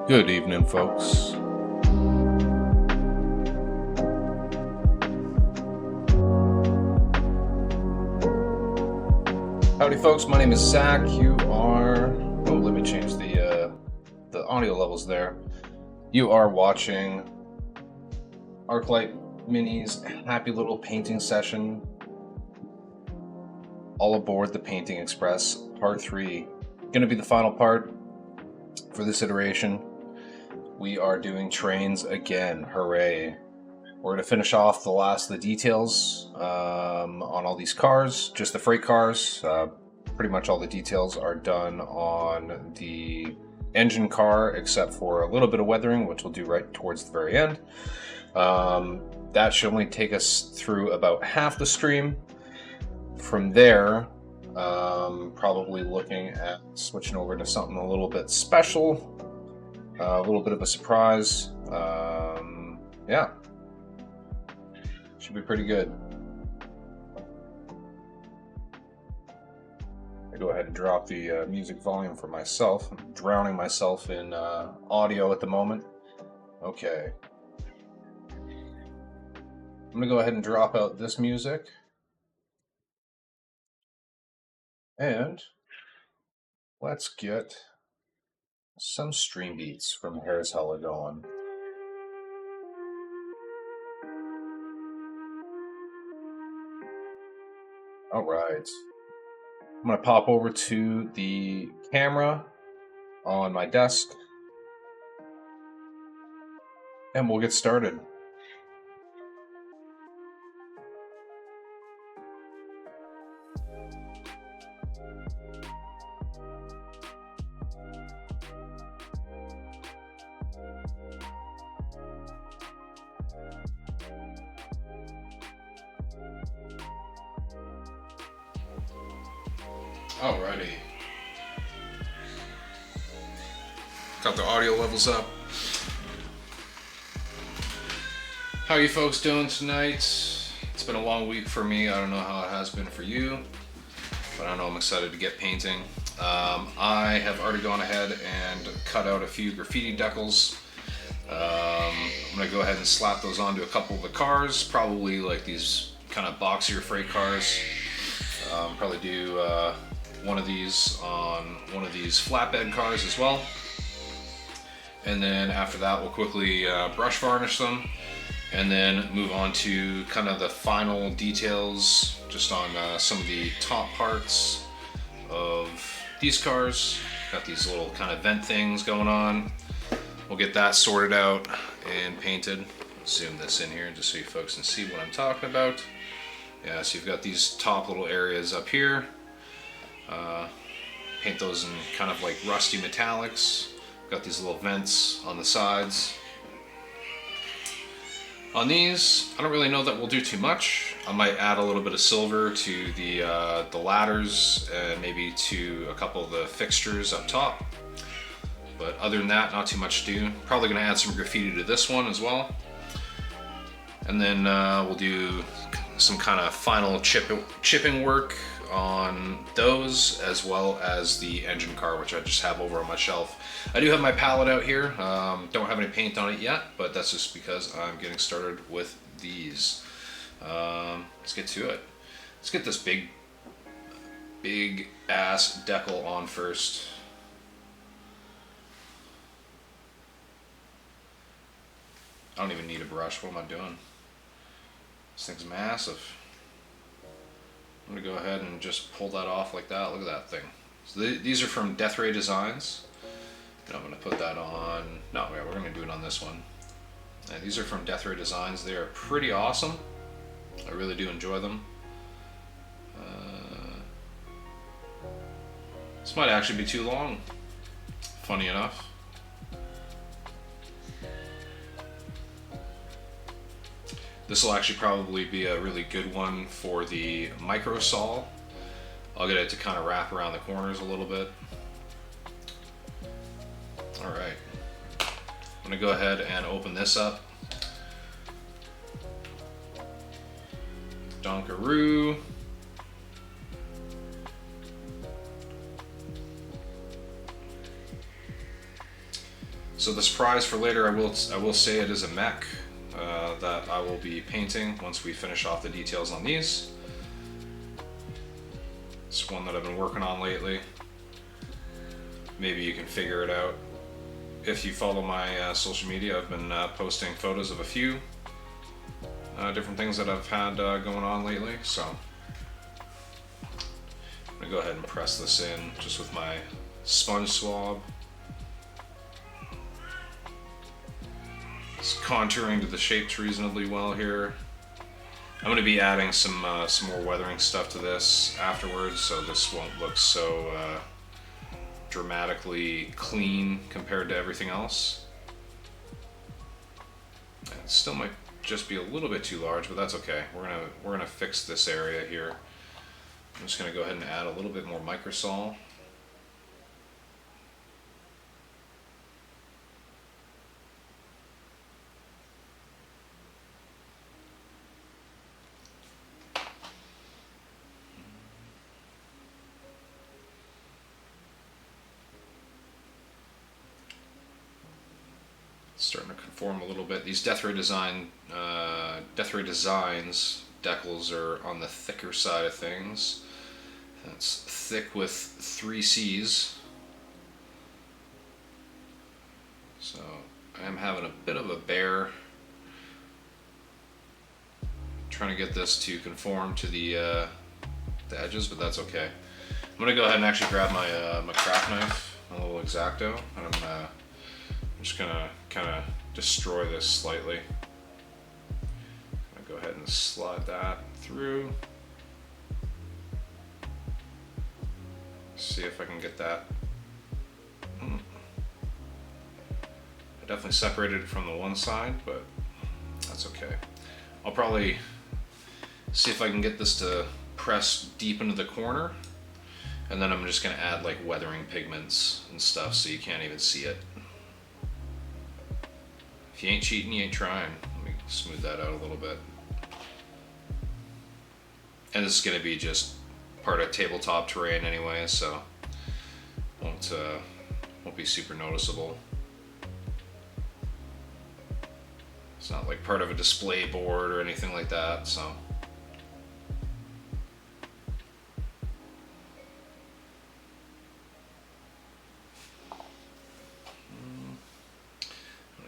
Good evening, folks. Howdy, folks. My name is Zach. You are. Oh, let me change the audio levels there. You are watching Arclight Mini's happy little painting session. All aboard the Painting Express, part 3. Going to be the final part for this iteration. We are doing trains again. Hooray. We're going to finish off the last of the details on all these cars, just the freight cars. Pretty much all the details are done on the engine car, except for a little bit of weathering, which we'll do right towards the very end. That should only take us through about half the stream. From there, probably looking at switching over to something a little bit special, a little bit of a surprise. Yeah. Should be pretty good. I go ahead and drop the music volume for myself. I'm drowning myself in audio at the moment. Okay. I'm going to go ahead and drop out this music. And let's get some stream beats from Harris Heller going. All right. I'm going to pop over to the camera on my desk and we'll get started. Alrighty. Got the audio levels up. How are you folks doing tonight? It's been a long week for me. I don't know how it has been for you, but I know I'm excited to get painting. I have already gone ahead and cut out a few graffiti decals. I'm gonna go ahead and slap those onto a couple of the cars, probably like these kind of boxier freight cars. Probably do one of these on one of these flatbed cars as well. And then after that, we'll quickly brush varnish them and then move on to kind of the final details just on some of the top parts of these cars. Got these little kind of vent things going on. We'll get that sorted out and painted. Zoom this in here just so you folks can see what I'm talking about. Yeah, so you've got these top little areas up here. Paint those in kind of like rusty metallics. Got these little vents on the sides. On these, I don't really know that we'll do too much. I might add a little bit of silver to the ladders and maybe to a couple of the fixtures up top. But other than that, not too much to do. Probably gonna add some graffiti to this one as well. And then we'll do some kind of final chipping work on those, as well as the engine car, which I just have over on my shelf. I do have my palette out here. Don't have any paint on it yet, but that's just because I'm getting started with these. Let's get to it. Let's get this big ass decal on first. I don't even need a brush. What am I doing? This thing's massive. I'm gonna go ahead and just pull that off like that. Look at that thing. So these are from Death Ray Designs. And I'm gonna put that on, no, yeah, we're gonna do it on this one. And these are from Death Ray Designs. They are pretty awesome. I really do enjoy them. This might actually be too long, funny enough. This will actually probably be a really good one for the micro saw. I'll get it to kind of wrap around the corners a little bit. All right, I'm gonna go ahead and open this up. Dunkaroo. So the surprise for later, I will say it is a mech that I will be painting once we finish off the details on these. It's one that I've been working on lately. Maybe you can figure it out. If you follow my social media, I've been posting photos of a few different things that I've had going on lately. So I'm gonna go ahead and press this in just with my sponge swab. It's contouring to the shapes reasonably well here. I'm going to be adding some more weathering stuff to this afterwards, so this won't look so dramatically clean compared to everything else. It still might just be a little bit too large, but that's okay. We're gonna fix this area here. I'm just going to go ahead and add a little bit more microsol. Starting to conform a little bit. These Death Ray Designs decals are on the thicker side of things. That's thick with 3 C's. So I am having a bit of a bear trying to get this to conform to the edges, but that's okay. I'm gonna go ahead and actually grab my my craft knife, my little X-Acto, and I'm just gonna kind of destroy this slightly. I'm gonna go ahead and slide that through. See if I can get that. I definitely separated it from the one side, but that's okay. I'll probably see if I can get this to press deep into the corner, and then I'm just gonna add like weathering pigments and stuff so you can't even see it. If you ain't cheating, you ain't trying. Let me smooth that out a little bit. And this is going to be just part of tabletop terrain anyway, so won't be super noticeable. It's not like part of a display board or anything like that, so.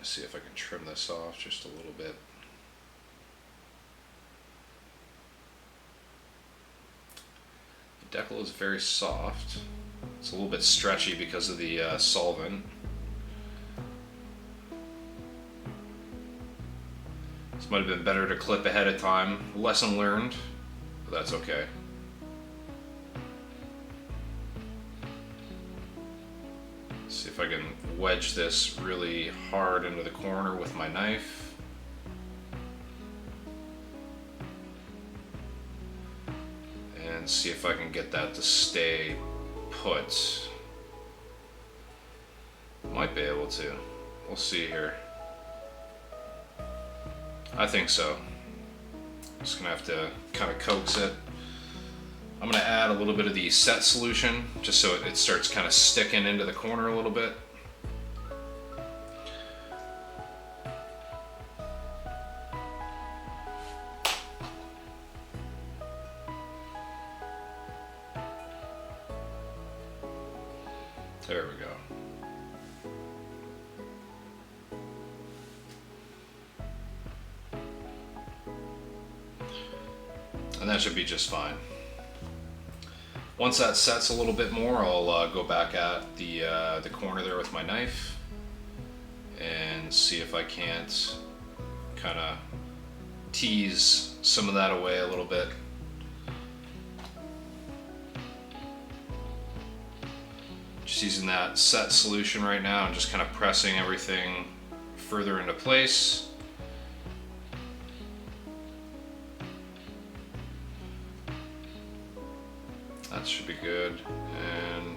See if I can trim this off just a little bit. The decal is very soft. It's a little bit stretchy because of the solvent. This might have been better to clip ahead of time. Lesson learned, but that's okay. See if I can wedge this really hard into the corner with my knife. And see if I can get that to stay put. Might be able to. We'll see here. I think so. Just gonna have to kind of coax it. I'm going to add a little bit of the set solution just so it starts kind of sticking into the corner a little bit. There we go. And that should be just fine. Once that sets a little bit more, I'll go back at the corner there with my knife and see if I can't kind of tease some of that away a little bit. Just using that set solution right now and just kind of pressing everything further into place. That should be good, and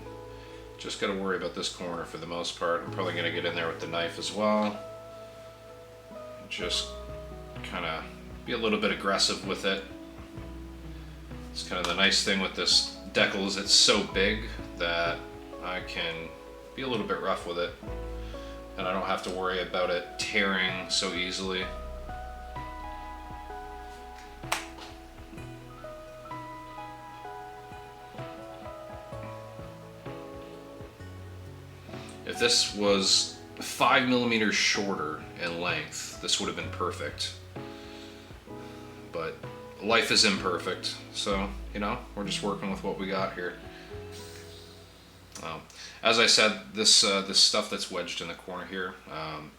just got to worry about this corner for the most part. I'm probably going to get in there with the knife as well. Just kind of be a little bit aggressive with it. It's kind of the nice thing with this decal is it's so big that I can be a little bit rough with it. and I don't have to worry about it tearing so easily. If this was 5 millimeters shorter in length, this would have been perfect. But life is imperfect, so, you know, we're just working with what we got here. As I said, this stuff that's wedged in the corner here,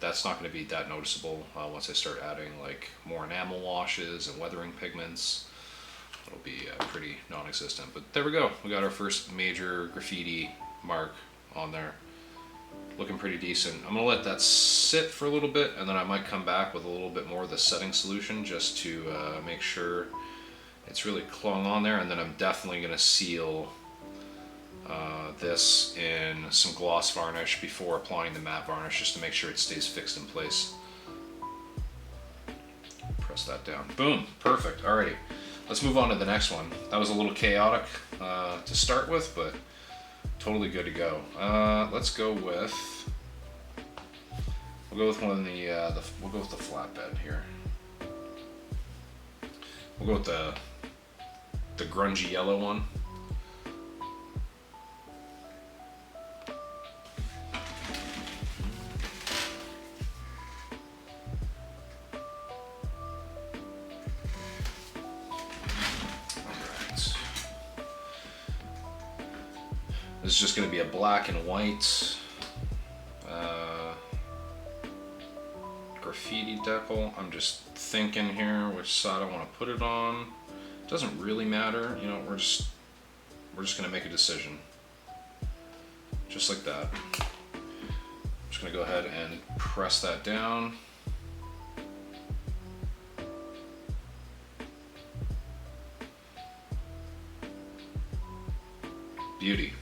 that's not going to be that noticeable once I start adding like more enamel washes and weathering pigments. It'll be pretty non-existent. But there we go. We got our first major graffiti mark on there. Looking pretty decent. I'm going to let that sit for a little bit, and then I might come back with a little bit more of the setting solution just to make sure it's really clung on there, and then I'm definitely going to seal this in some gloss varnish before applying the matte varnish, just to make sure it stays fixed in place. Press that down. Boom, perfect. Alrighty, let's move on to the next one. That was a little chaotic to start with, but totally good to go. Let's go with, we'll go with one of the we'll go with the flatbed here. We'll go with the grungy yellow one. This is just going to be a black and white graffiti decal. I'm just thinking here which side I want to put it on. It doesn't really matter, you know. We're just going to make a decision, just like that. I'm just going to go ahead and press that down. Beauty.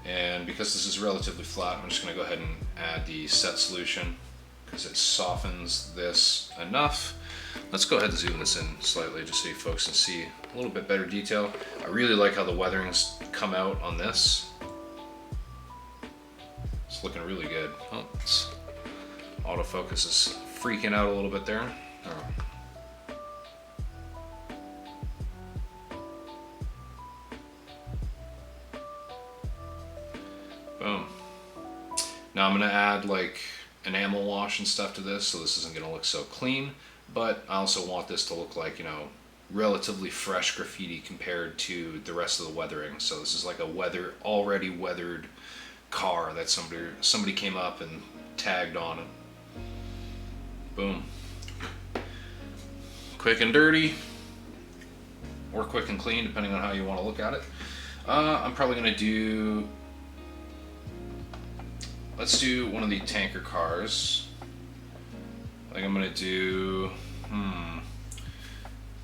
And because this is relatively flat, I'm just going to go ahead and add the set solution because it softens this enough. Let's go ahead and zoom this in slightly just so you folks can see a little bit better detail. I really like how the weatherings come out on this. It's looking really good. Oh, autofocus is freaking out a little bit there. Oh. Boom. Now I'm going to add like enamel wash and stuff to this, so this isn't going to look so clean, but I also want this to look like, you know, relatively fresh graffiti compared to the rest of the weathering. So this is like a already weathered car that somebody came up and tagged on it. Boom. Quick and dirty, or quick and clean, depending on how you want to look at it. I'm probably going to do, let's do one of the tanker cars. I think I'm gonna do,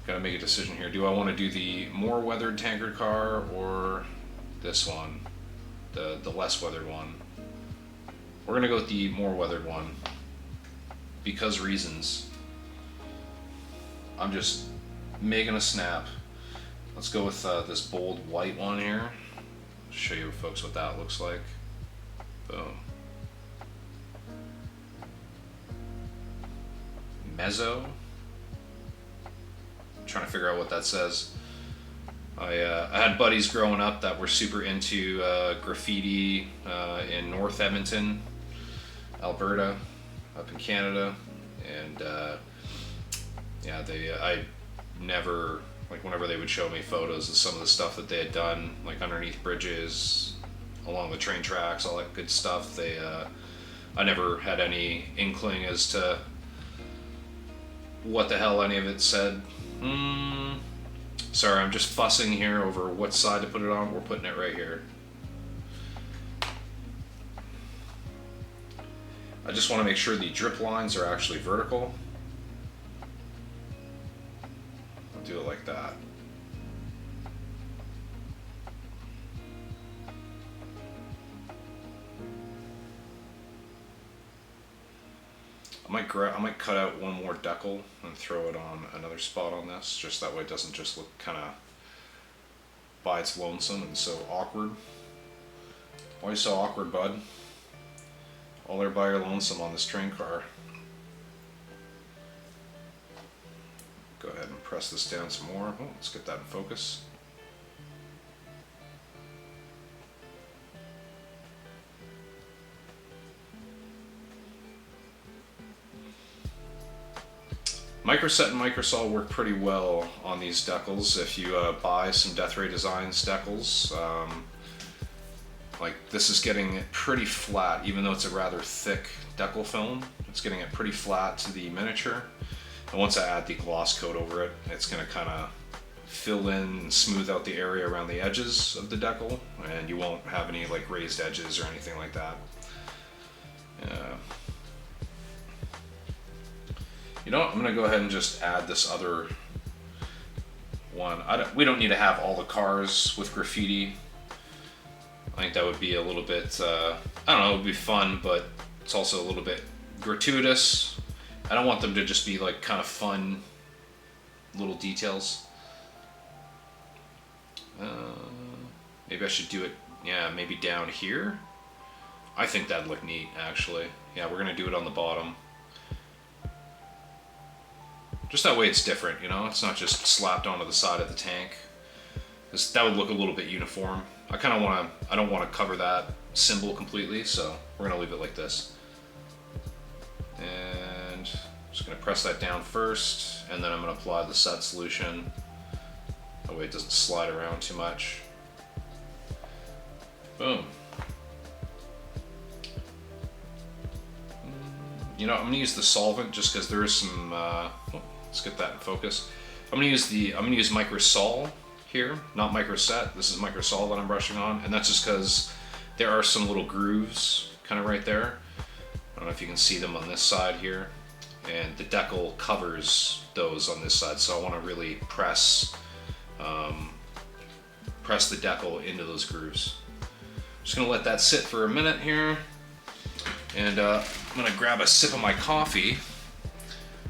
gotta make a decision here. Do I want to do the more weathered tanker car or this one, the less weathered one? We're gonna go with the more weathered one because reasons. I'm just making a snap. Let's go with this bold white one here. Show you folks what that looks like. Boom. Mezzo. I'm trying to figure out what that says. I had buddies growing up that were super into graffiti in North Edmonton, Alberta, up in Canada, and yeah, I never, like, whenever they would show me photos of some of the stuff that they had done, like underneath bridges, along the train tracks, all that good stuff, I never had any inkling as to what the hell any of it said. Sorry, I'm just fussing here over what side to put it on. We're putting it right here. I just want to make sure the drip lines are actually vertical. I'll do it like that. I might cut out one more decal and throw it on another spot on this, just that way it doesn't just look kind of by its lonesome and so awkward. Why are you so awkward, bud? all there by your lonesome on this train car. Go ahead and press this down some more. Oh, let's get that in focus. Microset and Microsol work pretty well on these decals. If you buy some Death Ray Designs decals, like this is getting it pretty flat, even though it's a rather thick decal film. It's getting it pretty flat to the miniature. And once I add the gloss coat over it, it's going to kind of fill in and smooth out the area around the edges of the decal, and you won't have any like raised edges or anything like that. You know what, I'm going to go ahead and just add this other one. We don't need to have all the cars with graffiti. I think that would be a little bit, I don't know, it would be fun, but it's also a little bit gratuitous. I don't want them to just be like kind of fun little details. Maybe I should do it, yeah, maybe down here. I think that'd look neat, actually. Yeah, we're going to do it on the bottom. Just that way it's different, you know? It's not just slapped onto the side of the tank. That would look a little bit uniform. I don't want to cover that symbol completely, so we're going to leave it like this. And I'm just going to press that down first, and then I'm going to apply the set solution. That way it doesn't slide around too much. Boom. You know, I'm going to use the solvent just because there is some, let's get that in focus. I'm going to use Microsol here, not Microset. This is Microsol that I'm brushing on, and that's just because there are some little grooves kind of right there. I don't know if you can see them on this side here, and the decal covers those on this side, so I want to really press the decal into those grooves. Just going to let that sit for a minute here, and I'm going to grab a sip of my coffee.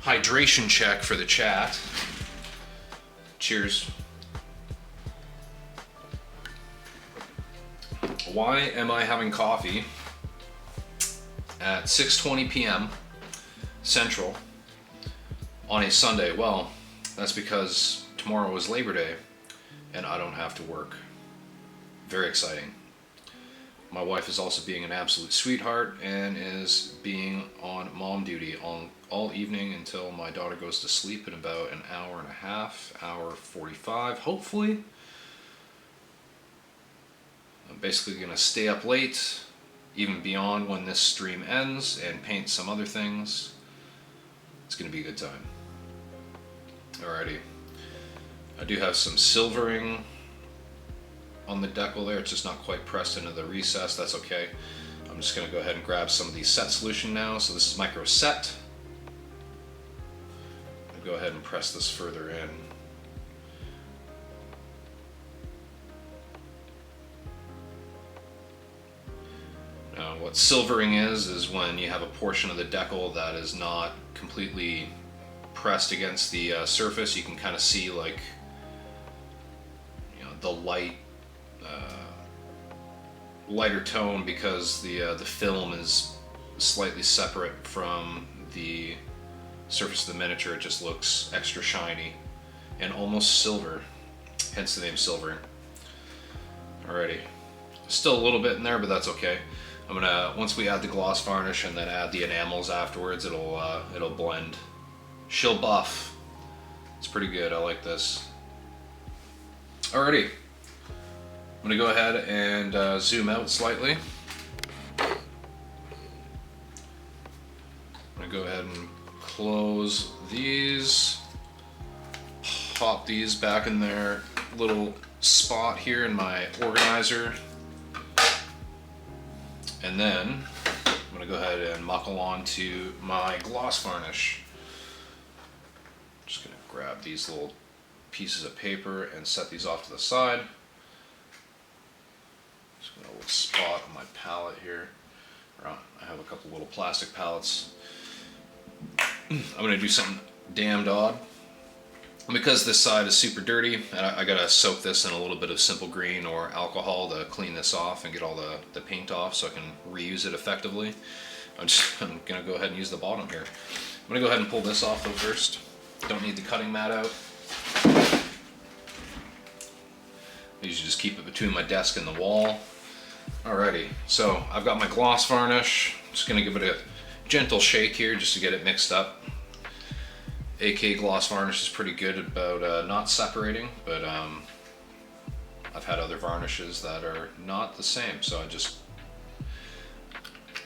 Hydration check for the chat. Cheers. Why am I having coffee at 6:20 p.m. Central on a Sunday? Well, that's because tomorrow is Labor Day and I don't have to work. Very exciting. My wife is also being an absolute sweetheart and is being on mom duty all evening until my daughter goes to sleep in about an hour and a half, hour 45, hopefully. I'm basically going to stay up late, even beyond when this stream ends, and paint some other things. It's going to be a good time. Alrighty. I do have some silvering on the decal there. It's just not quite pressed into the recess. That's okay. I'm just going to go ahead and grab some of the set solution now. So this is Microset. I'll go ahead and press this further in. Now, what silvering is when you have a portion of the decal that is not completely pressed against the surface. You can kind of see, like, you know, the lighter tone because the film is slightly separate from the surface of the miniature. It just looks extra shiny and almost silver, hence the name silvering. Alrighty, still a little bit in there, but that's okay. I'm gonna, once we add the gloss varnish and then add the enamels afterwards, it'll blend. She'll buff. It's pretty good. I like this. Alrighty. I'm gonna go ahead and zoom out slightly. I'm gonna go ahead and close these. Pop these back in their little spot here in my organizer. And then I'm gonna go ahead and muckle on to my gloss varnish. Just gonna grab these little pieces of paper and set these off to the side. Just got a little spot on my palette here. I have a couple little plastic palettes. I'm gonna do something damned odd. Because this side is super dirty, I gotta soak this in a little bit of simple green or alcohol to clean this off and get all the paint off so I can reuse it effectively. I'm gonna go ahead and use the bottom here. I'm gonna go ahead and pull this off though first. Don't need the cutting mat out. I usually just keep it between my desk and the wall. Alrighty, so I've got my gloss varnish. Just gonna give it a gentle shake here just to get it mixed up. AK gloss varnish is pretty good about not separating, but I've had other varnishes that are not the same, so I just,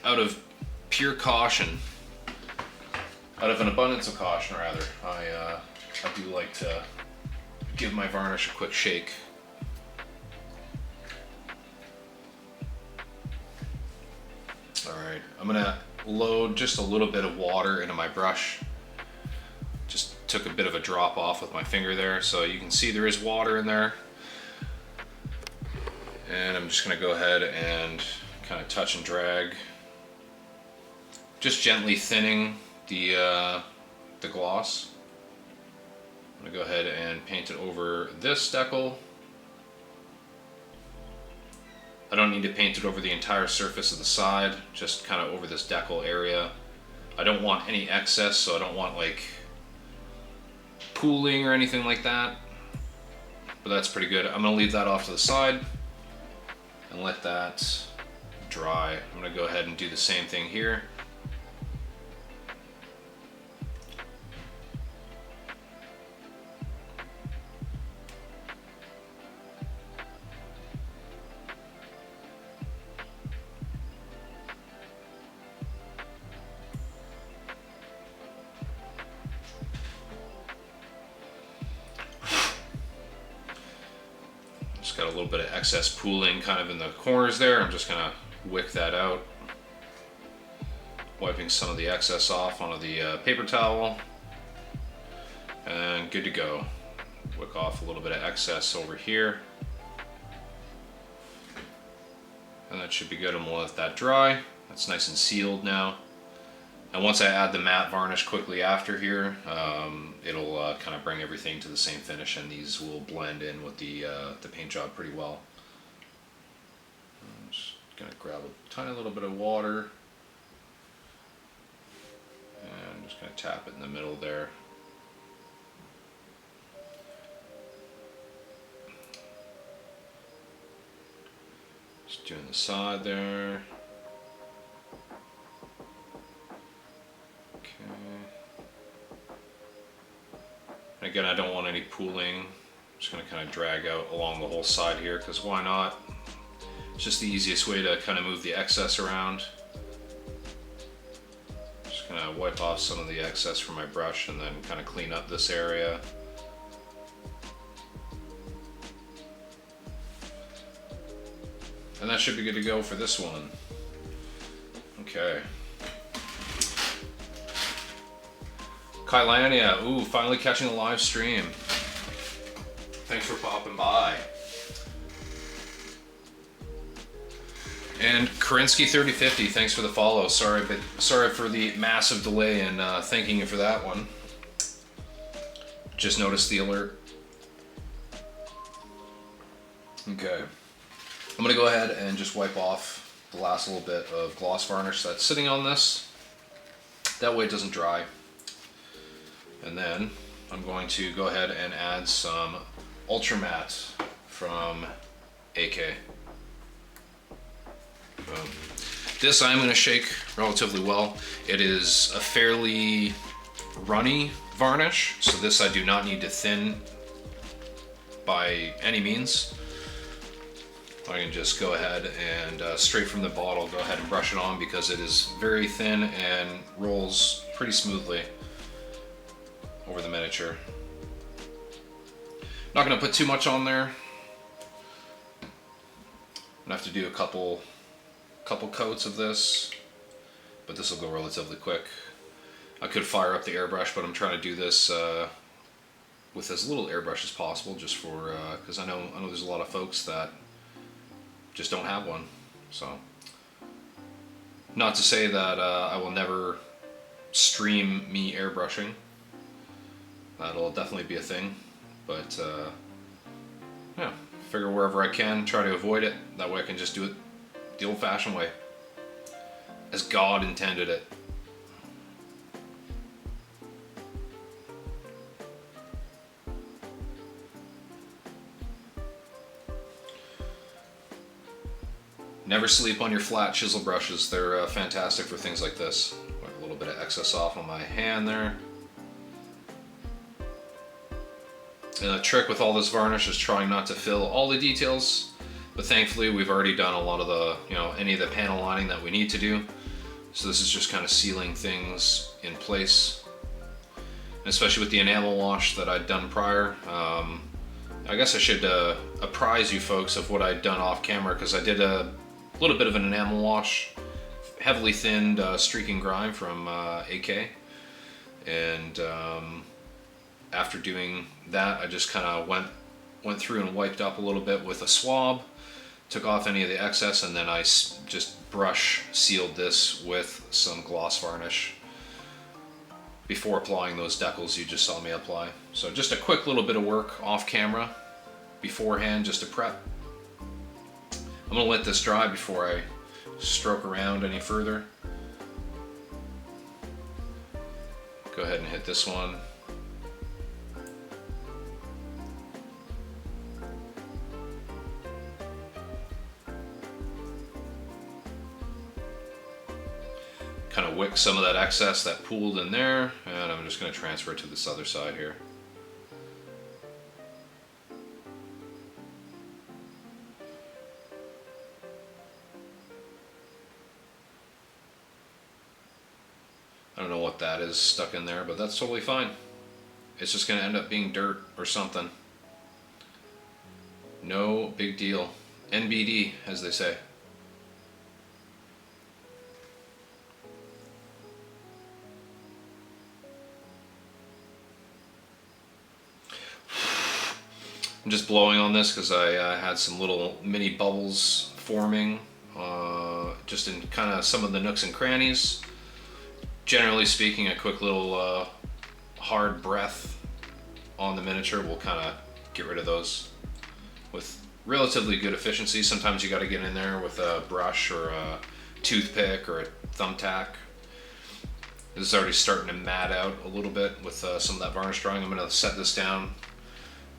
out of pure caution, out of an abundance of caution rather, I do like to give my varnish a quick shake. Alright, I'm gonna load just a little bit of water into my brush. Just took a bit of a drop off with my finger there, so you can see there is water in there. And I'm just gonna go ahead and kind of touch and drag, just gently thinning the gloss. I'm gonna go ahead and paint it over this decal. I don't need to paint it over the entire surface of the side, just kind of over this decal area. I don't want any excess, so I don't want like pooling or anything like that, but that's pretty good. I'm gonna leave that off to the side and let that dry. I'm gonna go ahead and do the same thing here. Got a little bit of excess pooling kind of in the corners there. I'm just gonna wick that out, wiping some of the excess off onto the paper towel, and good to go. Wick off a little bit of excess over here, and that should be good. I'm gonna let that dry. That's nice and sealed now. And once I add the matte varnish quickly after here, it'll kind of bring everything to the same finish, and these will blend in with the paint job pretty well. I'm just gonna grab a tiny little bit of water, and I'm just gonna tap it in the middle there. Just doing the side there. Again, I don't want any pooling. I'm just going to kind of drag out along the whole side here, because why not? It's just the easiest way to kind of move the excess around. Just going to wipe off some of the excess from my brush and then kind of clean up this area. And that should be good to go for this one. Okay. Kylania, ooh, finally catching a live stream. Thanks for popping by. And Karinsky3050, thanks for the follow. Sorry for the massive delay in thanking you for that one. Just noticed the alert. Okay. I'm gonna go ahead and just wipe off the last little bit of gloss varnish that's sitting on this. That way it doesn't dry. And then I'm going to go ahead and add some Ultra Matte from AK. Boom. This I'm going to shake relatively well. It is a fairly runny varnish, so this I do not need to thin by any means. I can just go ahead and straight from the bottle go ahead and brush it on, because it is very thin and rolls pretty smoothly over the miniature. Not going to put too much on there. I'm going to have to do a couple coats of this, but this will go relatively quick. I could fire up the airbrush, but I'm trying to do this with as little airbrush as possible, just for because I know there's a lot of folks that just don't have one. So, not to say that I will never stream me airbrushing. That'll definitely be a thing, but yeah, figure wherever I can, try to avoid it. That way I can just do it the old-fashioned way. as God intended it. Never sleep on your flat chisel brushes. They're fantastic for things like this. Wipe a little bit of excess off on my hand there. And the trick with all this varnish is trying not to fill all the details, but thankfully we've already done a lot of the, any of the panel lining that we need to do. So this is just kind of sealing things in place. And especially with the enamel wash that I'd done prior. I guess I should apprise you folks of what I'd done off camera, because I did a little bit of an enamel wash, heavily thinned streaking grime from AK, and after doing that I just kind of went through and wiped up a little bit with a swab, took off any of the excess, and then I just brush sealed this with some gloss varnish before applying those decals you just saw me apply. So just a quick little bit of work off camera beforehand just to prep. I'm going to let this dry before I stroke around any further. Go ahead and hit this one. Kind of wick some of that excess that pooled in there, and I'm just going to transfer it to this other side here. I don't know what that is stuck in there, but that's totally fine. It's just going to end up being dirt or something. No big deal. NBD, as they say. I'm just blowing on this because I had some little mini bubbles forming just in kind of some of the nooks and crannies. Generally speaking, a quick little hard breath on the miniature will kind of get rid of those with relatively good efficiency. Sometimes you got to get in there with a brush or a toothpick or a thumbtack. This is already starting to mat out a little bit with some of that varnish drying. I'm going to set this down,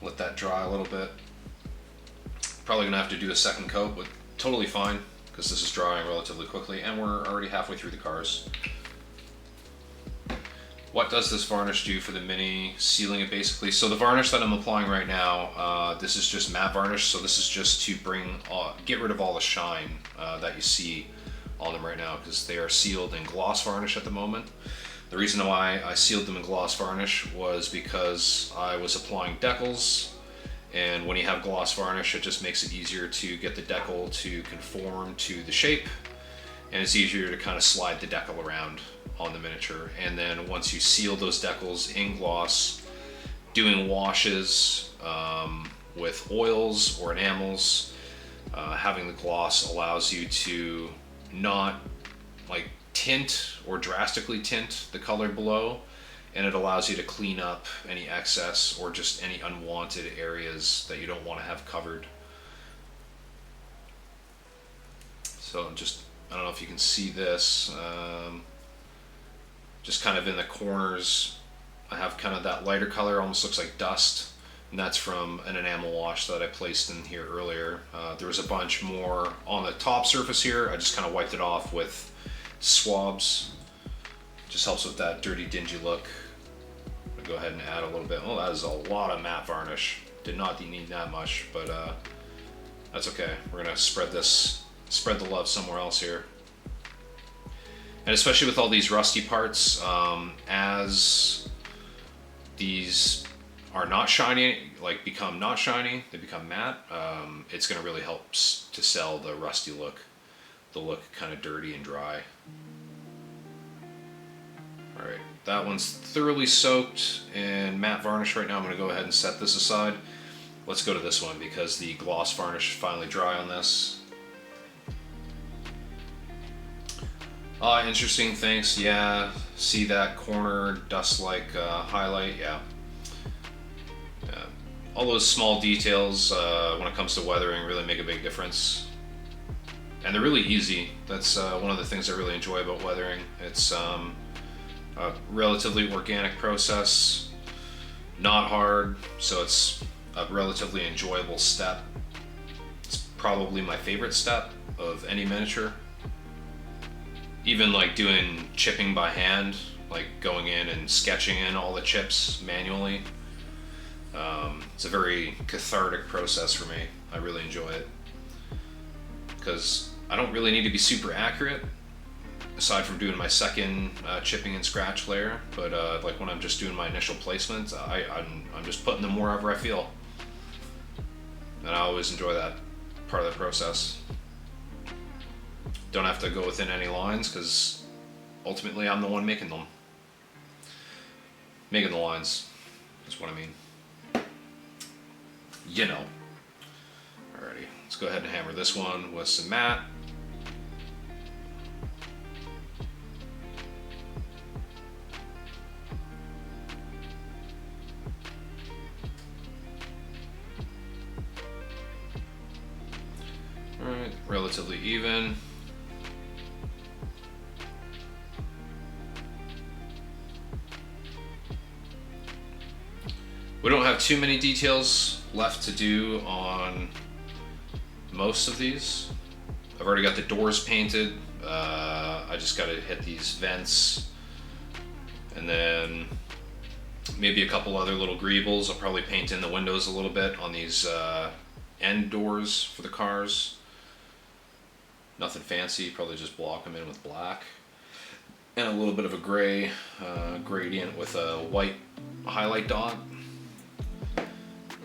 let that dry a little bit. Probably going to have to do a second coat, but totally fine because this is drying relatively quickly and we're already halfway through the cars. What does this varnish do for the Mini? Sealing it basically. So the varnish that I'm applying right now, this is just matte varnish. So this is just to get rid of all the shine that you see on them right now, because they are sealed in gloss varnish at the moment. The reason why I sealed them in gloss varnish was because I was applying decals, and when you have gloss varnish, it just makes it easier to get the decal to conform to the shape, and it's easier to kind of slide the decal around on the miniature. And then once you seal those decals in gloss, doing washes with oils or enamels, having the gloss allows you to not like tint or drastically tint the color below, and it allows you to clean up any excess or just any unwanted areas that you don't want to have covered. So just, I don't know if you can see this, just kind of in the corners I have kind of that lighter color, almost looks like dust, and that's from an enamel wash that I placed in here earlier. There was a bunch more on the top surface here. I just kind of wiped it off with swabs. Just helps with that dirty, dingy look. I'm gonna go ahead and add a little bit. Oh, that is a lot of matte varnish. Did not need that much, but that's okay. We're gonna spread the love somewhere else here. And especially with all these rusty parts, as these are not shiny, like become not shiny, they become matte, it's going to really help to sell the rusty look, the look kind of dirty and dry. Alright, that one's thoroughly soaked in matte varnish right now. I'm going to go ahead and set this aside. Let's go to this one because the gloss varnish is finally dry on this. Interesting, thanks. Yeah, see that corner dust-like highlight? Yeah. All those small details when it comes to weathering really make a big difference. and they're really easy. That's one of the things I really enjoy about weathering. It's a relatively organic process, not hard, so it's a relatively enjoyable step. It's probably my favorite step of any miniature. Even like doing chipping by hand, like going in and sketching in all the chips manually. It's a very cathartic process for me. I really enjoy it because I don't really need to be super accurate aside from doing my second chipping and scratch layer, but like when I'm just doing my initial placements, I'm just putting them wherever I feel, and I always enjoy that part of the process. Don't have to go within any lines because ultimately I'm the one making them. Making the lines is what I mean. You know. Alrighty, let's go ahead and hammer this one with some matte. Alright, relatively even. We don't have too many details left to do on most of these. I've already got the doors painted. I just got to hit these vents, and then maybe a couple other little greebles. I'll probably paint in the windows a little bit on these end doors for the cars. Nothing fancy, probably just block them in with black. And a little bit of a gray gradient with a white highlight dot.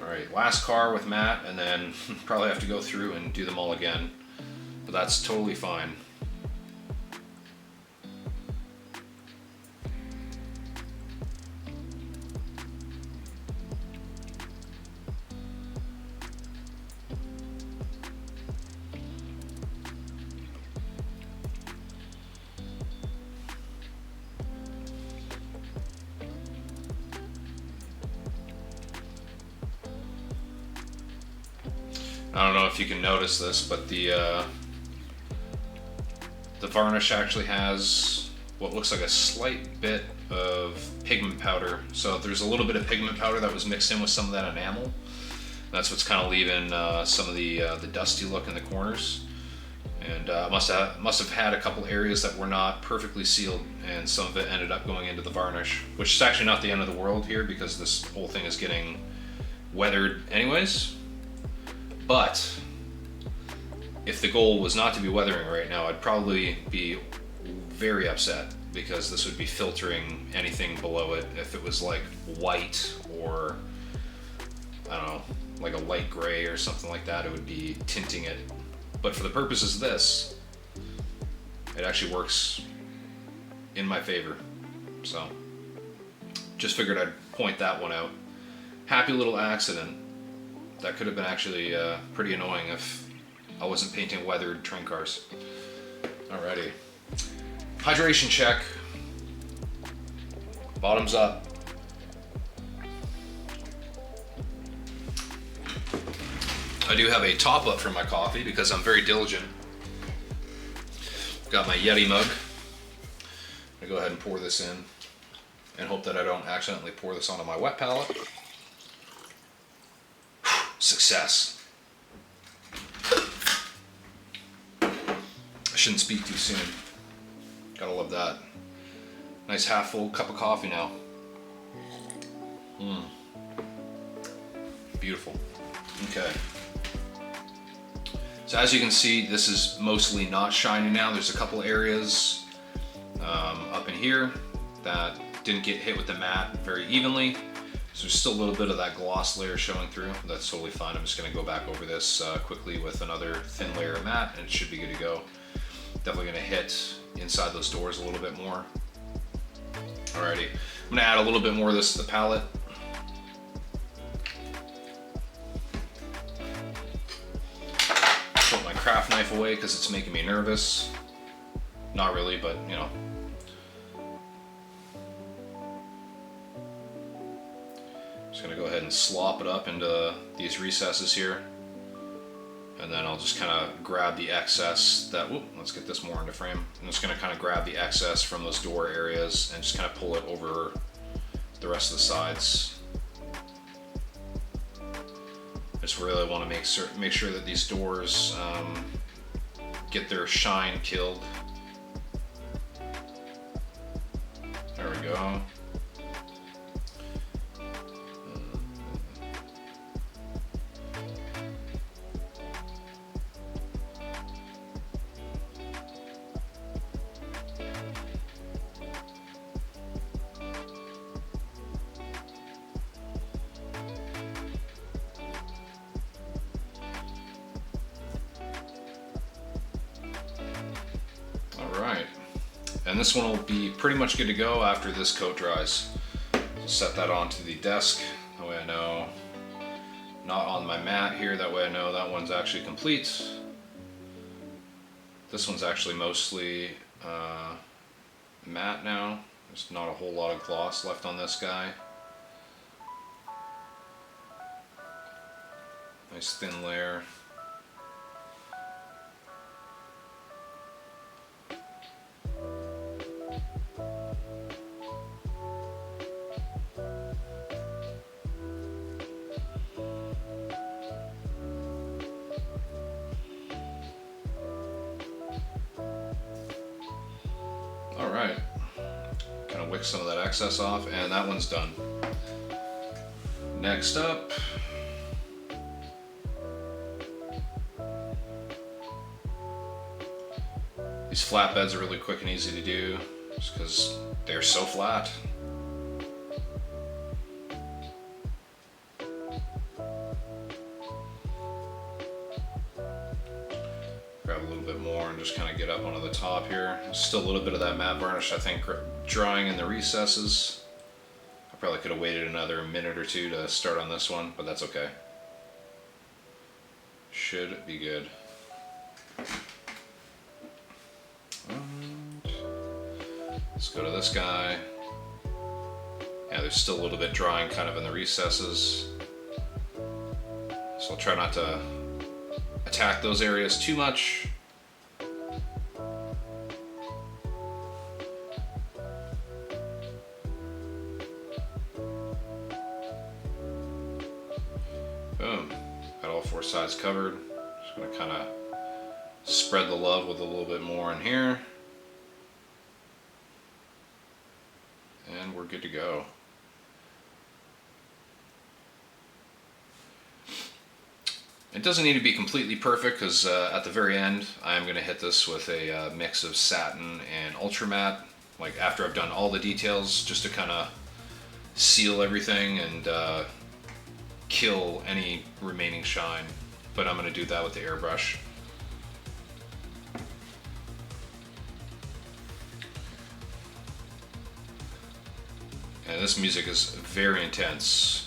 Alright, last car with matte, and then probably have to go through and do them all again. But that's totally fine. I don't know if you can notice this, but the varnish actually has what looks like a slight bit of pigment powder. So there's a little bit of pigment powder that was mixed in with some of that enamel. That's what's kind of leaving some of the dusty look in the corners. And must have had a couple areas that were not perfectly sealed, and some of it ended up going into the varnish, which is actually not the end of the world here because this whole thing is getting weathered anyways. But if the goal was not to be weathering right now, I'd probably be very upset because this would be filtering anything below it. If it was like white or, I don't know, like a light gray or something like that, it would be tinting it. But for the purposes of this, it actually works in my favor. So just figured I'd point that one out. Happy little accident. That could have been actually pretty annoying if I wasn't painting weathered train cars. Alrighty. Hydration check. Bottoms up. I do have a top up for my coffee because I'm very diligent. Got my Yeti mug. I'm gonna go ahead and pour this in and hope that I don't accidentally pour this onto my wet palette. Success. I shouldn't speak too soon. Gotta love that. Nice half full cup of coffee now. Beautiful. Okay. So as you can see, this is mostly not shiny now. There's a couple areas up in here that didn't get hit with the matte very evenly. So there's still a little bit of that gloss layer showing through. That's totally fine. I'm just gonna go back over this quickly with another thin layer of matte and it should be good to go. Definitely gonna hit inside those doors a little bit more. Alrighty, I'm gonna add a little bit more of this to the palette. Put my craft knife away because it's making me nervous. Not really, but you know. Just gonna go ahead and slop it up into these recesses here. And then I'll just kind of grab the excess that, whoop, let's get this more into frame. I'm just gonna kind of grab the excess from those door areas and just kind of pull it over the rest of the sides. I just really want to make sure that these doors get their shine killed. There we go. Alright, and this one will be pretty much good to go after this coat dries. So set that onto the desk, that way I know, not on my mat here, that way I know that one's actually complete. This one's actually mostly matte now, there's not a whole lot of gloss left on this guy. Nice thin layer. Alright, kind of wick some of that excess off, and that one's done. Next up, these flatbeds are really quick and easy to do, just because they're so flat. Grab a little bit more and just kind of get up onto the top here. There's still a little bit of that matte varnish, I think, drying in the recesses. I probably could have waited another minute or two to start on this one, but that's okay. Should be good. And let's go to this guy. Yeah, there's still a little bit drying kind of in the recesses. So I'll try not to attack those areas too much. Boom, got all four sides covered. Just gonna kind of spread the love with a little bit more in here. And we're good to go. It doesn't need to be completely perfect because at the very end I am going to hit this with a mix of satin and ultra matte, like after I've done all the details, just to kind of seal everything and kill any remaining shine, but I'm going to do that with the airbrush. And this music is very intense.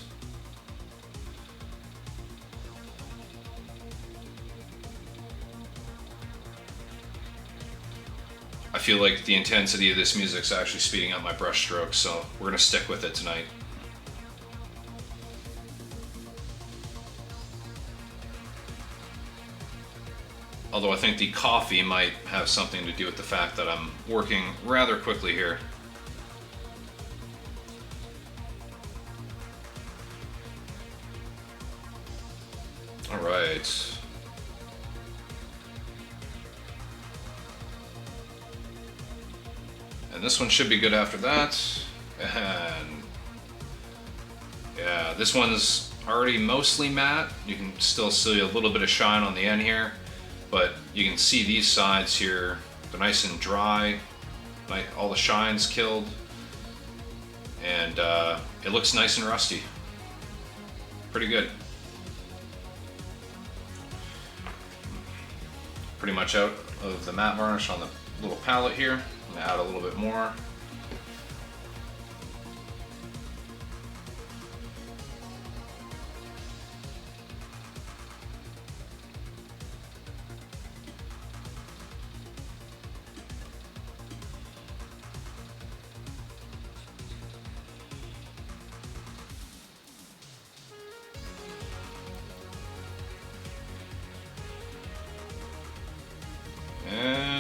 I feel like the intensity of this music is actually speeding up my brush strokes, so we're going to stick with it tonight. Although I think the coffee might have something to do with the fact that I'm working rather quickly here. All right. And this one should be good after that. And yeah, this one's already mostly matte. You can still see a little bit of shine on the end here, but you can see these sides here, they're nice and dry, all the shine's killed, and it looks nice and rusty. Pretty good. Pretty much out of the matte varnish on the little palette here. I'm gonna add a little bit more.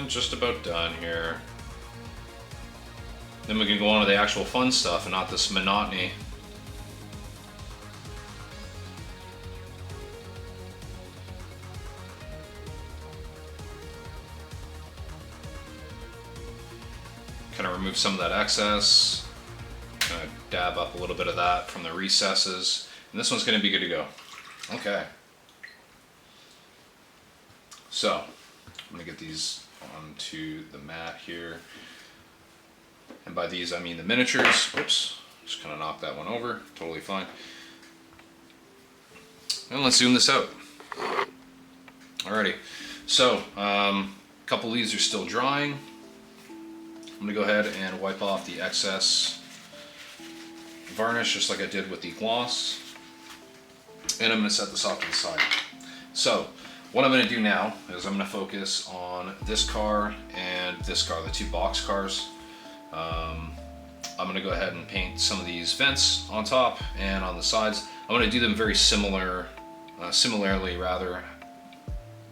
just about done here. Then we can go on to the actual fun stuff and not this monotony. Kind of remove some of that excess. Kind of dab up a little bit of that from the recesses. And this one's going to be good to go. Okay. So, I'm going to get these onto the mat here. And by these I mean the miniatures. Oops, just kind of knocked that one over. Totally fine. And let's zoom this out. Alrighty, so a couple of these are still drying. I'm going to go ahead and wipe off the excess varnish just like I did with the gloss. And I'm going to set this off to the side. So what I'm going to do now is I'm going to focus on this car and this car, the two box cars. I'm going to go ahead and paint some of these vents on top and on the sides. I'm going to do them very similarly rather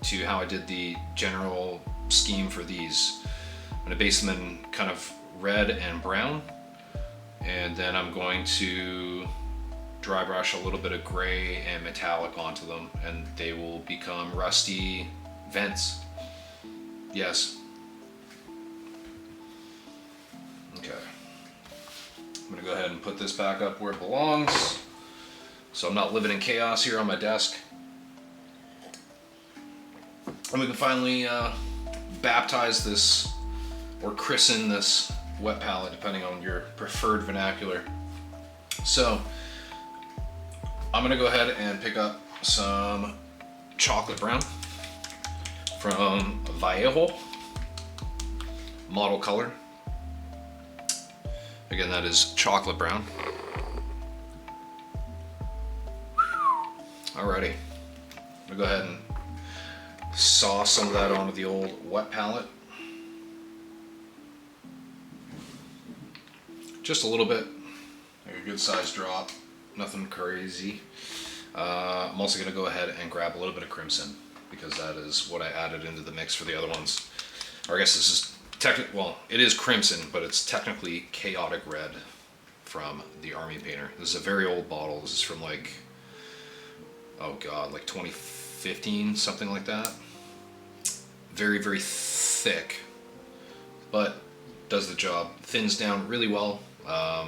to how I did the general scheme for these. I'm going to base them in kind of red and brown, and then I'm going to dry brush a little bit of gray and metallic onto them, and they will become rusty vents. Yes. Okay. I'm going to go ahead and put this back up where it belongs, so I'm not living in chaos here on my desk. And we can finally baptize this, or christen this wet palette, depending on your preferred vernacular. So I'm going to go ahead and pick up some chocolate brown from Vallejo, model color. Again, that is chocolate brown. Alrighty, I'm gonna go ahead and saw some of that onto the old wet palette. Just a little bit, like a good size drop, nothing crazy. I'm also gonna go ahead and grab a little bit of crimson because that is what I added into the mix for the other ones. Or I guess this is well, it is crimson, but it's technically chaotic red from the Army Painter. This is a very old bottle. This is from like, oh god, like 2015, something like that. Very, very thick, but does the job. Thins down really well. I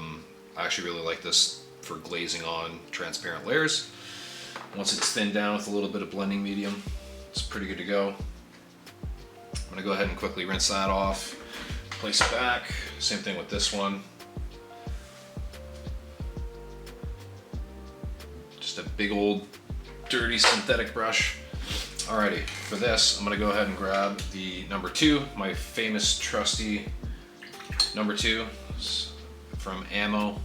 actually really like this for glazing on transparent layers. Once it's thinned down with a little bit of blending medium, it's pretty good to go. I'm going to go ahead and quickly rinse that off, place it back. Same thing with this one. Just a big old dirty synthetic brush. Alrighty, for this I'm going to go ahead and grab the number 2, my famous trusty number 2 from Ammo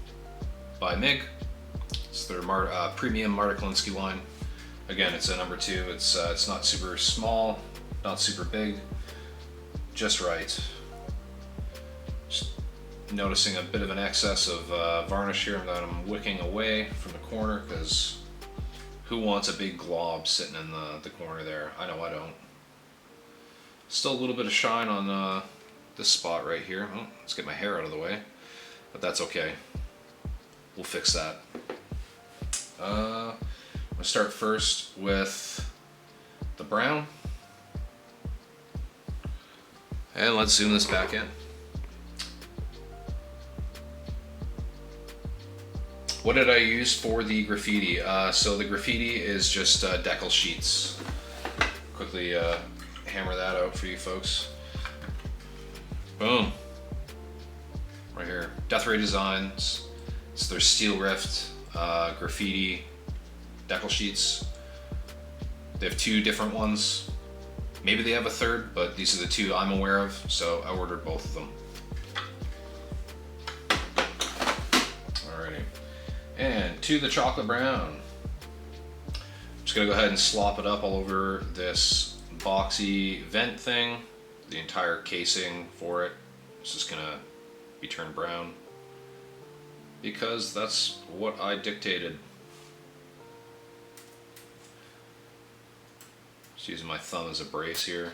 by MIG. It's their premium Marta Kalinsky line. Again, it's a number 2. It's not super small, not super big. Just right. Just noticing a bit of an excess of varnish here that I'm wicking away from the corner, because who wants a big glob sitting in the corner there? I know I don't. Still a little bit of shine on this spot right here. Oh, let's get my hair out of the way, but that's okay. We'll fix that. I'm gonna start first with the brown. And let's zoom this back in. What did I use for the graffiti? So the graffiti is just decal sheets. Quickly hammer that out for you folks. Boom. Right here. Death Ray Designs. It's their Steel Rift graffiti decal sheets. They have 2 different ones. Maybe they have a third, but these are the 2 I'm aware of, so I ordered both of them. Alrighty. And to the chocolate brown. I'm just gonna go ahead and slop it up all over this boxy vent thing. The entire casing for it is just gonna be turned brown, because that's what I dictated. Just using my thumb as a brace here.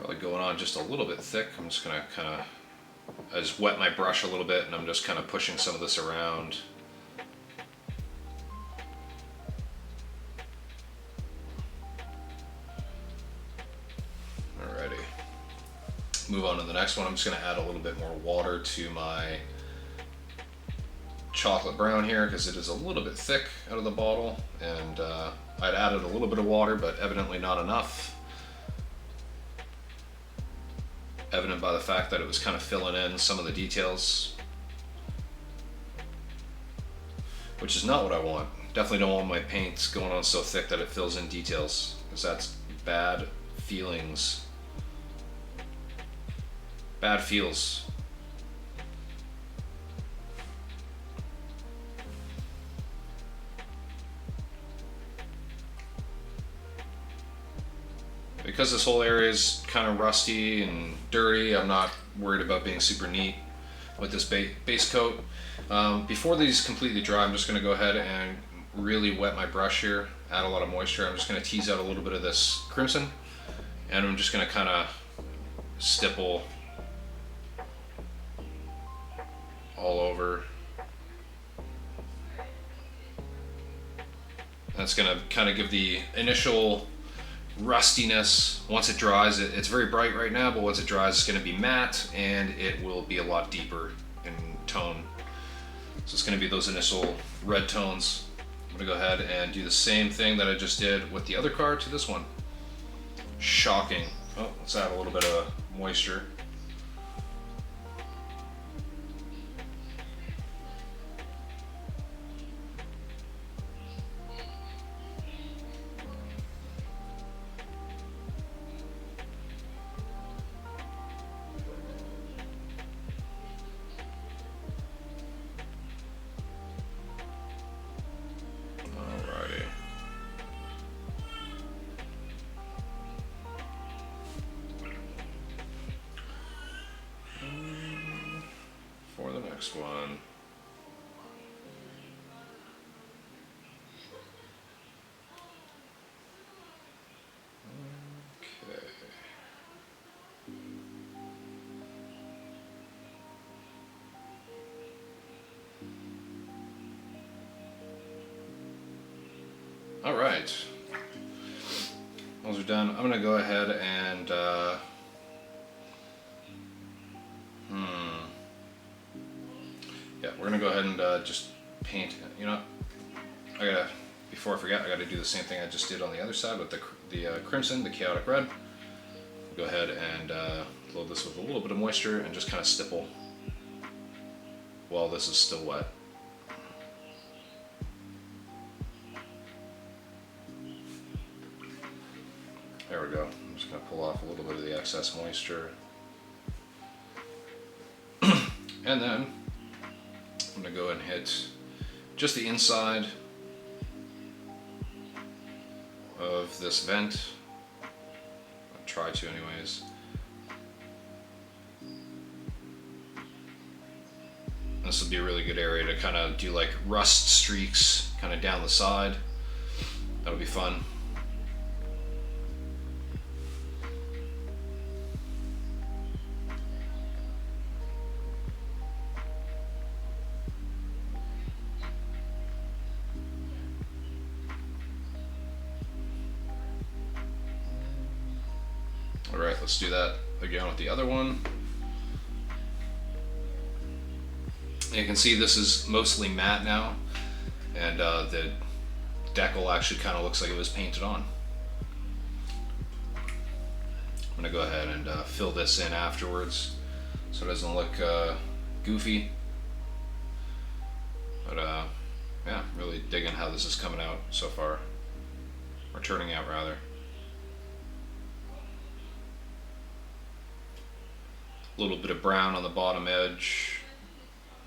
Probably going on just a little bit thick. I'm just gonna I just wet my brush a little bit and I'm just kind of pushing some of this around. Alrighty. Move on to the next one. I'm just gonna add a little bit more water to my chocolate brown here because it is a little bit thick out of the bottle, and I'd added a little bit of water, but evidently not enough. Evident by the fact that it was kind of filling in some of the details, which is not what I want. Definitely don't want my paint going on so thick that it fills in details, because that's bad feelings. Bad feels. Because this whole area is kind of rusty and dirty, I'm not worried about being super neat with this base coat. Before these completely dry, I'm just going to go ahead and really wet my brush here, add a lot of moisture. I'm just going to tease out a little bit of this crimson, and I'm just going to kind of stipple all over. That's going to kind of give the initial rustiness. Once it dries, it's very bright right now, but once it dries, it's going to be matte and it will be a lot deeper in tone. So it's going to be those initial red tones. I'm going to go ahead and do the same thing that I just did with the other card to this one. Shocking. Oh, let's add a little bit of moisture. For the next one. Okay. All right. Those are done. I'm gonna go ahead and yeah, we're gonna go ahead and just paint. You know, before I forget, I gotta do the same thing I just did on the other side with the crimson, the chaotic red. Go ahead and load this with a little bit of moisture and just kind of stipple while this is still wet. There we go. I'm just gonna pull off a little bit of the excess moisture. And then I'm gonna go and hit just the inside of this vent. I'll try to anyways. This would be a really good area to kind of do like rust streaks kind of down the side. That'll be fun. All right, let's do that again with the other one. You can see this is mostly matte now, and the decal actually kind of looks like it was painted on. I'm gonna go ahead and fill this in afterwards so it doesn't look goofy. But yeah, really digging how this is coming out so far, or turning out rather. A little bit of brown on the bottom edge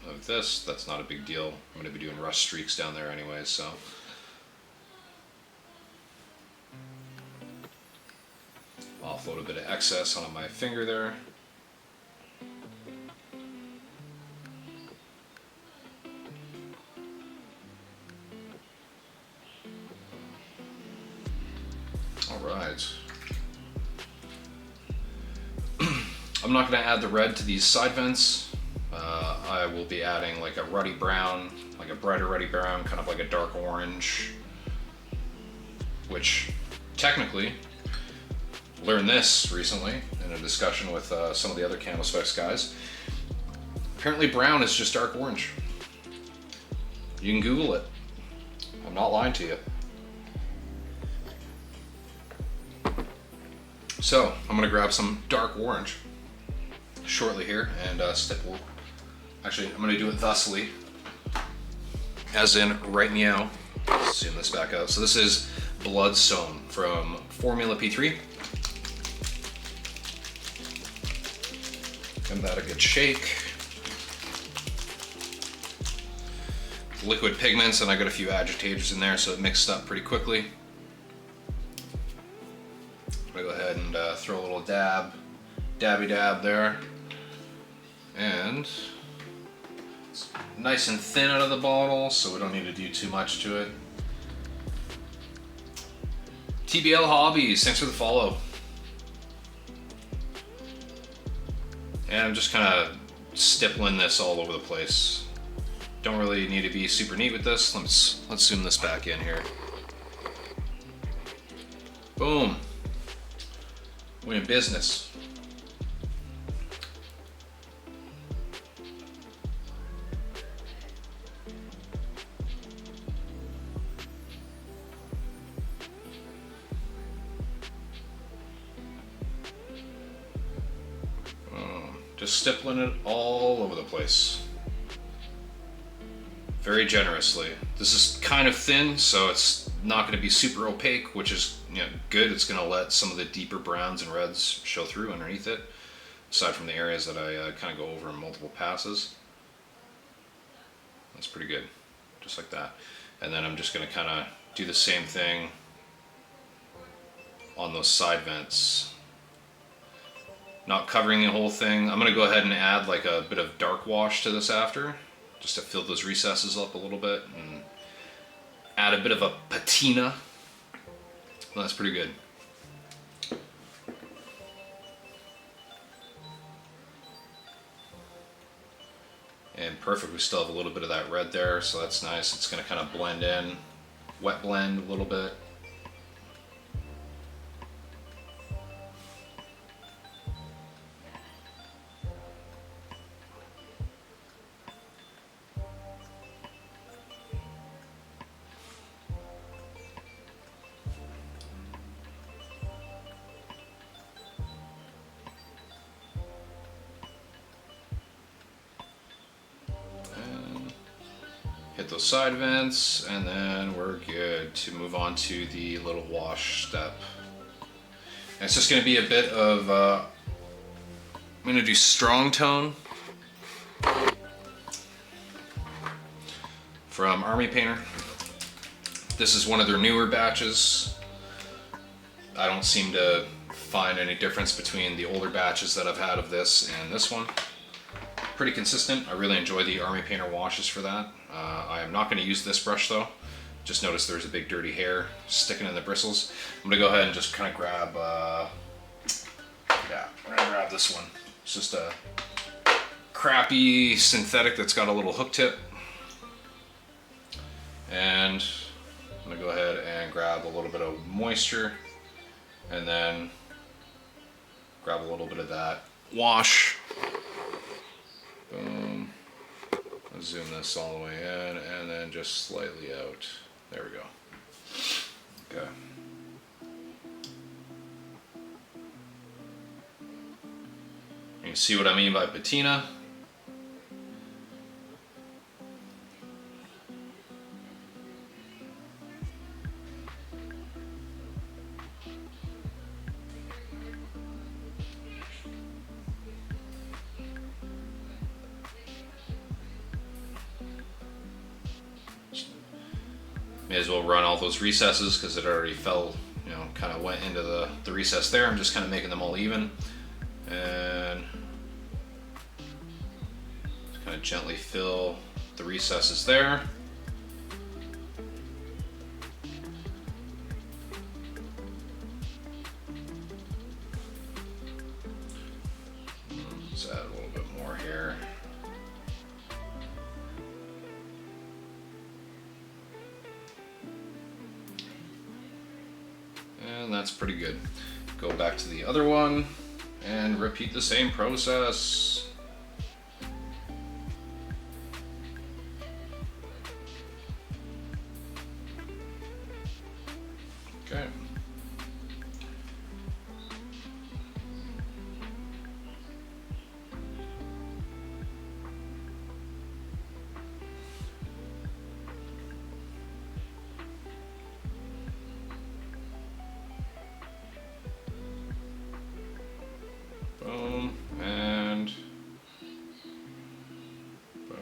of this. That's not a big deal. I'm going to be doing rust streaks down there anyway, so. Offload a bit of excess on my finger there. All right. I'm not going to add the red to these side vents. I will be adding like a ruddy brown, like a brighter ruddy brown, kind of like a dark orange, which technically, learned this recently in a discussion with some of the other Camo Specs guys. Apparently brown is just dark orange. You can Google it. I'm not lying to you. So I'm gonna grab some dark orange shortly here and stipple. Actually, I'm gonna do it thusly, as in right meow. Zoom this back out. So this is Bloodstone from Formula P3. Give that a good shake. Liquid pigments, and I got a few agitators in there, so it mixed up pretty quickly. I'm gonna go ahead and throw a little dabby dab there. And it's nice and thin out of the bottle, so we don't need to do too much to it. TBL Hobbies, thanks for the follow. And I'm just kind of stippling this all over the place. Don't really need to be super neat with this. Let's zoom this back in here. Boom. We're in business. Just stippling it all over the place. Very generously. This is kind of thin, so it's not going to be super opaque, which is good. It's going to let some of the deeper browns and reds show through underneath it, aside from the areas that I kind of go over in multiple passes. That's pretty good, just like that. And then I'm just going to kind of do the same thing on those side vents. Not covering the whole thing. I'm going to go ahead and add like a bit of dark wash to this after, just to fill those recesses up a little bit and add a bit of a patina. Well, that's pretty good. And perfect, we still have a little bit of that red there, so that's nice. It's going to kind of blend in, wet blend a little bit. Hit those side vents, and then we're good to move on to the little wash step. And it's just going to be a bit of, I'm going to do strong tone from Army Painter. This is one of their newer batches. I don't seem to find any difference between the older batches that I've had of this and this one. Pretty consistent. I really enjoy the Army Painter washes for that. I am not going to use this brush though. Just noticed there's a big dirty hair sticking in the bristles. I'm going to go ahead and just kind of grab, yeah, I'm going to grab this one. It's just a crappy synthetic that's got a little hook tip. And I'm going to go ahead and grab a little bit of moisture and then grab a little bit of that wash. Boom. I'll zoom this all the way in and then just slightly out. There we go. Okay. You can see what I mean by patina. May as well run all those recesses because it already fell, kind of went into the recess there. I'm just kind of making them all even. And just kind of gently fill the recesses there. Let's add a little bit more here. And that's pretty good. Go back to the other one and repeat the same process. Okay. Boom, and boom.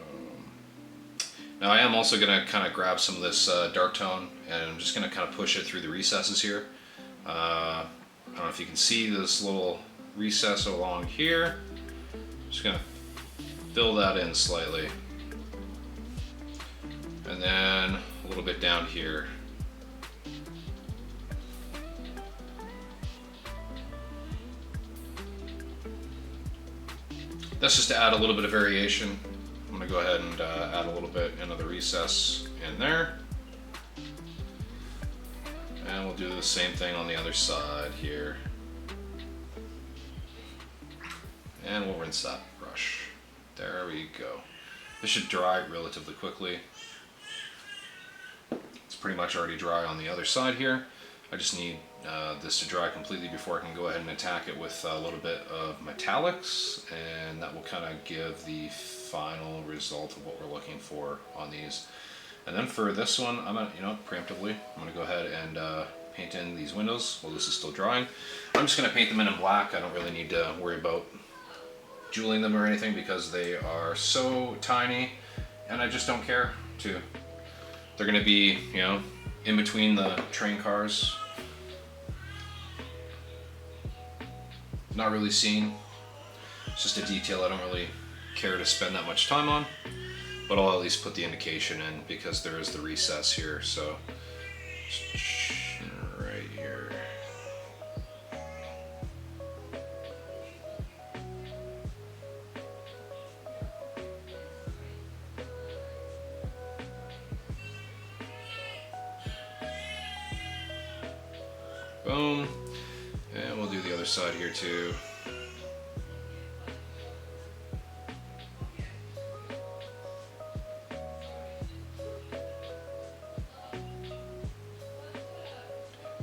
Now I am also going to kind of grab some of this dark tone, and I'm just going to kind of push it through the recesses here. I don't know if you can see this little recess along here. Just going to fill that in slightly. And then a little bit down here. That's just to add a little bit of variation. I'm going to go ahead and add a little bit into the recess in there. And we'll do the same thing on the other side here. And we'll rinse that brush. There we go. This should dry relatively quickly. It's pretty much already dry on the other side here. I just need this to dry completely before I can go ahead and attack it with a little bit of metallics, and that will kind of give the final result of what we're looking for on these. And then for this one, I'm gonna, preemptively, I'm gonna go ahead and paint in these windows while this is still drying. I'm just gonna paint them in black. I don't really need to worry about jeweling them or anything because they are so tiny, and I just don't care to. They're gonna be, in between the train cars. Not really seen. It's just a detail I don't really care to spend that much time on, but I'll at least put the indication in because there is the recess here, so right here. Boom. And we'll do the other side here too.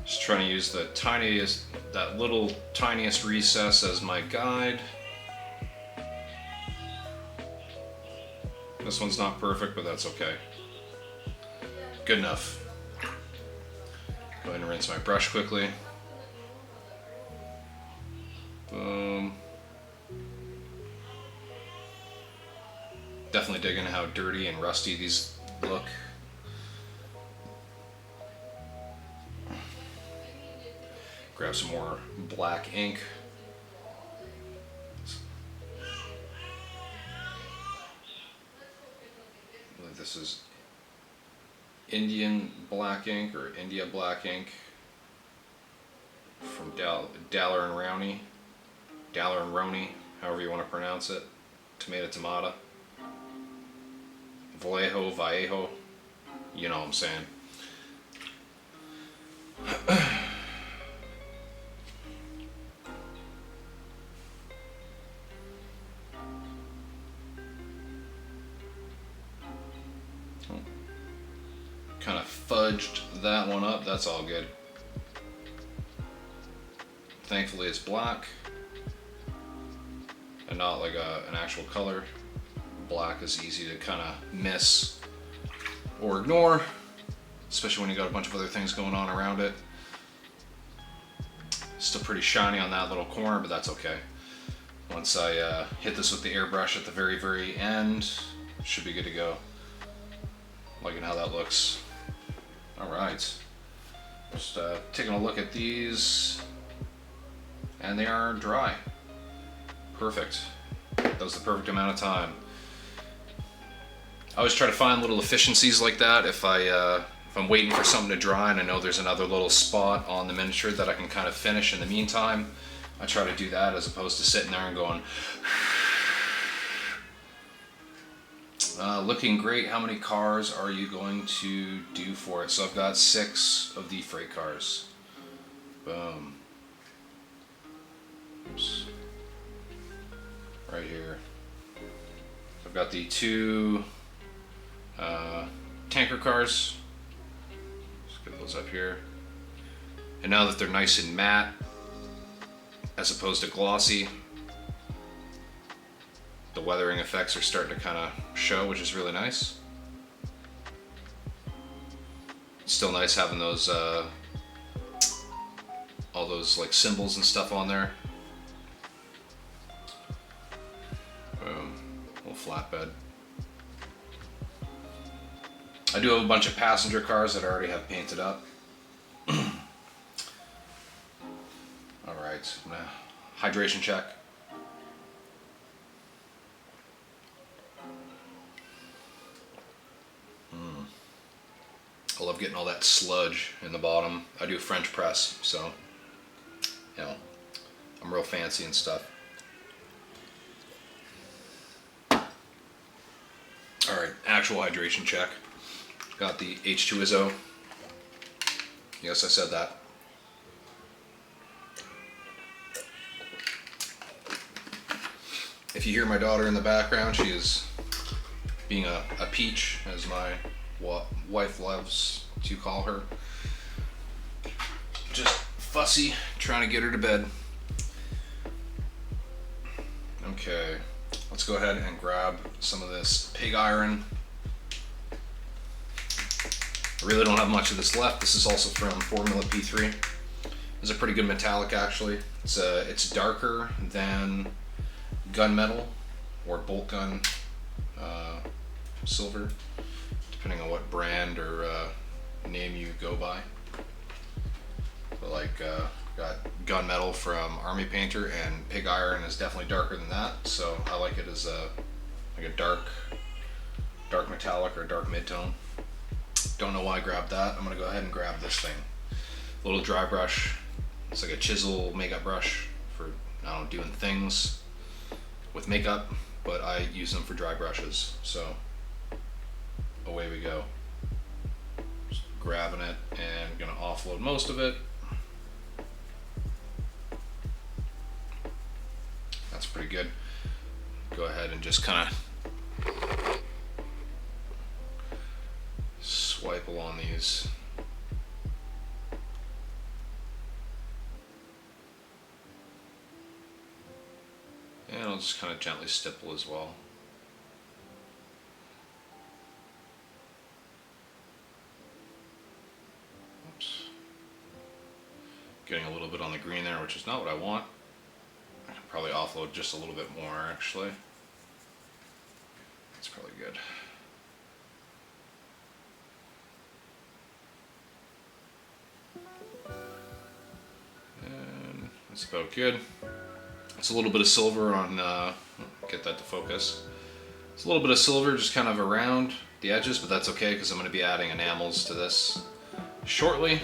Just trying to use the tiniest, that little tiniest recess as my guide. This one's not perfect, but that's okay. Good enough. Go ahead and rinse my brush quickly. Boom. Definitely digging how dirty and rusty these look. Grab some more black ink. I believe this is Indian black ink or India black ink from Daller and Roney, however you want to pronounce it. Tomato. Vallejo, you know what I'm saying. Kind of fudged that one up, that's all good. Thankfully it's black and not like an actual color. Black is easy to kind of miss or ignore, especially when you got a bunch of other things going on around it. Still pretty shiny on that little corner, but that's okay. Once I hit this with the airbrush at the very, very end, should be good to go. Liking how that looks. All right, just taking a look at these, and they are dry. Perfect. That was the perfect amount of time. I always try to find little efficiencies like that if I'm waiting for something to dry and I know there's another little spot on the miniature that I can kind of finish in the meantime. I try to do that as opposed to sitting there and going Looking great. How many cars are you going to do for it? So I've got 6 of the freight cars. Boom. Oops. Right here. I've got the 2 tanker cars. Let's get those up here. And now that they're nice and matte, as opposed to glossy, the weathering effects are starting to kind of show, which is really nice. It's still nice having those, all those like symbols and stuff on there. Boom, little flatbed. I do have a bunch of passenger cars that I already have painted up. All right, hydration check. I love getting all that sludge in the bottom. I do French press, so, you know, I'm real fancy and stuff. All right, actual hydration check. Got the H2ISO. Yes, I said that. If you hear my daughter in the background, she is being a peach, as my wife loves to call her. Just fussy, trying to get her to bed. Okay, let's go ahead and grab some of this pig iron. I really don't have much of this left. This is also from Formula P3. It's a pretty good metallic, actually. It's darker than gunmetal or bolt gun silver, depending on what brand or name you go by. But like, got gunmetal from Army Painter, and pig iron is definitely darker than that. So I like it as like a dark metallic or dark mid-tone. Don't know why I grabbed that. I'm gonna go ahead and grab this thing. A little dry brush. It's like a chisel makeup brush for, I don't know, doing things with makeup, but I use them for dry brushes. So away we go. Just grabbing it and gonna offload most of it. That's pretty good. Go ahead and just kind of swipe along these. And I'll just kind of gently stipple as well. Oops. Getting a little bit on the green there, which is not what I want. I can probably offload just a little bit more, actually. That's probably good. And that's about good. It's a little bit of silver on, get that to focus. It's a little bit of silver just kind of around the edges, but that's okay because I'm going to be adding enamels to this shortly.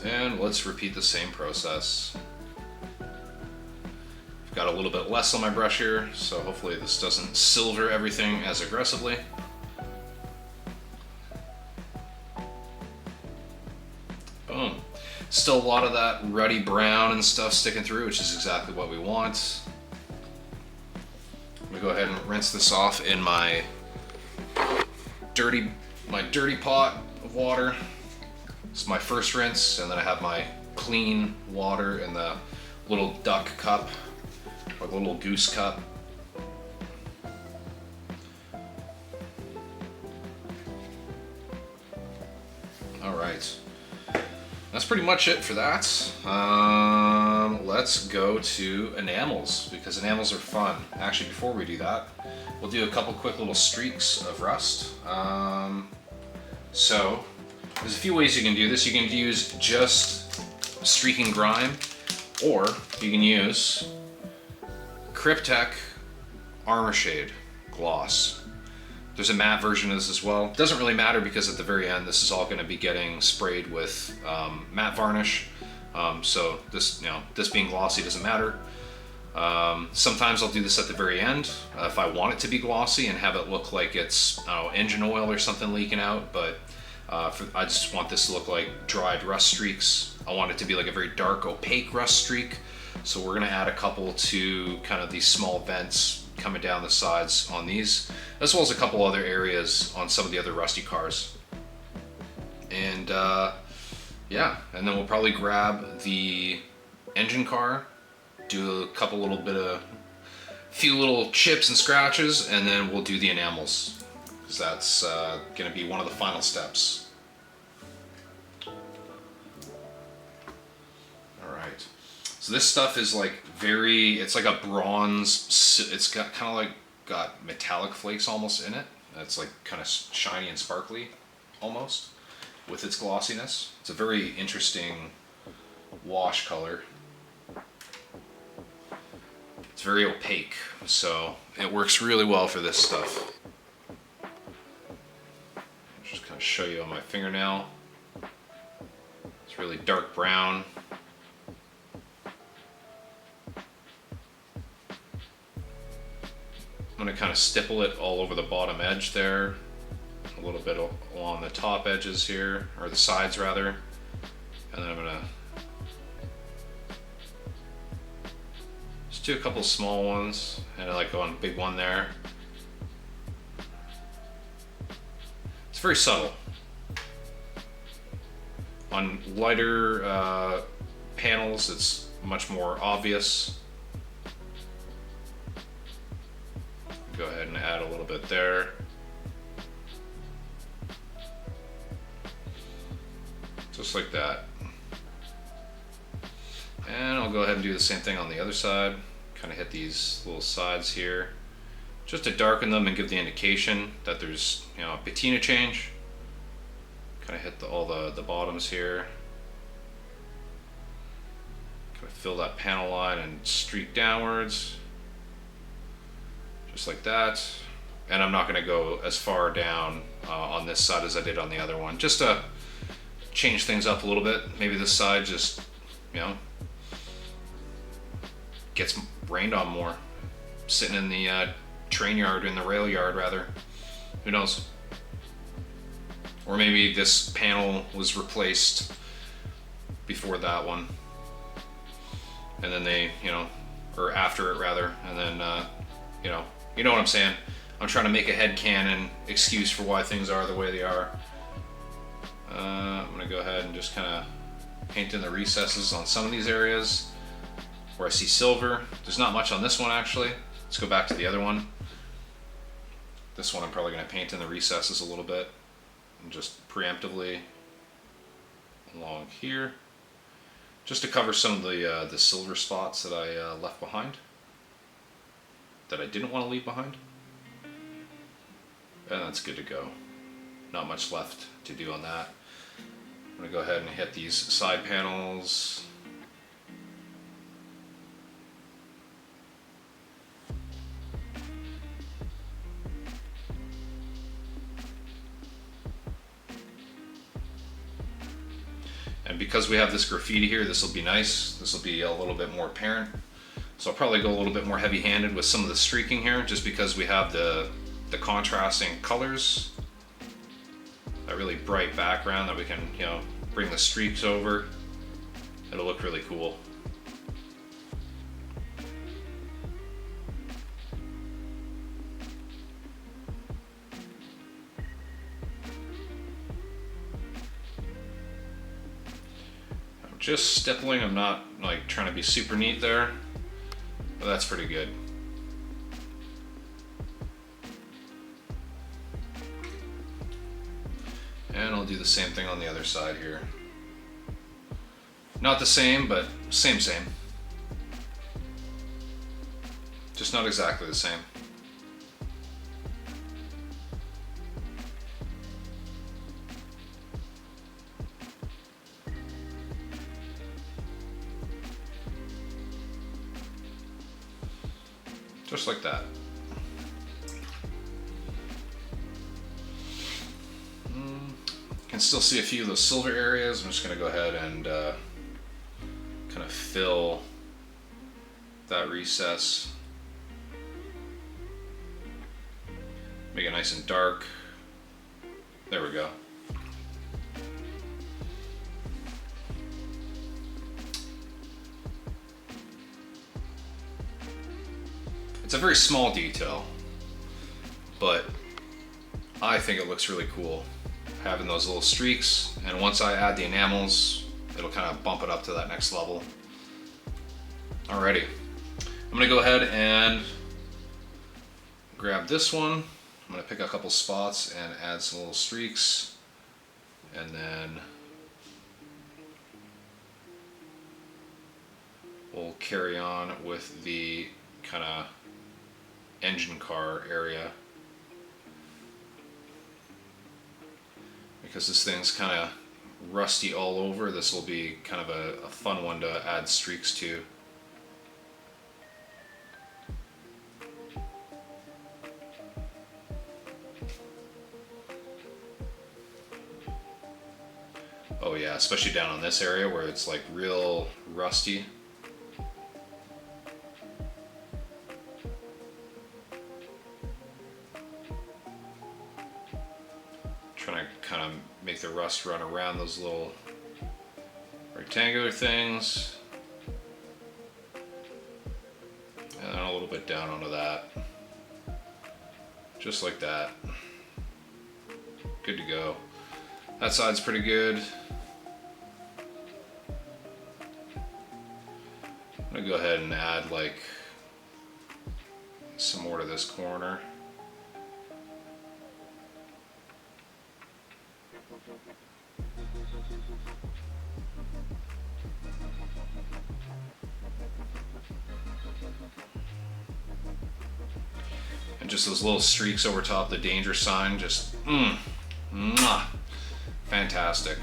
And let's repeat the same process. I've got a little bit less on my brush here, so hopefully this doesn't silver everything as aggressively. Boom. Still a lot of that ruddy brown and stuff sticking through, which is exactly what we want. I'm gonna go ahead and rinse this off in my dirty pot of water. It's my first rinse, and then I have my clean water in the little duck cup or the little goose cup. All right. That's pretty much it for that. Let's go to enamels, because enamels are fun. Actually, before we do that, we'll do a couple quick little streaks of rust. So there's a few ways you can do this. You can use just streaking grime, or you can use Cryptek Armor Shade Gloss. There's a matte version of this as well. It doesn't really matter because at the very end, this is all going to be getting sprayed with matte varnish. So this, this being glossy doesn't matter. Sometimes I'll do this at the very end if I want it to be glossy and have it look like it's, I don't know, engine oil or something leaking out, but I just want this to look like dried rust streaks. I want it to be like a very dark opaque rust streak, so we're going to add a couple to kind of these small vents coming down the sides on these, as well as a couple other areas on some of the other rusty cars. And yeah, and then we'll probably grab the engine car, do a few little chips and scratches, and then we'll do the enamels, because that's going to be one of the final steps. All right, so this stuff is like it's like a bronze, it's got kind of like got metallic flakes almost in it. It's like kind of shiny and sparkly almost with its glossiness. It's a very interesting wash color. It's very opaque, so it works really well for this stuff. Just kind of show you on my fingernail. It's really dark brown. I'm going to kind of stipple it all over the bottom edge there, a little bit along the top edges here, or the sides rather, and then I'm going to just do a couple small ones, and I like going big one there. It's very subtle. On lighter panels, it's much more obvious. Go ahead and add a little bit there. Just like that. And I'll go ahead and do the same thing on the other side. Kind of hit these little sides here, just to darken them and give the indication that there's, you know, a patina change. Kind of hit all the bottoms here. Kind of fill that panel line and streak downwards. Just like that. And I'm not going to go as far down on this side as I did on the other one, just to change things up a little bit. Maybe this side just, you know, gets rained on more, sitting in the train yard, in the rail yard rather. Who knows? Or maybe this panel was replaced before that one, and then they, you know, or after it rather, and then you know what I'm saying. I'm trying to make a headcanon excuse for why things are the way they are. I'm gonna go ahead and just kind of paint in the recesses on some of these areas where I see silver. There's not much on this one actually. Let's go back to the other one. This one I'm probably going to paint in the recesses a little bit, and just preemptively along here, just to cover some of the silver spots that I left behind, that I didn't want to leave behind. And that's good to go. Not much left to do on that. I'm going to go ahead and hit these side panels. And because we have this graffiti here, this will be nice. This will be a little bit more apparent. So I'll probably go a little bit more heavy-handed with some of the streaking here, just because we have the contrasting colors. That really bright background that we can, you know, bring the streaks over. It'll look really cool. Just stippling, I'm not like trying to be super neat there, but that's pretty good. And I'll do the same thing on the other side here. Not the same, but same. Just not exactly the same. Just like that. Can still see a few of those silver areas. I'm just going to go ahead and kind of fill that recess. Make it nice and dark. There we go. It's a very small detail, but I think it looks really cool having those little streaks, and once I add the enamels, it'll kind of bump it up to that next level. Alrighty, I'm gonna go ahead and grab this one. I'm gonna pick a couple spots and add some little streaks, and then we'll carry on with the kind of engine car area, because this thing's kind of rusty all over. This will be kind of a fun one to add streaks to. Oh yeah, especially down on this area where it's like real rusty. Trying to kind of make the rust run around those little rectangular things. And then a little bit down onto that. Just like that. Good to go. That side's pretty good. I'm gonna go ahead and add like some more to this corner. And just those little streaks over top the danger sign, just mwah, fantastic.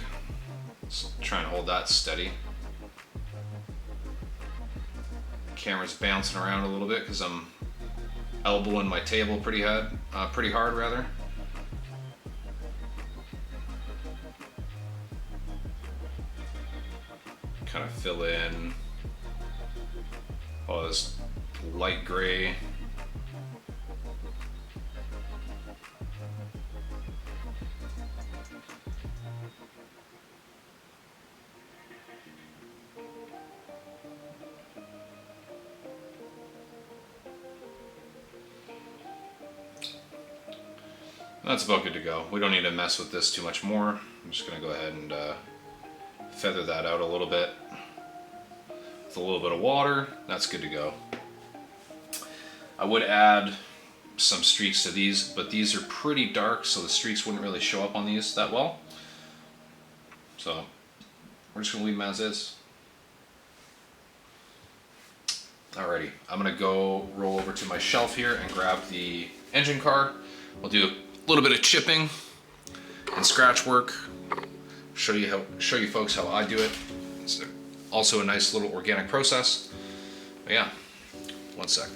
Just try and hold that steady. Camera's bouncing around a little bit because I'm elbowing my table pretty hard rather. Kind of fill in all this light gray. That's about good to go. We don't need to mess with this too much more. I'm just going to go ahead and feather that out a little bit with a little bit of water. That's good to go. I would add some streaks to these, but these are pretty dark, so the streaks wouldn't really show up on these that well. So we're just going to leave them as is. Alrighty, I'm going to go roll over to my shelf here and grab the engine car. We'll do a little bit of chipping and scratch work. Show you folks how I do it. It's also a nice little organic process. But yeah, one sec.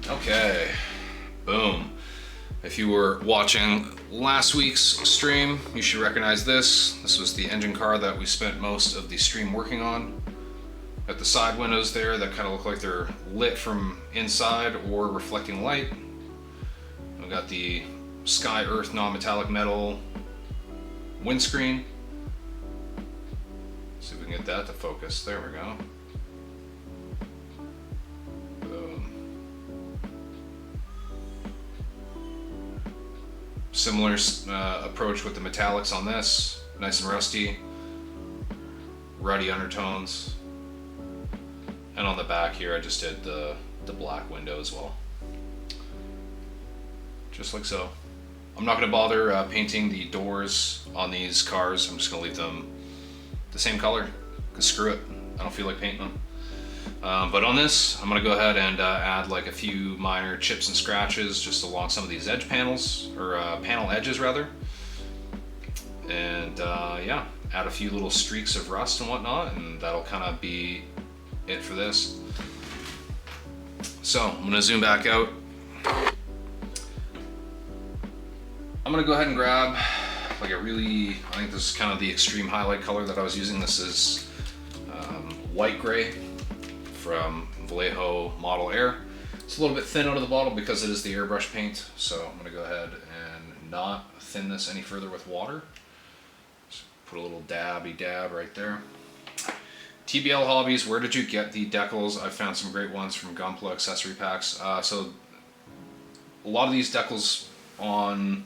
Okay, boom. If you were watching last week's stream, you should recognize this. This was the engine car that we spent most of the stream working on. Got the side windows there that kind of look like they're lit from inside or reflecting light. We've got the sky earth non-metallic metal windscreen. See if we can get that to focus. There we go. Similar approach with the metallics on this, nice and rusty, ruddy undertones. And on the back here, I just did the black window as well. Just like so. I'm not gonna bother painting the doors on these cars. I'm just gonna leave them the same color, because screw it, I don't feel like painting them. But on this, I'm gonna go ahead and add like a few minor chips and scratches just along some of these edge panels, or panel edges rather. And yeah, add a few little streaks of rust and whatnot, and that'll kind of be it for this. So I'm gonna zoom back out. I'm gonna go ahead and grab like a really, I think this is kind of the extreme highlight color that I was using. This is white gray from Vallejo Model Air. It's a little bit thin out of the bottle because it is the airbrush paint, so I'm gonna go ahead and not thin this any further with water. Just put a little dabby dab right there. TBL Hobbies, where did you get the decals? I found some great ones from Gunpla accessory packs. So a lot of these decals on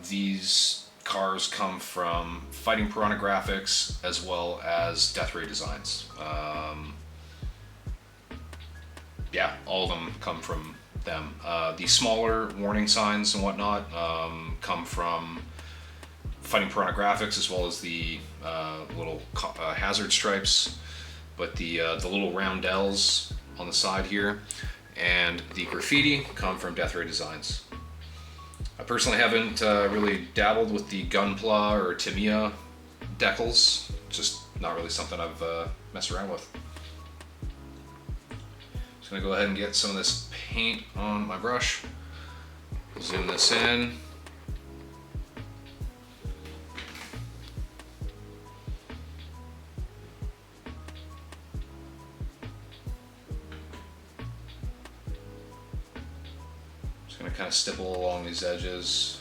these cars come from Fighting Piranha Graphics as well as Death Ray Designs. Yeah, all of them come from them. The smaller warning signs and whatnot come from Fighting Piranha Graphics, as well as the little hazard stripes, but the little roundels on the side here and the graffiti come from Death Ray Designs. I personally haven't really dabbled with the Gunpla or Tamiya decals, just not really something I've messed around with. Just gonna go ahead and get some of this paint on my brush, zoom this in. Going to kind of stipple along these edges.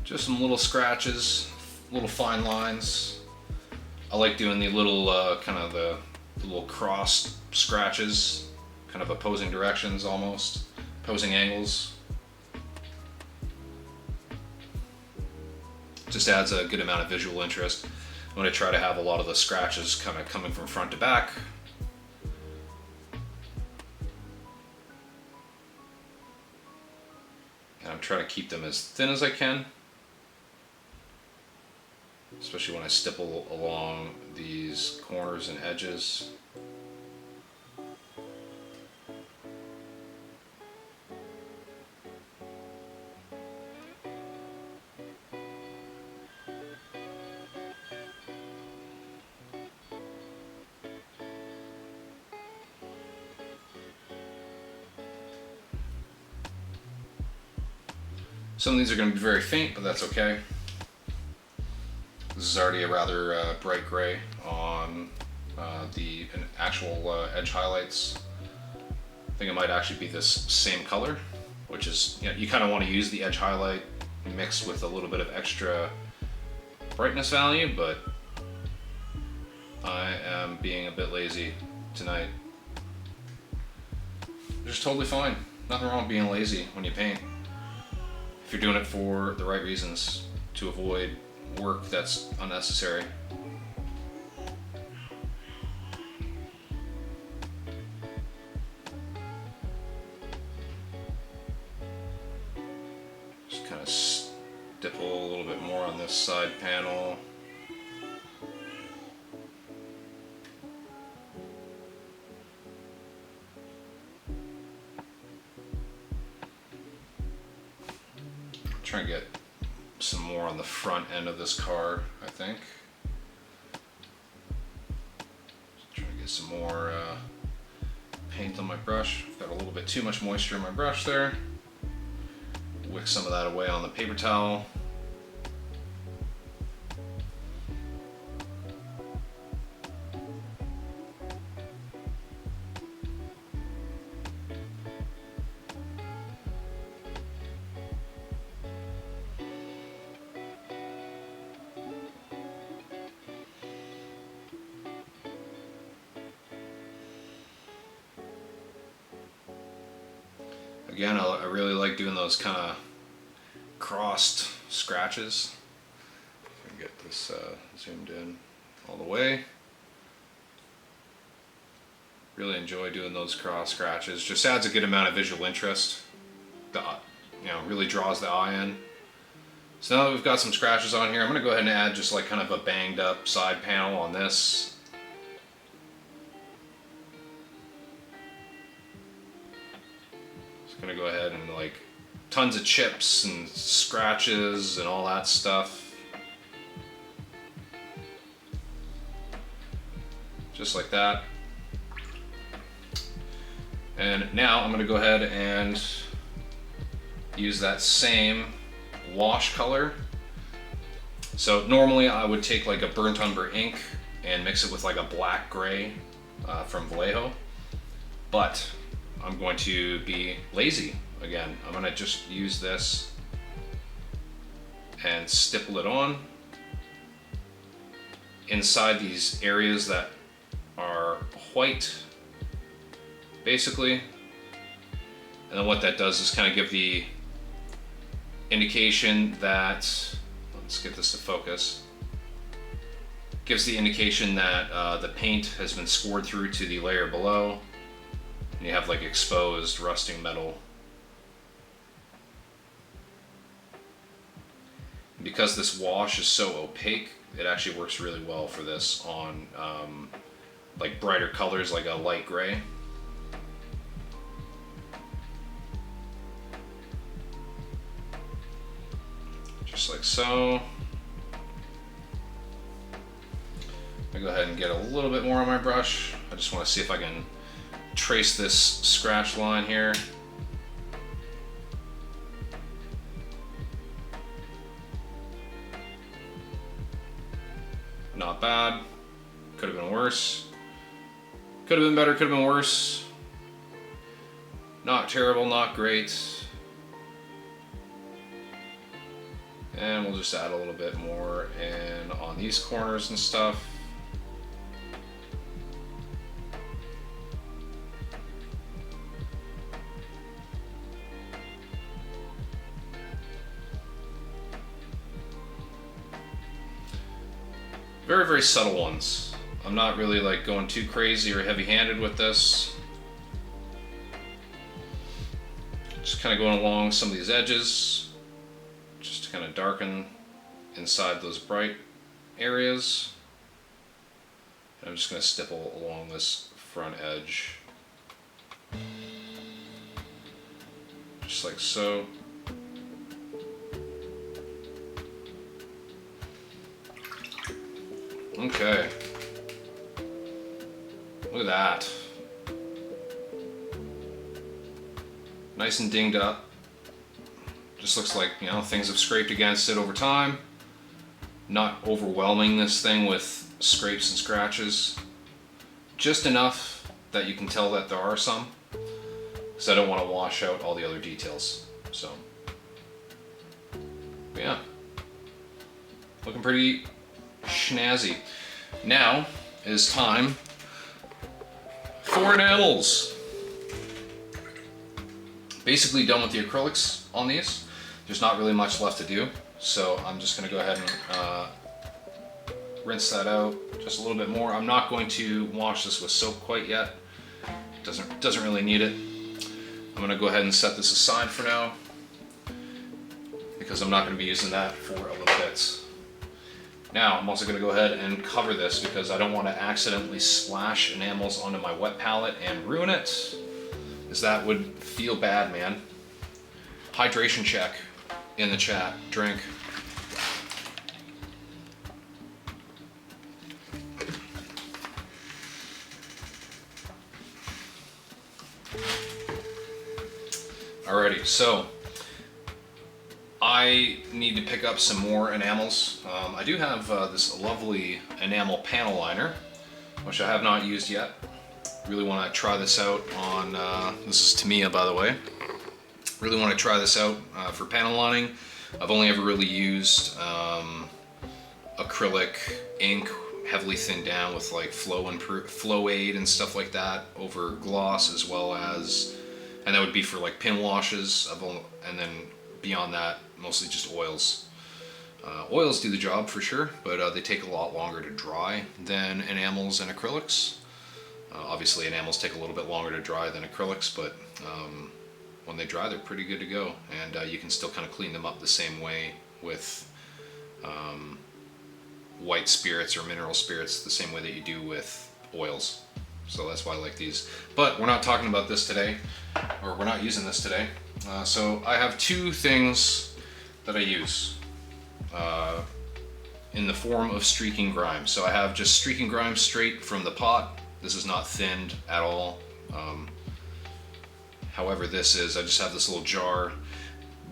Just some little scratches, little fine lines. I like doing the little kind of the little cross scratches, kind of opposing directions almost, opposing angles. Just adds a good amount of visual interest. I'm going to try to have a lot of the scratches kind of coming from front to back. And I'm trying to keep them as thin as I can, especially when I stipple along these corners and edges. Some of these are going to be very faint, but that's okay. This is already a rather bright gray on the actual edge highlights. I think it might actually be this same color, which is, you know, you kind of want to use the edge highlight mixed with a little bit of extra brightness value, but I am being a bit lazy tonight. Just totally fine. Nothing wrong with being lazy when you paint, if you're doing it for the right reasons, to avoid work that's unnecessary. Just kind of stipple a little bit more on this side panel. Try and get some more on the front end of this car, I think. Just trying to get some more paint on my brush. I've got a little bit too much moisture in my brush there. Wick some of that away on the paper towel. Again, I really like doing those kind of crossed scratches. If I can get this zoomed in all the way. Really enjoy doing those cross scratches. Just adds a good amount of visual interest. Really draws the eye in. So now that we've got some scratches on here, I'm going to go ahead and add just like kind of a banged up side panel on this. Just going to go ahead and like tons of chips and scratches and all that stuff. Just like that. And now I'm going to go ahead and use that same wash color. So normally I would take like a burnt umber ink and mix it with like a black gray from Vallejo, but I'm going to be lazy again. I'm going to just use this and stipple it on inside these areas that are white basically. And then what that does is kind of give the indication that, let's get this to focus, gives the indication that the paint has been scored through to the layer below, and you have like exposed rusting metal. Because this wash is so opaque, it actually works really well for this on like brighter colors like a light gray. Just like so. I go ahead and get a little bit more on my brush. I just want to see if I can trace this scratch line here. Not bad. Could have been worse. Could have been better, could have been worse. Not terrible, not great. And we'll just add a little bit more in on these corners and stuff. Very, very subtle ones. I'm not really like going too crazy or heavy-handed with this. Just kind of going along some of these edges, just to kind of darken inside those bright areas. And I'm just going to stipple along this front edge, just like so. Okay. Look at that. Nice and dinged up. Just looks like, you know, things have scraped against it over time. Not overwhelming this thing with scrapes and scratches. Just enough that you can tell that there are some, because I don't want to wash out all the other details. So, but yeah. Looking pretty snazzy. Now is time for enamels. Basically done with the acrylics on these. There's not really much left to do, so I'm just going to go ahead and rinse that out just a little bit more. I'm not going to wash this with soap quite yet. Doesn't really need it. I'm going to go ahead and set this aside for now, because I'm not going to be using that for a little bit. Now I'm also going to go ahead and cover this, because I don't want to accidentally splash enamels onto my wet palette and ruin it, because that would feel bad, man. Hydration check in the chat. Drink. Alrighty, so I need to pick up some more enamels. I do have this lovely enamel panel liner, which I have not used yet. Really want to try this out on, this is Tamiya, by the way. Really want to try this out for panel lining. I've only ever really used acrylic ink, heavily thinned down with like flow aid and stuff like that over gloss, as well as, and that would be for like pin washes, and then beyond that, mostly just oils. Oils do the job for sure, but they take a lot longer to dry than enamels and acrylics. Obviously enamels take a little bit longer to dry than acrylics, but when they dry they're pretty good to go, and you can still kind of clean them up the same way with white spirits or mineral spirits the same way that you do with oils. So that's why I like these. But we're not talking about this today, or we're not using this today. So I have two things that I use in the form of streaking grime. So I have just streaking grime straight from the pot. This is not thinned at all. However, this is, I just have this little jar.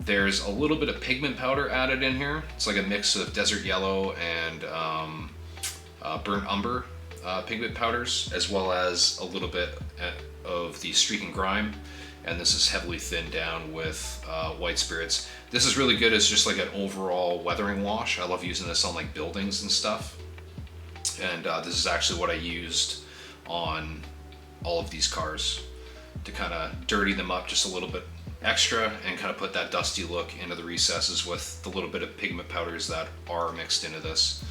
There's a little bit of pigment powder added in here. It's like a mix of desert yellow and burnt umber pigment powders, as well as a little bit of the streaking grime. And this is heavily thinned down with white spirits. This is really good as just like an overall weathering wash. I love using this on like buildings and stuff. And this is actually what I used on all of these cars to kind of dirty them up just a little bit extra and kind of put that dusty look into the recesses with the little bit of pigment powders that are mixed into this.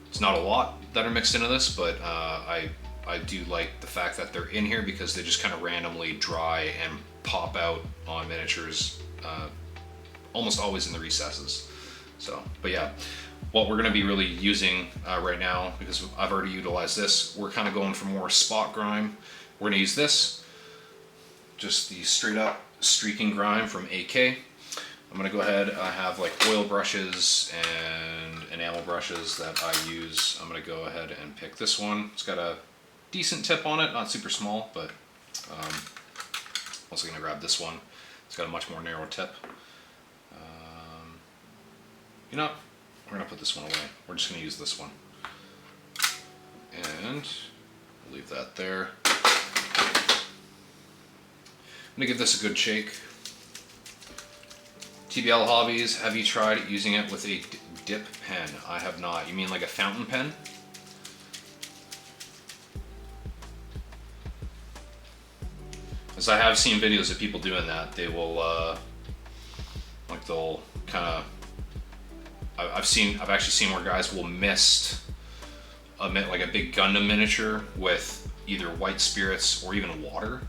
It's not a lot that are mixed into this, but I do like the fact that they're in here because they just kind of randomly dry and pop out on miniatures, almost always in the recesses. So, but yeah, what we're going to be really using right now, because I've already utilized this, we're kind of going for more spot grime. We're going to use this, just the straight up streaking grime from AK. I'm going to go ahead, I have like oil brushes and enamel brushes that I use. I'm going to go ahead and pick this one. It's got a decent tip on it, not super small, but also going to grab this one. It's got a much more narrow tip. You know, we're going to put this one away. We're just going to use this one. And leave that there. I'm going to give this a good shake. TBL Hobbies, have you tried using it with a dip pen? I have not. You mean like a fountain pen? Because I have seen videos of people doing that. They will, like they'll kind of, I've actually seen where guys will mist like a big Gundam miniature with either white spirits or even water.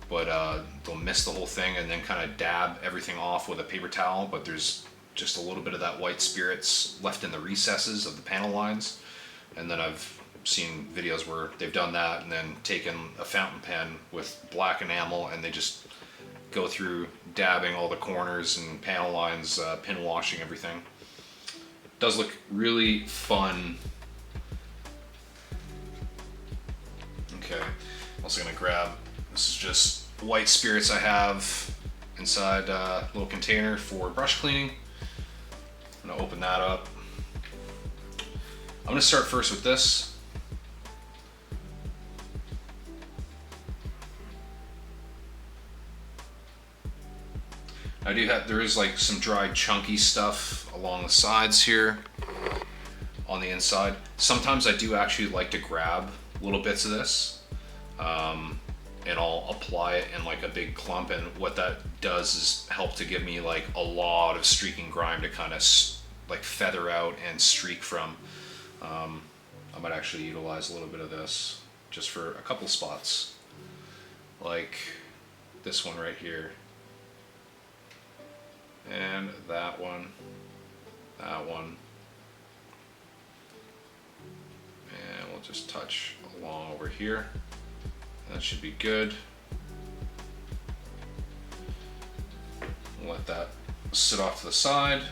But they'll mist the whole thing and then kind of dab everything off with a paper towel, but there's just a little bit of that white spirits left in the recesses of the panel lines. And then I've seen videos where they've done that and then taken a fountain pen with black enamel and they just go through dabbing all the corners and panel lines, pin washing everything. It does look really fun. Okay, also gonna grab, this is just white spirits I have inside a little container for brush cleaning. I'm gonna open that up. I'm gonna start first with this. I do have, there is like some dried chunky stuff along the sides here on the inside. Sometimes I do actually like to grab little bits of this and I'll apply it in like a big clump, and what that does is help to give me like a lot of streaking grime to kind of like feather out and streak from. I might actually utilize a little bit of this just for a couple spots, like this one right here. And that one, and we'll just touch along over here. That should be good. Let that sit off to the side.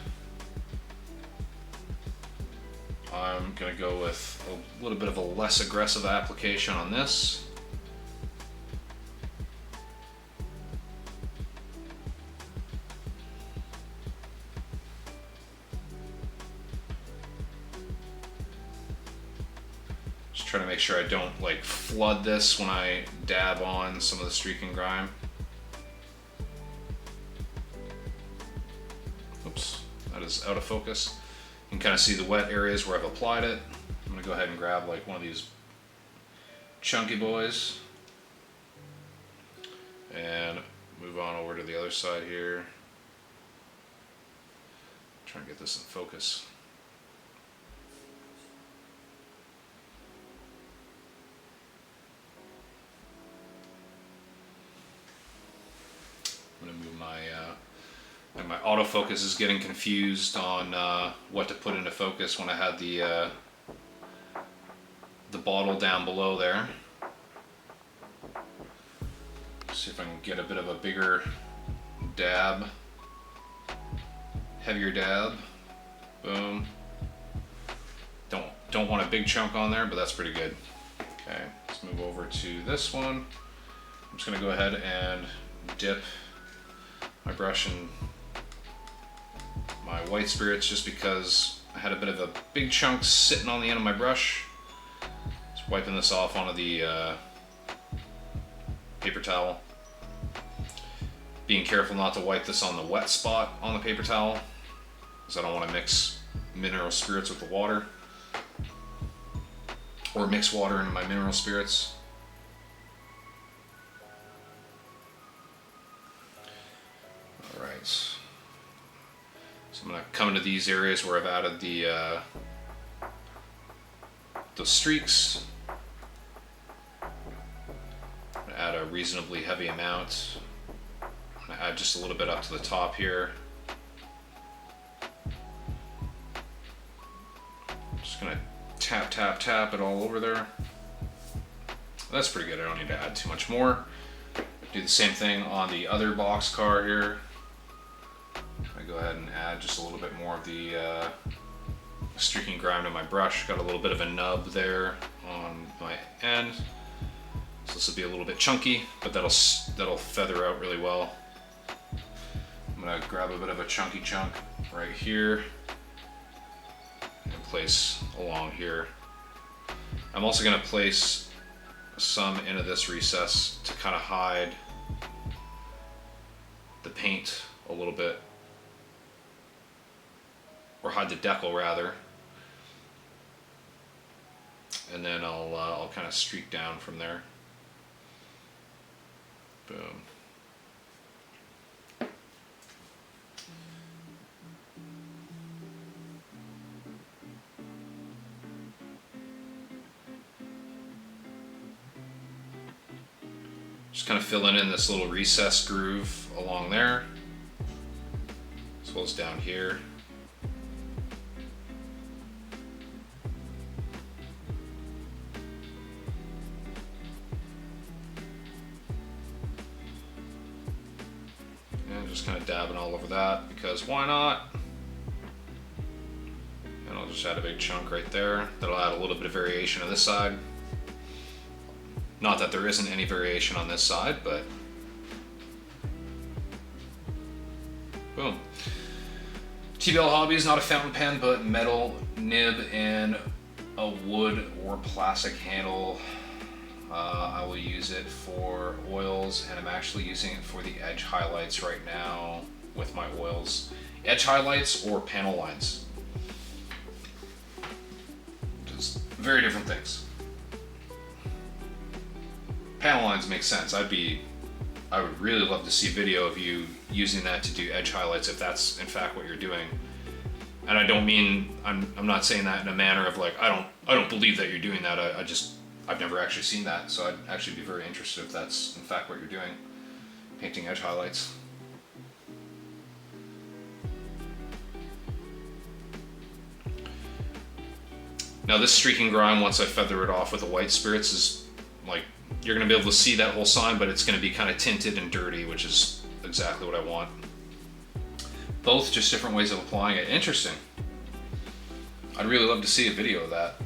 I'm gonna go with a little bit of a less aggressive application on this. Trying to make sure I don't like flood this when I dab on some of the streaking grime. Oops, that is out of focus. You can kind of see the wet areas where I've applied it. I'm gonna go ahead and grab like one of these chunky boys and move on over to the other side here. Try and get this in focus. I'm going to move my And my autofocus is getting confused on what to put into focus when I had the bottle down below there. See if I can get a bit of a bigger dab, heavier dab. Boom. Don't want a big chunk on there, but that's pretty good. Okay, let's move over to this one. I'm just gonna go ahead and dip my brush in my white spirits just because I had a bit of a big chunk sitting on the end of my brush. Just wiping this off onto the paper towel. Being careful not to wipe this on the wet spot on the paper towel because I don't want to mix mineral spirits with the water or mix water into my mineral spirits. Alright, so I'm going to come into these areas where I've added the streaks. I'm going to add a reasonably heavy amount. I'm going to add just a little bit up to the top here. Just going to tap, tap, tap it all over there. That's pretty good. I don't need to add too much more. Do the same thing on the other boxcar here. I go ahead and add just a little bit more of the streaking grime to my brush. Got a little bit of a nub there on my end. So this will be a little bit chunky, but that'll feather out really well. I'm gonna grab a bit of a chunky chunk right here and place along here. I'm also going to place some into this recess to kind of hide the paint a little bit, or hide the decal rather, and then I'll kind of streak down from there. Boom. Just kind of filling in this little recess groove along there, as well as down here. And just kind of dabbing all over that, because why not? And I'll just add a big chunk right there. That'll add a little bit of variation on this side. Not that there isn't any variation on this side, but boom. TBL Hobby is not a fountain pen, but metal nib and a wood or plastic handle. I will use it for oils, and I'm actually using it for the edge highlights right now with my oils. Edge highlights or panel lines. Just very different things. Panel lines make sense. I would really love to see video of you using that to do edge highlights if that's in fact what you're doing. And I don't mean, I'm not saying that in a manner of like, I don't believe that you're doing that. I've never actually seen that, so I'd actually be very interested if that's in fact what you're doing, painting edge highlights. Now this streaking grime, once I feather it off with the white spirits, is like, you're going to be able to see that whole sign, but it's going to be kind of tinted and dirty, which is exactly what I want. Both just different ways of applying it. Interesting. I'd really love to see a video of that.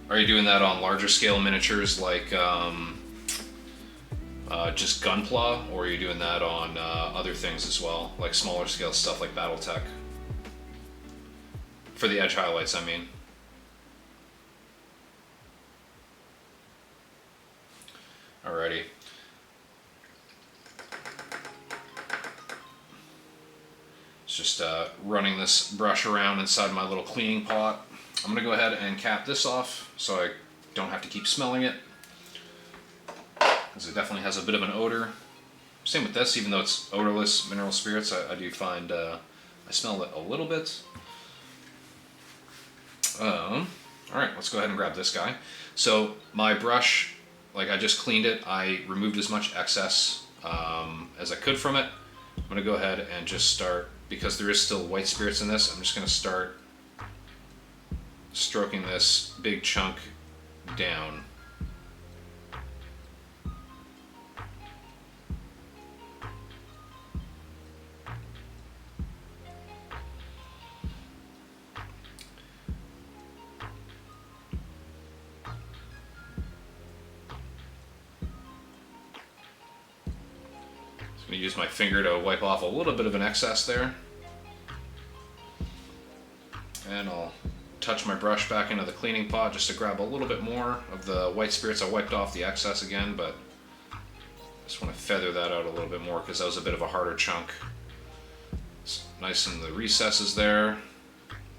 Are you doing that on larger scale miniatures like just Gunpla, or are you doing that on other things as well, like smaller scale stuff like Battletech? For the edge highlights, I mean. Alrighty. It's just running this brush around inside my little cleaning pot. I'm gonna go ahead and cap this off so I don't have to keep smelling it, because it definitely has a bit of an odor. Same with this, even though it's odorless mineral spirits, I do find I smell it a little bit. Alright, let's go ahead and grab this guy. So my brush, like I just cleaned it. I removed as much excess as I could from it. I'm gonna go ahead and just start, because there is still white spirits in this, I'm just gonna start stroking this big chunk down. I'm going to use my finger to wipe off a little bit of an excess there. And I'll touch my brush back into the cleaning pot just to grab a little bit more of the white spirits. I wiped off the excess again, but I just want to feather that out a little bit more because that was a bit of a harder chunk. It's nice in the recesses there.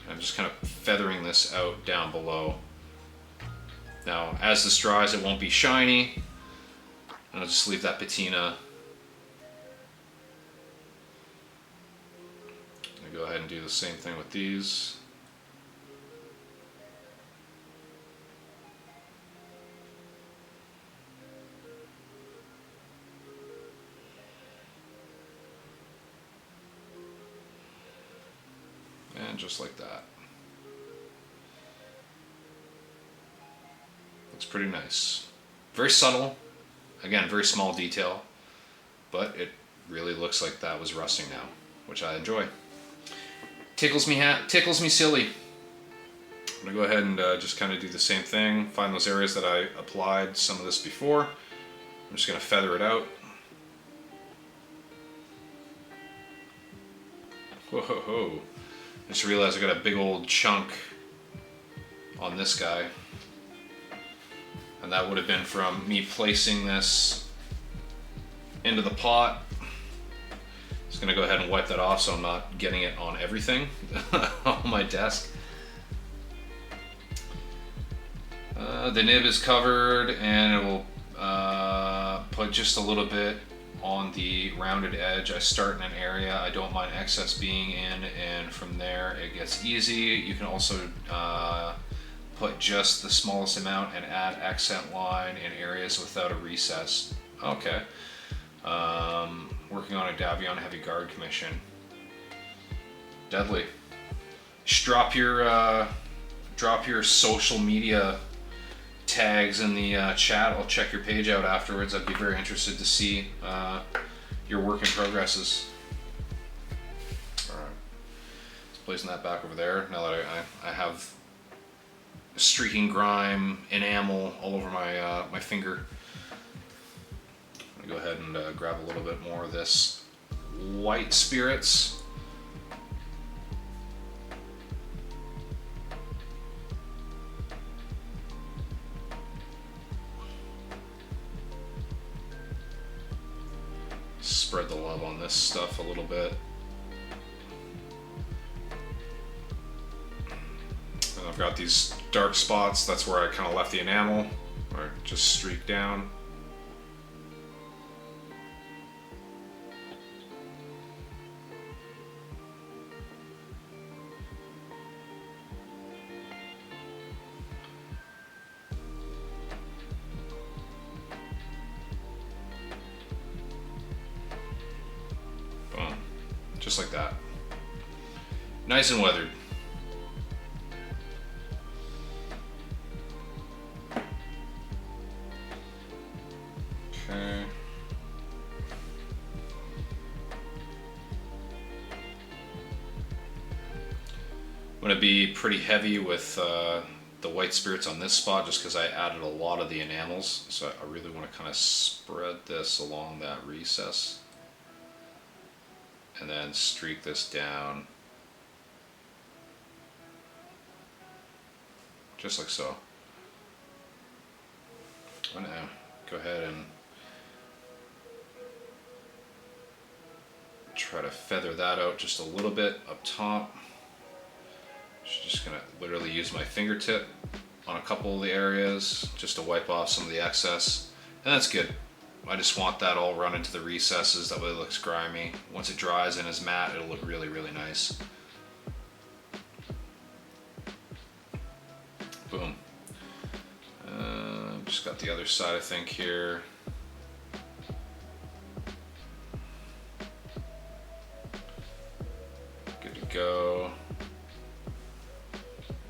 I'm just kind of feathering this out down below. Now, as this dries, it won't be shiny. And I'll just leave that patina. Go ahead and do the same thing with these. And just like that. Looks pretty nice. Very subtle. Again, very small detail. But it really looks like that was rusting now, which I enjoy. Tickles me silly. I'm gonna go ahead and just kind of do the same thing. Find those areas that I applied some of this before. I'm just gonna feather it out. Whoa! I just realized I got a big old chunk on this guy, and that would have been from me placing this into the pot. Just gonna go ahead and wipe that off so I'm not getting it on everything on my desk. The nib is covered, and it will put just a little bit on the rounded edge. I start in an area I don't mind excess being in, and from there it gets easy. You can also put just the smallest amount and add accent line in areas without a recess. Okay. Working on a Davion Heavy Guard commission. Deadly. Just drop your social media tags in the chat. I'll check your page out afterwards. I'd be very interested to see your work in progresses. All right, just placing that back over there. Now that I have streaking grime enamel all over my my finger. Go ahead and grab a little bit more of this white spirits. Spread the love on this stuff a little bit. And I've got these dark spots. That's where I kind of left the enamel, or just streak down. Just like that. Nice and weathered. Okay. I'm going to be pretty heavy with the white spirits on this spot just because I added a lot of the enamels. So I really want to kind of spread this along that recess. And then streak this down, just like so. I'm gonna go ahead and try to feather that out just a little bit up top. Just gonna literally use my fingertip on a couple of the areas just to wipe off some of the excess, and that's good. I just want that all run into the recesses, that way it looks grimy. Once it dries and is matte, it'll look really, really nice. Boom. I'm just got the other side, I think, here. Good to go.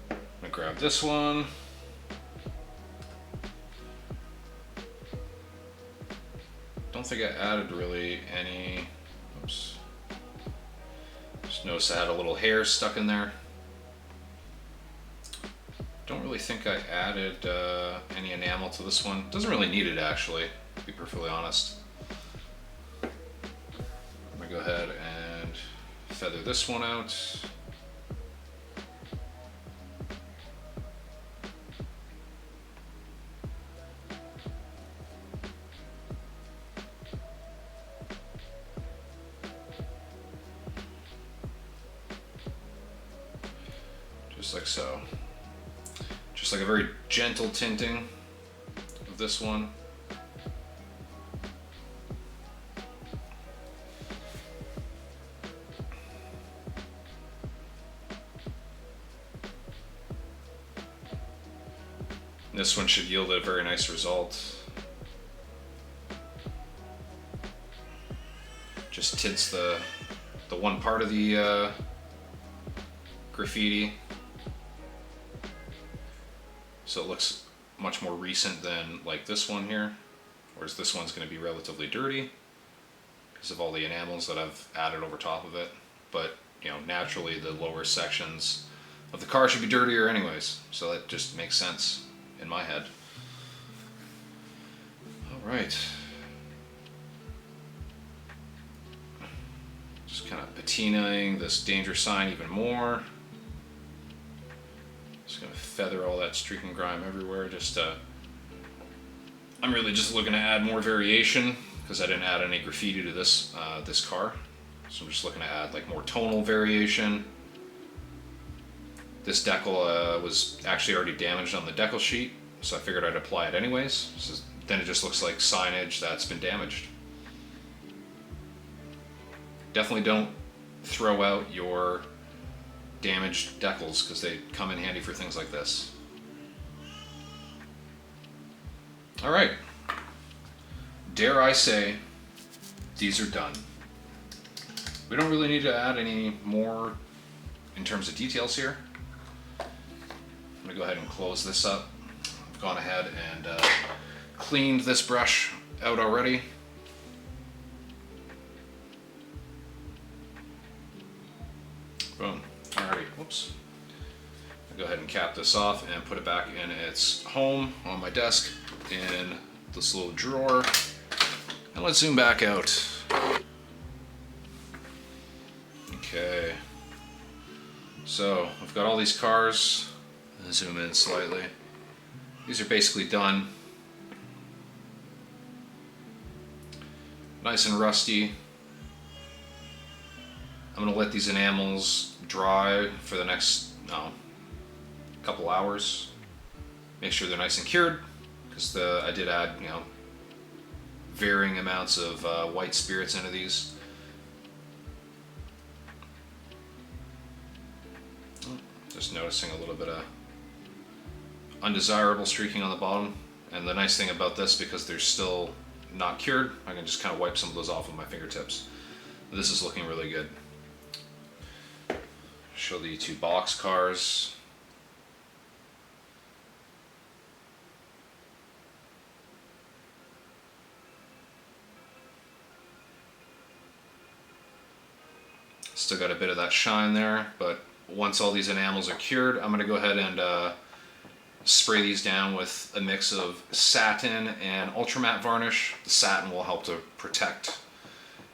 I'm gonna grab this one. Don't think I added really any. Oops. Just noticed I had a little hair stuck in there. Don't really think I added any enamel to this one. Doesn't really need it, actually, to be perfectly honest. I'm gonna go ahead and feather this one out. Just like so. Just like a very gentle tinting of this one. This one should yield a very nice result. Just tints the one part of the graffiti, so it looks much more recent than like this one here, whereas this one's going to be relatively dirty because of all the enamels that I've added over top of it. But you know, naturally the lower sections of the car should be dirtier anyways, so that just makes sense in my head. All right, just kind of patinaing this danger sign even more. Just gonna feather all that streak and grime everywhere. Just I'm really just looking to add more variation because I didn't add any graffiti to this this car, so I'm just looking to add like more tonal variation. This decal was actually already damaged on the decal sheet, so I figured I'd apply it anyways. So then it just looks like signage that's been damaged. Definitely don't throw out your damaged decals because they come in handy for things like this. All right, dare I say, these are done. We don't really need to add any more in terms of details here. I'm gonna go ahead and close this up. I've gone ahead and cleaned this brush out already. Boom. Alrighty, whoops. I'll go ahead and cap this off and put it back in its home on my desk in this little drawer. And let's zoom back out. Okay. So, I've got all these cars. Zoom in slightly. These are basically done. Nice and rusty. I'm going to let these enamels dry for the next couple hours. Make sure they're nice and cured, because I did add varying amounts of white spirits into these. Just noticing a little bit of undesirable streaking on the bottom. And the nice thing about this, because they're still not cured, I can just kind of wipe some of those off with my fingertips. This is looking really good. Show the two box cars. Still got a bit of that shine there, but once all these enamels are cured, I'm going to go ahead and spray these down with a mix of satin and ultra matte varnish. The satin will help to protect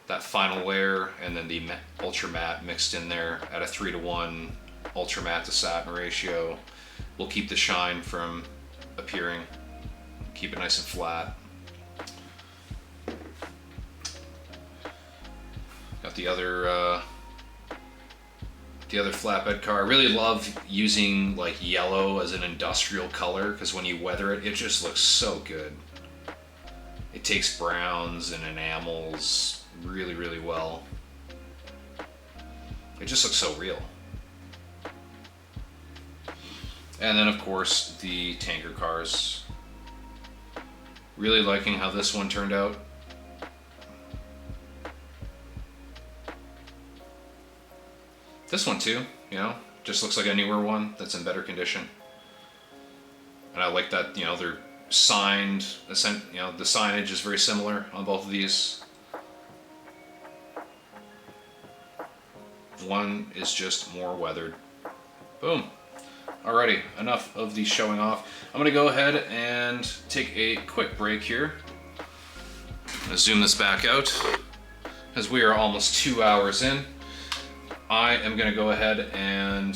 that final layer, and then the ultra matte mixed in there at a 3:1 ultra matte to satin ratio will keep the shine from appearing, keep it nice and flat. Got the other flatbed car. I really love using like yellow as an industrial color, because when you weather it, it just looks so good. It takes browns and enamels really, really well. It just looks so real. And then of course the tanker cars. Really liking how this one turned out. This one too, you know, just looks like a newer one that's in better condition. And I like that, you know, they're signed, you know, the signage is very similar on both of these. One is just more weathered. Boom. Alrighty, enough of these showing off. I'm gonna go ahead and take a quick break here. I'm gonna zoom this back out as we are almost 2 hours in. I am gonna go ahead and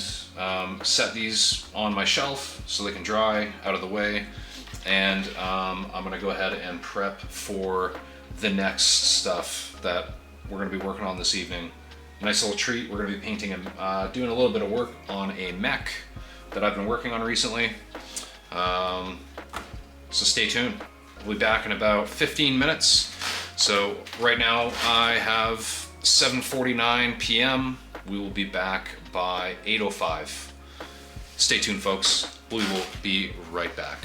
set these on my shelf so they can dry out of the way. And I'm gonna go ahead and prep for the next stuff that we're gonna be working on this evening. Nice little treat. We're gonna be painting and doing a little bit of work on a mech that I've been working on recently. So stay tuned. We'll be back in about 15 minutes. So right now I have 7:49 p.m. We will be back by 8:05. Stay tuned, folks. We will be right back.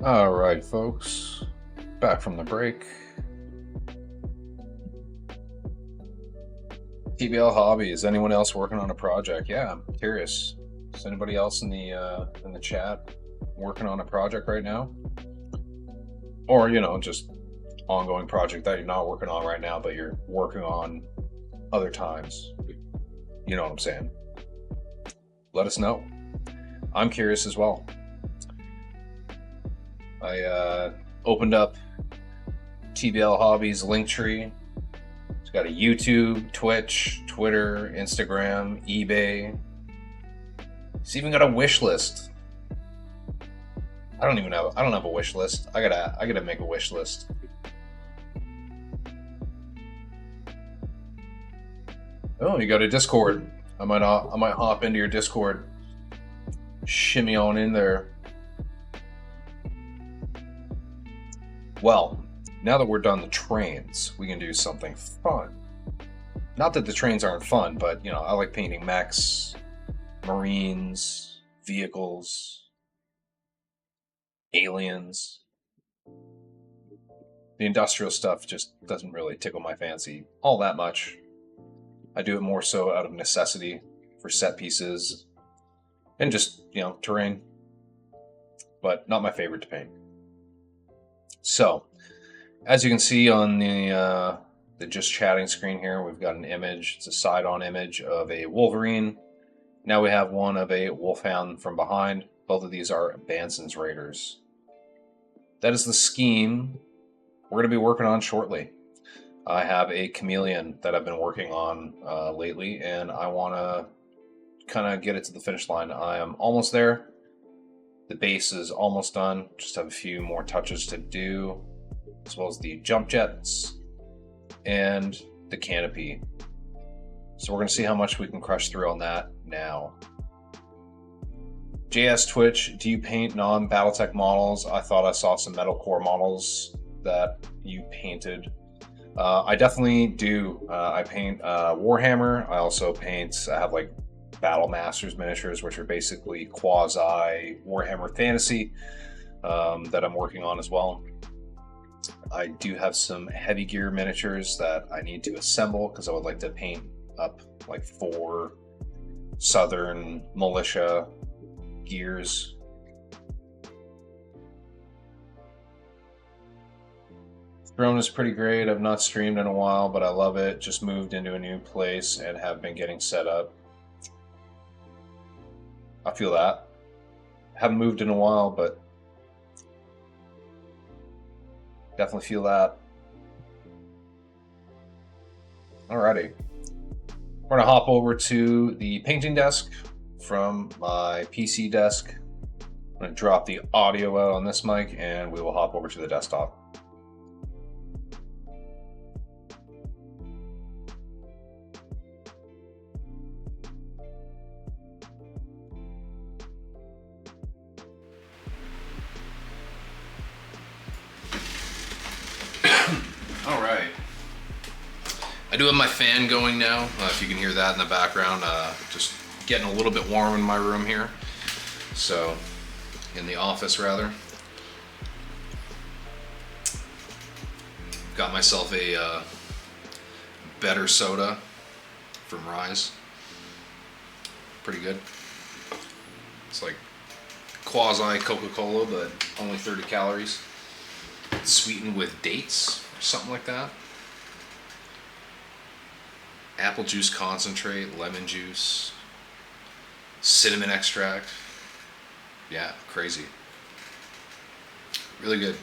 All right, folks, back from the break. TBL hobby. Is anyone else working on a project? Yeah, I'm curious. Is anybody else in the chat working on a project right now, or just ongoing project that you're not working on right now, but you're working on other times? You know what I'm saying? Let us know. I'm curious as well. I opened up TBL Hobbies Linktree. It's got a YouTube, Twitch, Twitter, Instagram, eBay. It's even got a wish list. I don't have a wish list. I gotta make a wish list. Oh, you got a Discord. I might hop into your Discord. Shimmy on in there. Well, now that we're done the trains, we can do something fun. Not that the trains aren't fun, but I like painting mechs, marines, vehicles, aliens. The industrial stuff just doesn't really tickle my fancy all that much. I do it more so out of necessity for set pieces and just, terrain, but not my favorite to paint. So, as you can see on the just chatting screen here, we've got an image. It's a side-on image of a Wolverine. Now we have one of a Wolfhound from behind. Both of these are Banson's Raiders. That is the scheme we're going to be working on shortly. I have a chameleon that I've been working on lately, and I want to kind of get it to the finish line. I am almost there. The base is almost done. Just have a few more touches to do, as well as the jump jets and the canopy. So we're going to see how much we can crush through on that now. JS Twitch, do you paint non-Battletech models? I thought I saw some metalcore models that you painted. I definitely do. I paint Warhammer. I also have like Battle Masters miniatures, which are basically quasi Warhammer Fantasy that I'm working on as well. I do have some heavy gear miniatures that I need to assemble because I would like to paint up like 4 Southern militia gears. Throne is pretty great. I've not streamed in a while, but I love it. Just moved into a new place and have been getting set up. I feel that. Haven't moved in a while, but definitely feel that. Alrighty. We're going to hop over to the painting desk from my PC desk. I'm going to drop the audio out on this mic and we will hop over to the desktop. Alright. I do have my fan going now, if you can hear that in the background. Just getting a little bit warm in my room here. So, in the office rather. Got myself a better soda from Rise. Pretty good. It's like quasi Coca-Cola, but only 30 calories. It's sweetened with dates or something like that. Apple juice concentrate, lemon juice, cinnamon extract. Yeah, crazy. Really good.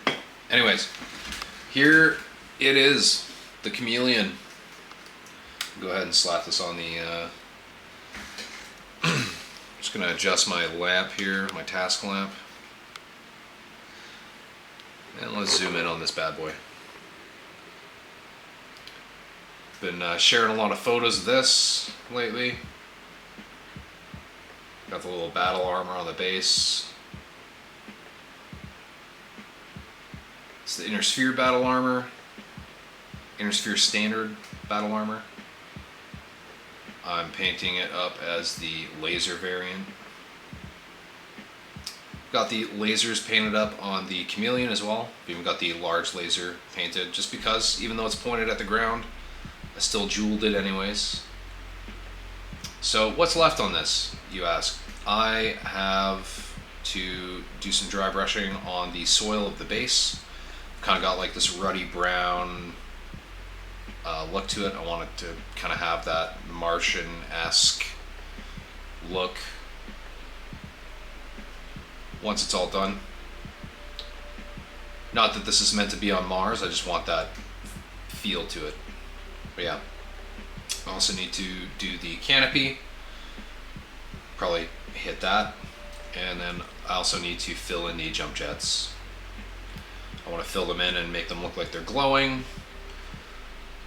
Anyways, here it is, the chameleon. Go ahead and slap this on the... just going to adjust my lamp here, my task lamp. And let's zoom in on this bad boy. Been sharing a lot of photos of this lately. Got the little battle armor on the base. It's the Inner Sphere battle armor. Inner Sphere standard battle armor. I'm painting it up as the laser variant. Got the lasers painted up on the Chameleon as well. I've even got the large laser painted just because, even though it's pointed at the ground, I still jeweled it anyways. So what's left on this, you ask? I have to do some dry brushing on the soil of the base. Kind of got like this ruddy brown look to it. I want it to kind of have that Martian-esque look once it's all done. Not that this is meant to be on Mars, I just want that feel to it. But yeah, I also need to do the canopy, probably hit that, and then I also need to fill in the jump jets. I want to fill them in and make them look like they're glowing.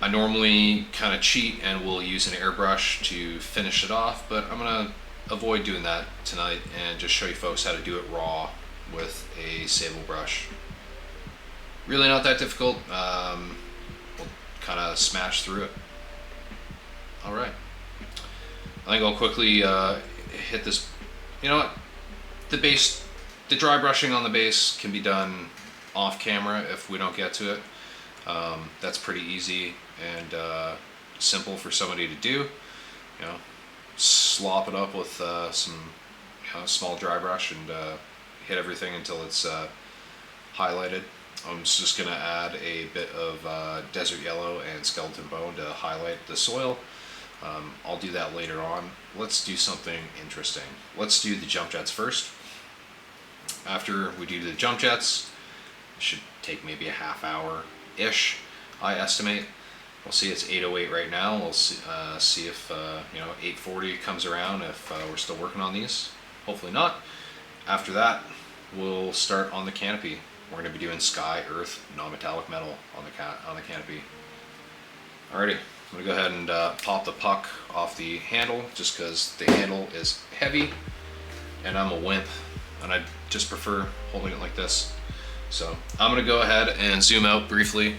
I normally kind of cheat and will use an airbrush to finish it off, but I'm going to avoid doing that tonight and just show you folks how to do it raw with a sable brush. Really not that difficult. We'll kind of smash through it. All right. I think I'll quickly hit this. You know what? The dry brushing on the base can be done off camera if we don't get to it. That's pretty easy and simple for somebody to do. You know, slop it up with some small dry brush and hit everything until it's highlighted. I'm just going to add a bit of desert yellow and skeleton bone to highlight the soil. I'll do that later on. Let's do something interesting. Let's do the jump jets first. After we do the jump jets, it should take maybe a half hour-ish, I estimate. We'll see, it's 8:08 right now. We'll see if 8:40 comes around, if we're still working on these. Hopefully not. After that, we'll start on the canopy. We're going to be doing sky, earth, non-metallic metal on the canopy. Alrighty, I'm going to go ahead and pop the puck off the handle, just because the handle is heavy, and I'm a wimp, and I just prefer holding it like this. So I'm going to go ahead and zoom out briefly.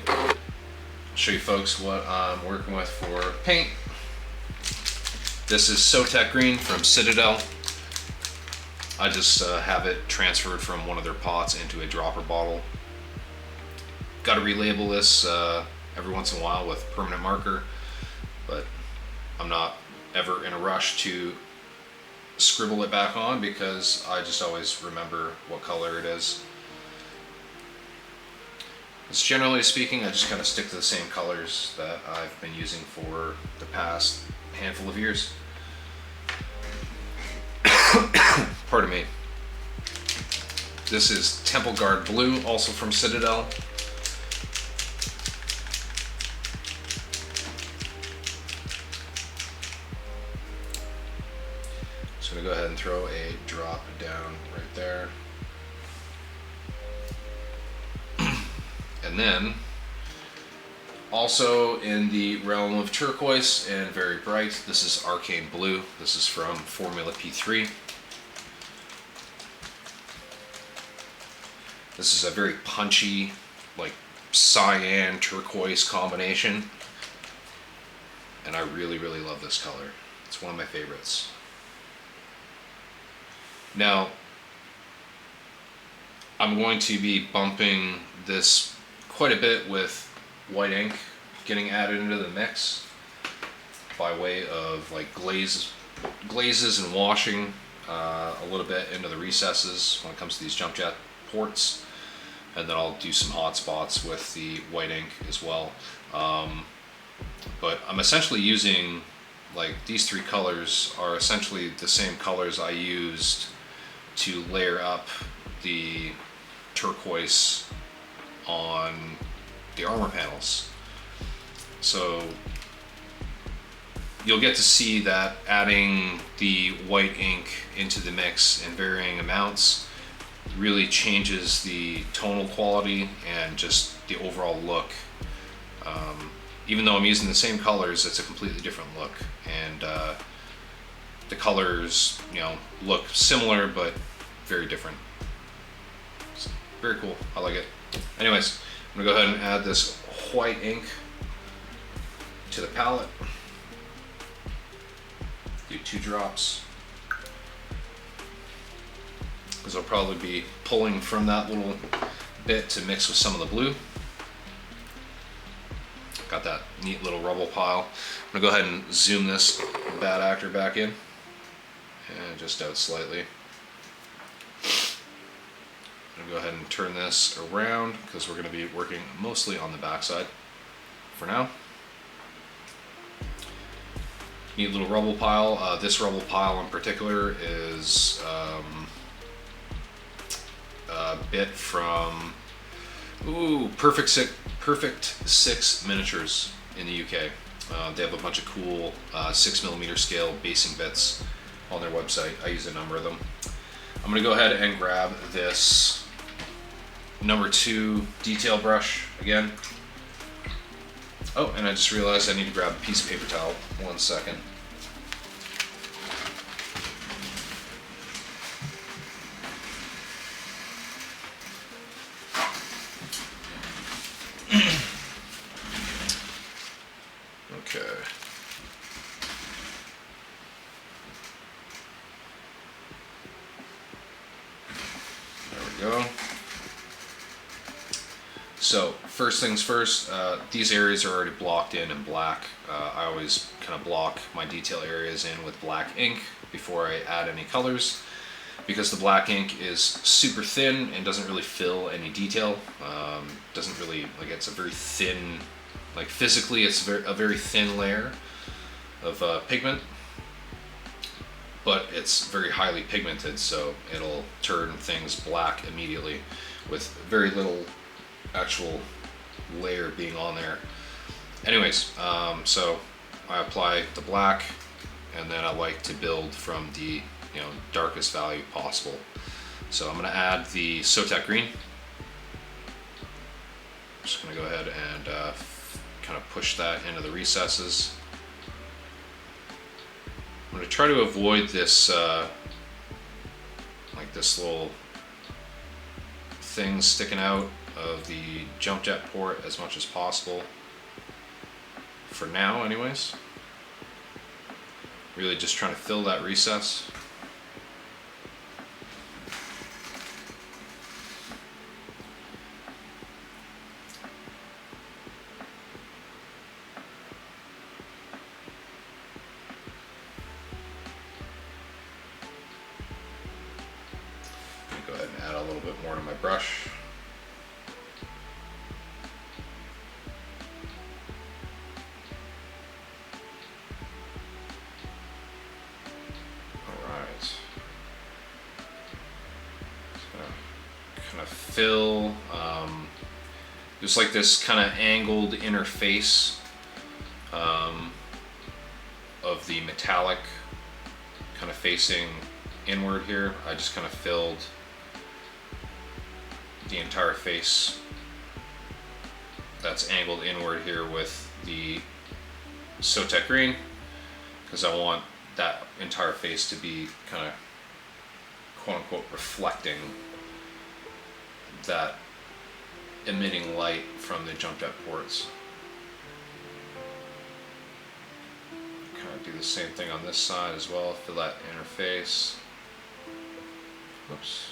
Show you folks what I'm working with for paint. This is Sotek Green from Citadel. I just have it transferred from one of their pots into a dropper bottle. Got to relabel this every once in a while with permanent marker, but I'm not ever in a rush to scribble it back on because I just always remember what color it is. Because generally speaking, I just kind of stick to the same colors that I've been using for the past handful of years. Pardon me. This is Temple Guard Blue, also from Citadel. Just going to go ahead and throw a drop down right there. And then, also in the realm of turquoise and very bright, this is Arcane Blue. This is from Formula P3. This is a very punchy, like cyan turquoise combination. And I really, really love this color. It's one of my favorites. Now, I'm going to be bumping this quite a bit with white ink getting added into the mix by way of like glazes and washing a little bit into the recesses when it comes to these jump jet ports, and then I'll do some hot spots with the white ink as well. But I'm essentially using, like, these three colors are essentially the same colors I used to layer up the turquoise on the armor panels. So you'll get to see that adding the white ink into the mix in varying amounts really changes the tonal quality and just the overall look. Even though I'm using the same colors, it's a completely different look, and the colors, look similar but very different. So, very cool. I like it. Anyways, I'm gonna go ahead and add this white ink to the palette. Do 2 drops. because I'll probably be pulling from that little bit to mix with some of the blue. Got that neat little rubble pile. I'm gonna go ahead and zoom this bad actor back in and just out slightly. I'm gonna go ahead and turn this around because we're gonna be working mostly on the backside for now. Neat little rubble pile. This rubble pile in particular is a bit from Perfect Six Miniatures in the UK. They have a bunch of cool 6mm scale basing bits on their website. I use a number of them. I'm going to go ahead and grab this number 2 detail brush again. Oh, and I just realized I need to grab a piece of paper towel. 1 second. Okay. There we go. So first things first, these areas are already blocked in black. I always kind of block my detail areas in with black ink before I add any colors, because the black ink is super thin and doesn't really fill any detail. Doesn't really, like, it's a very thin, like physically it's a very thin layer of pigment, but it's very highly pigmented, so it'll turn things black immediately with very little actual layer being on there. Anyways, so I apply the black, and then I like to build from the darkest value possible. So I'm going to add the Sotek green. Just going to go ahead and kind of push that into the recesses. I'm going to try to avoid this like this little thing sticking out of the jump jet port as much as possible, for now anyways. Really just trying to fill that recess. Go ahead and add a little bit more to my brush. Fill just like this kind of angled inner face of the metallic kind of facing inward here. I just kind of filled the entire face that's angled inward here with the Sotek green, because I want that entire face to be kind of quote-unquote reflecting that emitting light from the jump jet ports. Kind of do the same thing on this side as well, fill that inner face. Whoops.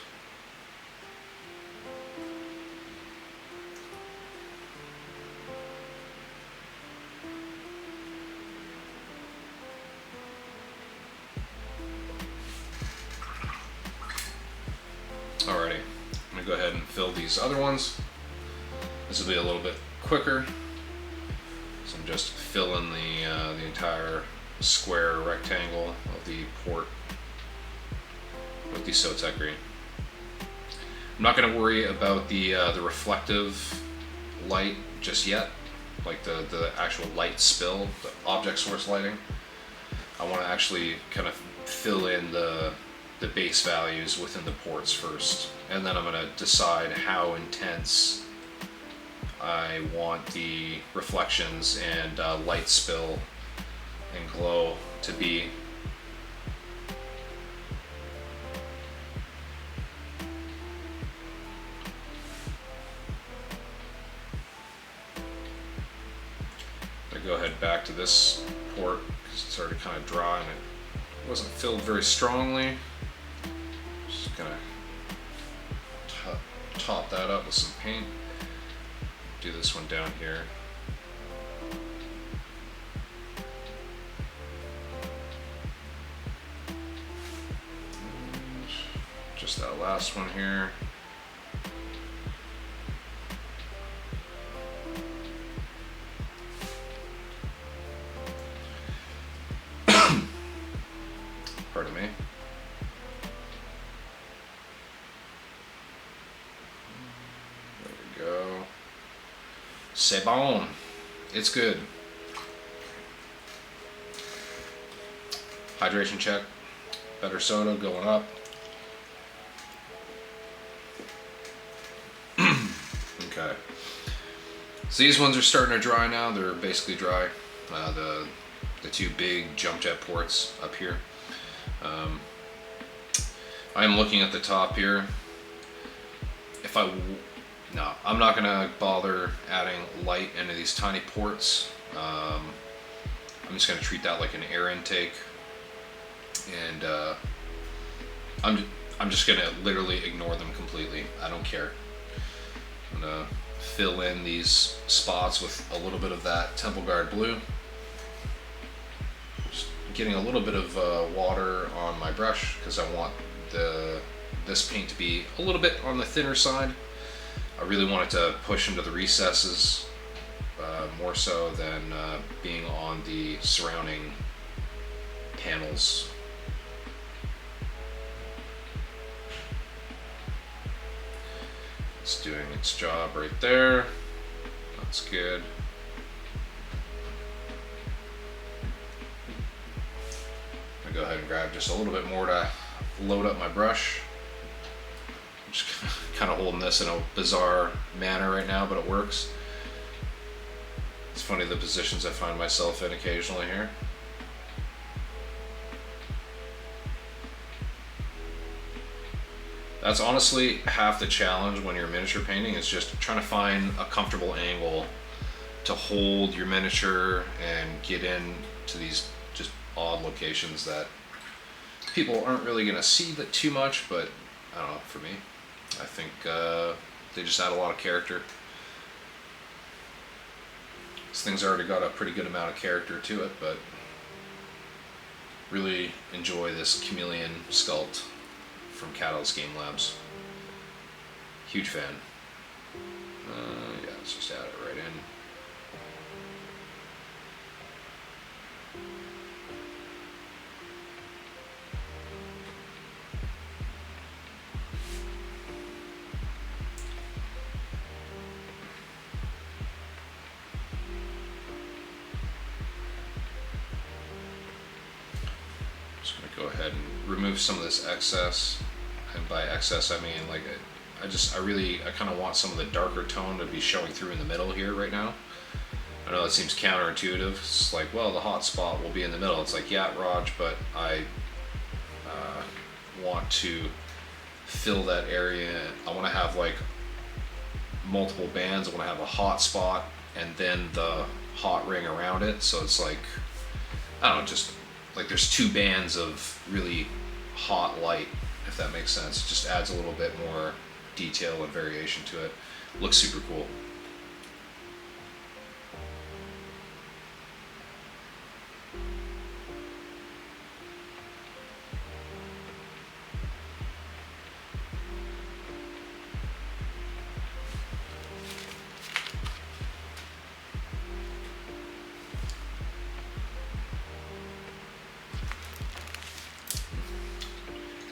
Alrighty. I'm going to go ahead and fill these other ones. This will be a little bit quicker. So I'm just filling the entire square rectangle of the port with the Sotek green. I'm not going to worry about the reflective light just yet, like the actual light spill, the object source lighting. I want to actually kind of fill in the base values within the ports first, and then I'm going to decide how intense I want the reflections and light spill and glow to be. I go ahead back to this port because it's already kind of dry and it wasn't filled very strongly. Just gonna top that up with some paint. Do this one down here. Just that last one here. Pardon me. There we go. C'est bon. It's good. Hydration check. Better soda going up. Okay. So these ones are starting to dry now. They're basically dry. The two big jump jet ports up here. I'm looking at the top here. No, I'm not gonna bother adding light into these tiny ports. I'm just gonna treat that like an air intake, and I'm just gonna literally ignore them completely. I don't care. I'm gonna fill in these spots with a little bit of that Temple Guard blue. Just getting a little bit of water on my brush because I want this paint to be a little bit on the thinner side. I really want it to push into the recesses more so than being on the surrounding panels. It's doing its job right there. That's good. I'm gonna go ahead and grab just a little bit more to load up my brush. I'm just kind of holding this in a bizarre manner right now, but it works. It's funny the positions I find myself in occasionally here. That's honestly half the challenge when you're miniature painting, is just trying to find a comfortable angle to hold your miniature and get in to these just odd locations that people aren't really going to see that too much, but I don't know, for me, I think they just add a lot of character. This thing's already got a pretty good amount of character to it, but really enjoy this chameleon sculpt from Catalyst Game Labs. Huge fan. Yeah, let's just add it right in. Just gonna go ahead and remove some of this excess. And by excess, I mean like I kind of want some of the darker tone to be showing through in the middle here right now. I know that seems counterintuitive. It's like, well, the hot spot will be in the middle. It's like, yeah, Raj, but I want to fill that area. I want to have like multiple bands. I want to have a hot spot and then the hot ring around it. So it's like, I don't know, just like there's two bands of really hot light, if that makes sense. It just adds a little bit more detail and variation to it. Looks super cool.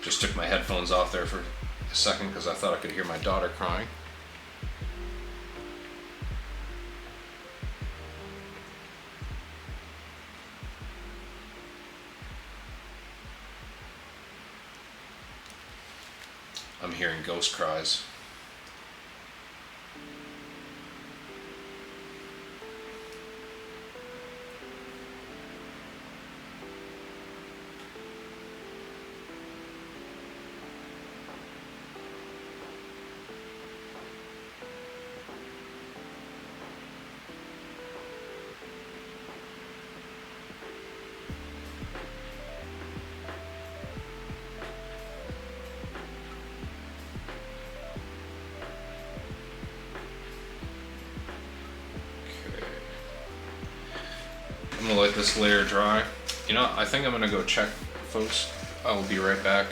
Just took my headphones off there for a second because I thought I could hear my daughter crying. I'm hearing ghost cries. I'm gonna let this layer dry. You know, I think I'm gonna go check, folks. I will be right back.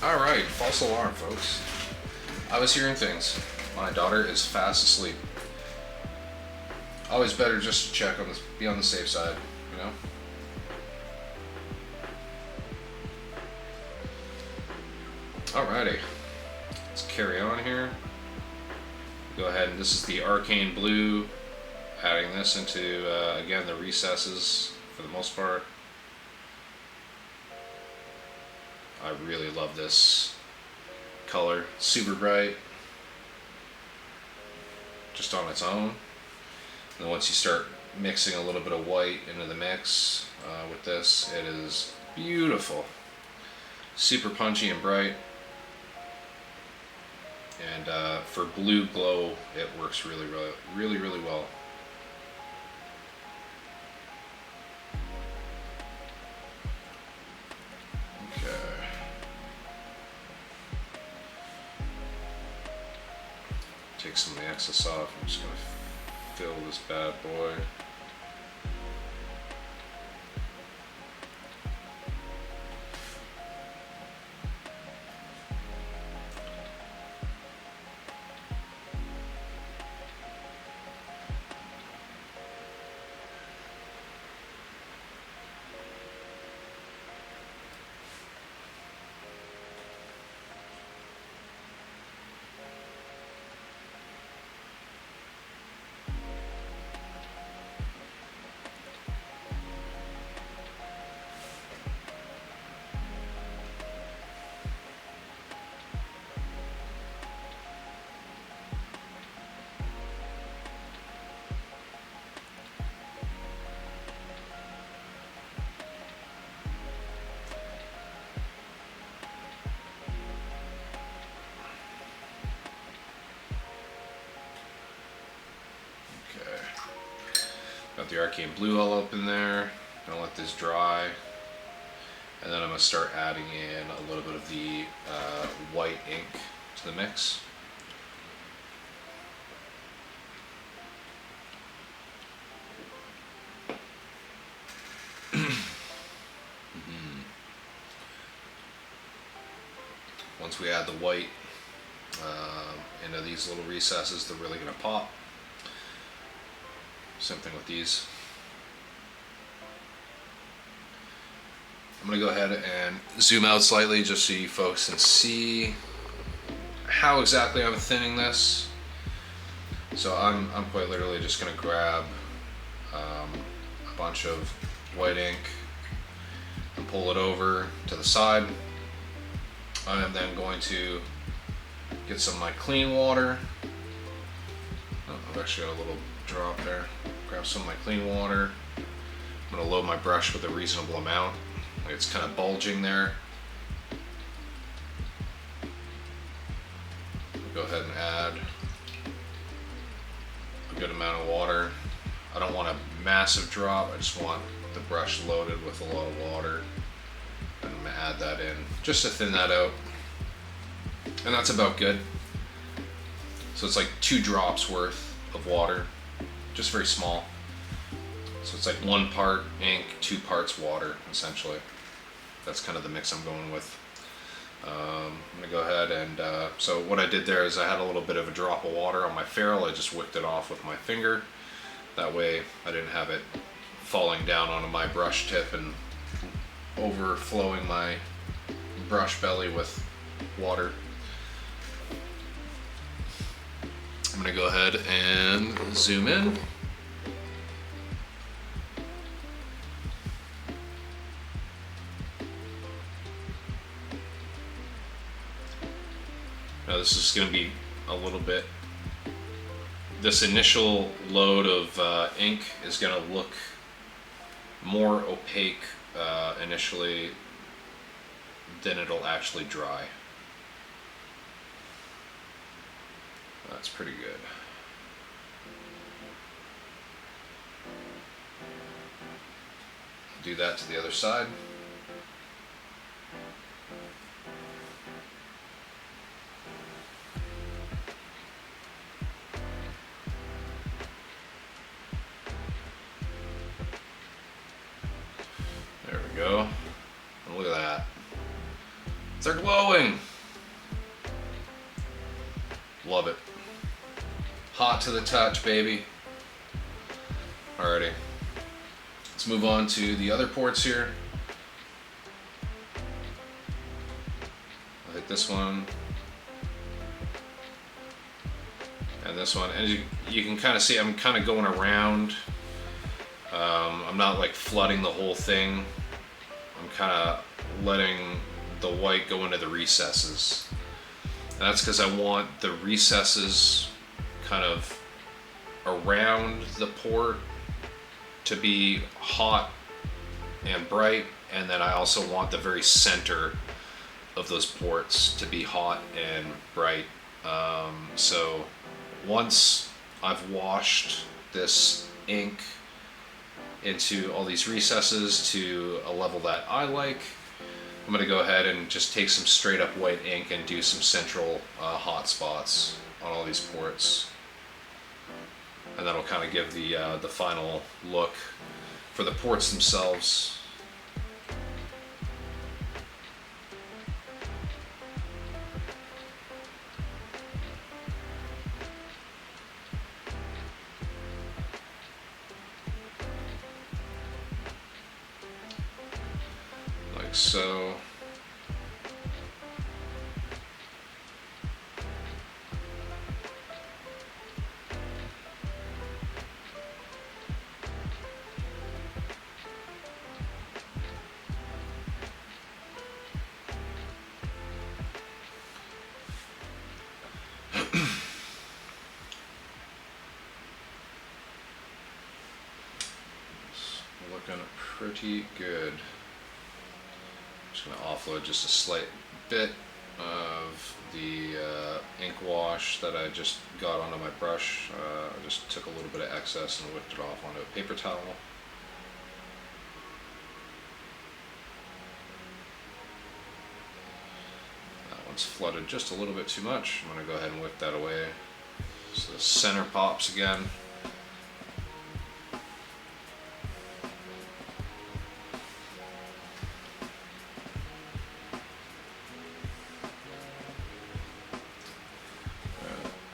Alright, false alarm, folks. I was hearing things. My daughter is fast asleep. Always better just to check on this, be on the safe side, you know? Alrighty, let's carry on here. Go ahead, and this is the arcane blue. Adding this into, again, the recesses for the most part. I really love this color, super bright, just on its own. And then once you start mixing a little bit of white into the mix with this, it is beautiful, super punchy and bright. And for blue glow, it works really well. Take some of the excess off. I'm just going to fill this bad boy. Got the arcane blue all up in there. Gonna let this dry, and then I'm gonna start adding in a little bit of the white ink to the mix. Once we add the white into these little recesses, they're really gonna pop. Same thing with these. I'm gonna go ahead and zoom out slightly just so you folks can see how exactly I'm thinning this. So I'm quite literally just gonna grab a bunch of white ink and pull it over to the side. I am then going to get some of my clean water. Oh, I've actually got a little drop there. Grab some of my clean water. I'm going to load my brush with a reasonable amount. Like it's kind of bulging there. Go ahead and add a good amount of water. I don't want a massive drop. I just want the brush loaded with a lot of water. And I'm going to add that in just to thin that out. And that's about good. So it's like 2 drops worth of water. Just very small. So it's like 1 part ink, 2 parts water, essentially. That's kind of the mix I'm going with. I'm gonna go ahead and, so what I did there is I had a little bit of a drop of water on my ferrule. I just whipped it off with my finger. That way I didn't have it falling down onto my brush tip and overflowing my brush belly with water. I'm gonna go ahead and zoom in. Now this is going to be a little bit, this initial load of ink is going to look more opaque initially than it'll actually dry. That's pretty good. Do that to the other side. There we go. And look at that. They're glowing. Love it. Hot to the touch, baby. Alrighty. Let's move on to the other ports here. I'll hit this one. And this one. And you can kind of see I'm kind of going around. I'm not like flooding the whole thing. I'm kind of letting the white go into the recesses. And that's because I want the recesses kind of around the port to be hot and bright, and then I also want the very center of those ports to be hot and bright. So once I've washed this ink into all these recesses to a level that I like, I'm going to go ahead and just take some straight up white ink and do some central hot spots on all these ports. And that'll kind of give the final look for the ports themselves. Like so. Looking pretty good. Just going to offload just a slight bit of the ink wash that I just got onto my brush. I just took a little bit of excess and whipped it off onto a paper towel. That one's flooded just a little bit too much. I'm going to go ahead and whip that away. So the center pops again.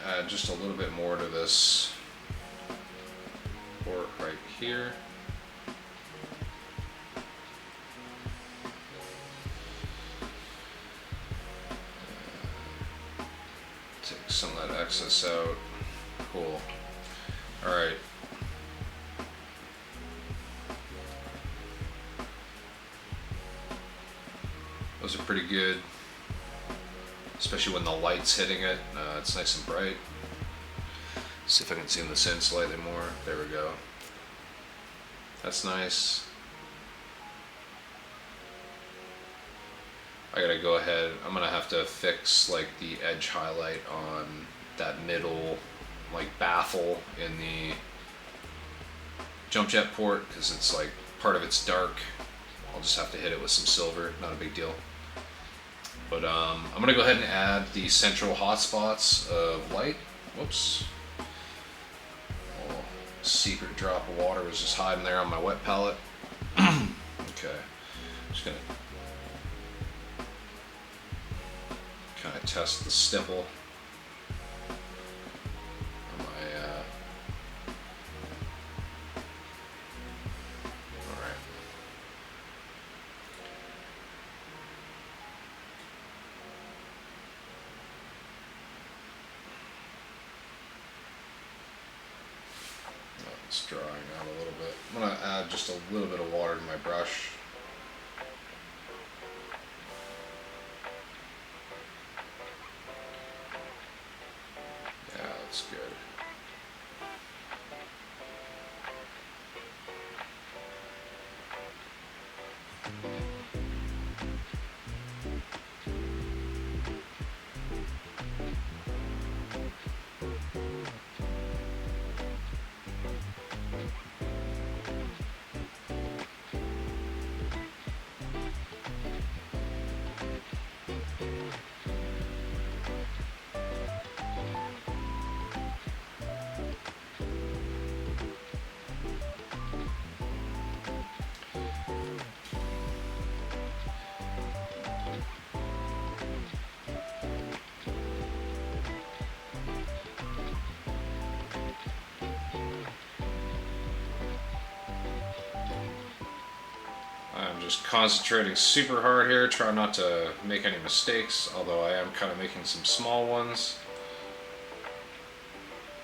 Add just a little bit more to this port right here. Take some of that excess out. Cool. Alright. Those are pretty good, especially when the light's hitting it. It's nice and bright. See if I can zoom this in slightly more. There we go. That's nice. I gotta go ahead. I'm gonna have to fix like the edge highlight on that middle like baffle in the jump jet port because it's like part of it's dark. I'll just have to hit it with some silver. Not a big deal. But I'm going to go ahead and add the central hotspots of light. Whoops. Oh, secret drop of water was just hiding there on my wet palette. Okay. Just going to Kind of test the stipple. It's drying out a little bit. I'm going to add just a little bit of water to my brush. Yeah, that's good. I'm just concentrating super hard here, trying not to make any mistakes, although I am kind of making some small ones.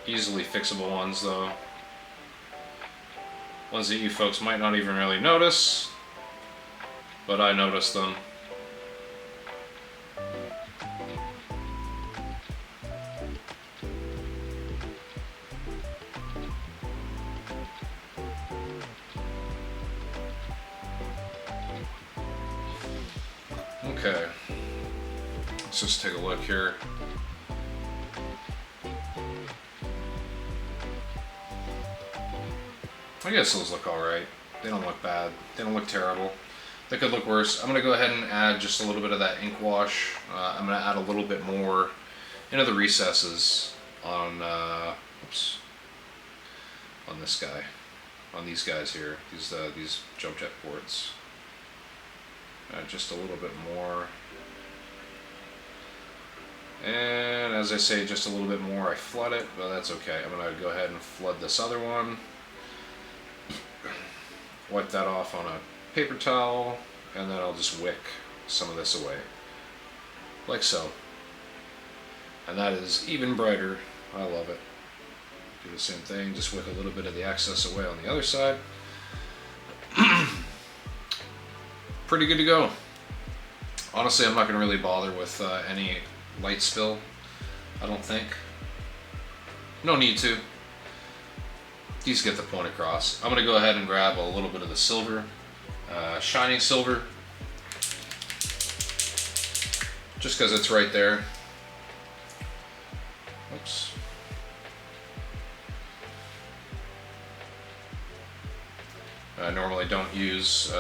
Easily fixable ones though. Ones that you folks might not even really notice, but I notice them. Okay, let's just take a look here. I guess those look alright. They don't look bad. They don't look terrible. They could look worse. I'm going to go ahead and add just a little bit of that ink wash. I'm going to add a little bit more into the recesses on, oops, on this guy. On these guys here. These jump jet ports. Just a little bit more. And as I say, just a little bit more. I flood it, but that's okay. I'm going to go ahead and flood this other one. Wipe that off on a paper towel, and then I'll just wick some of this away. Like so. And that is even brighter. I love it. Do the same thing, just wick a little bit of the excess away on the other side. Pretty good to go. Honestly, I'm not going to really bother with any light spill, I don't think. No need to. These get the point across. I'm going to go ahead and grab a little bit of the silver, shining silver, just because it's right there. Oops. I normally don't use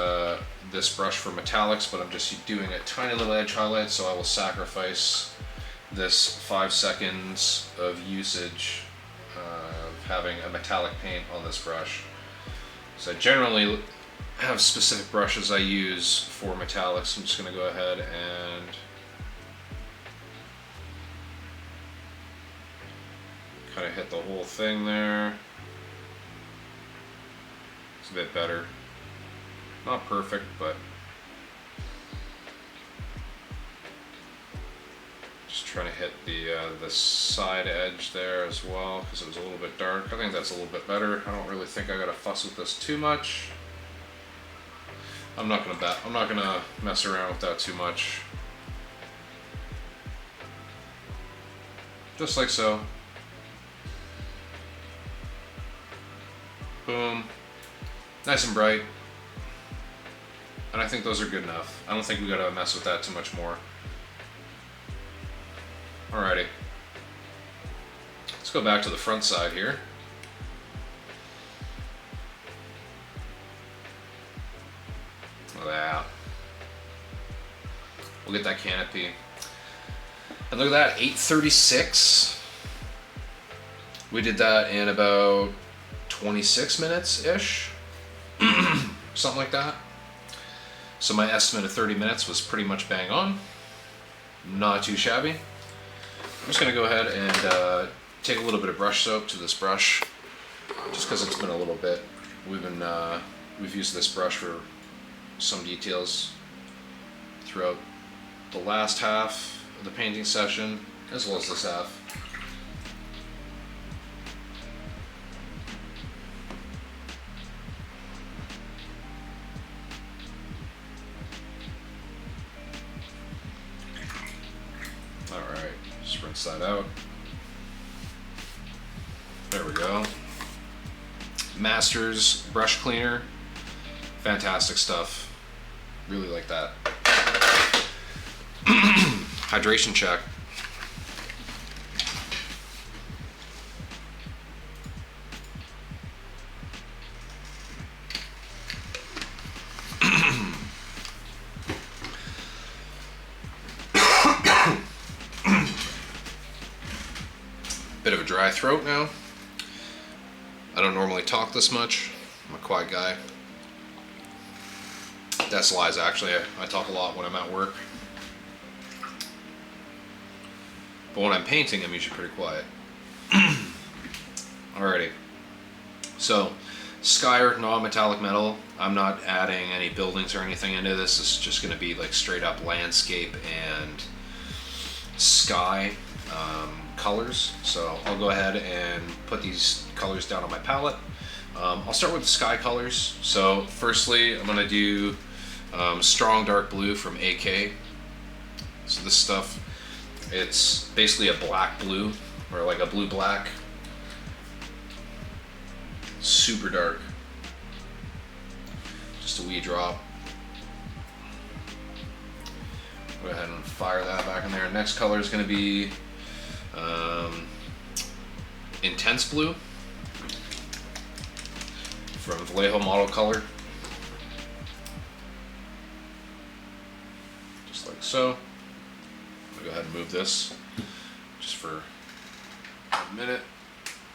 this brush for metallics, but I'm just doing a tiny little edge highlight, so I will sacrifice this 5 seconds of usage of having a metallic paint on this brush. So I generally have specific brushes I use for metallics. I'm just going to go ahead and kind of hit the whole thing there. It's a bit better. Not perfect, but just trying to hit the side edge there as well, because it was a little bit dark. I think that's a little bit better. I don't really think I gotta fuss with this too much. I'm not gonna mess around with that too much. Just like so. Boom. Nice and bright. And I think those are good enough. I don't think we gotta mess with that too much more. Alrighty. Let's go back to the front side here. Look at that. We'll get that canopy. And look at that, 8:36. We did that in about 26 minutes-ish. Something like that. So my estimate of 30 minutes was pretty much bang on. not too shabby. I'm just gonna go ahead and take a little bit of brush soap to this brush, just because it's been a little bit. We've used this brush for some details throughout the last half of the painting session, as well as this half. Alright, just rinse that out. There we go. Masters brush cleaner. Fantastic stuff. Really like that. Hydration check. Bit of a dry throat now. I don't normally talk this much. I'm a quiet guy. That's lies, actually. I talk a lot when I'm at work. But when I'm painting, I'm usually pretty quiet. Alrighty. So, sky non-metallic metal. I'm not adding any buildings or anything into this. This is just going to be like straight up landscape and sky colors. So I'll go ahead and put these colors down on my palette. I'll start with the sky colors. So firstly, I'm going to do strong dark blue from AK. So this stuff, it's basically a black blue, or like a blue black. Super dark. Just a wee drop. Go ahead and fire that back in there. Next color is going to be intense blue from Vallejo Model Color. Just like so. I'm going to go ahead and move this just for a minute.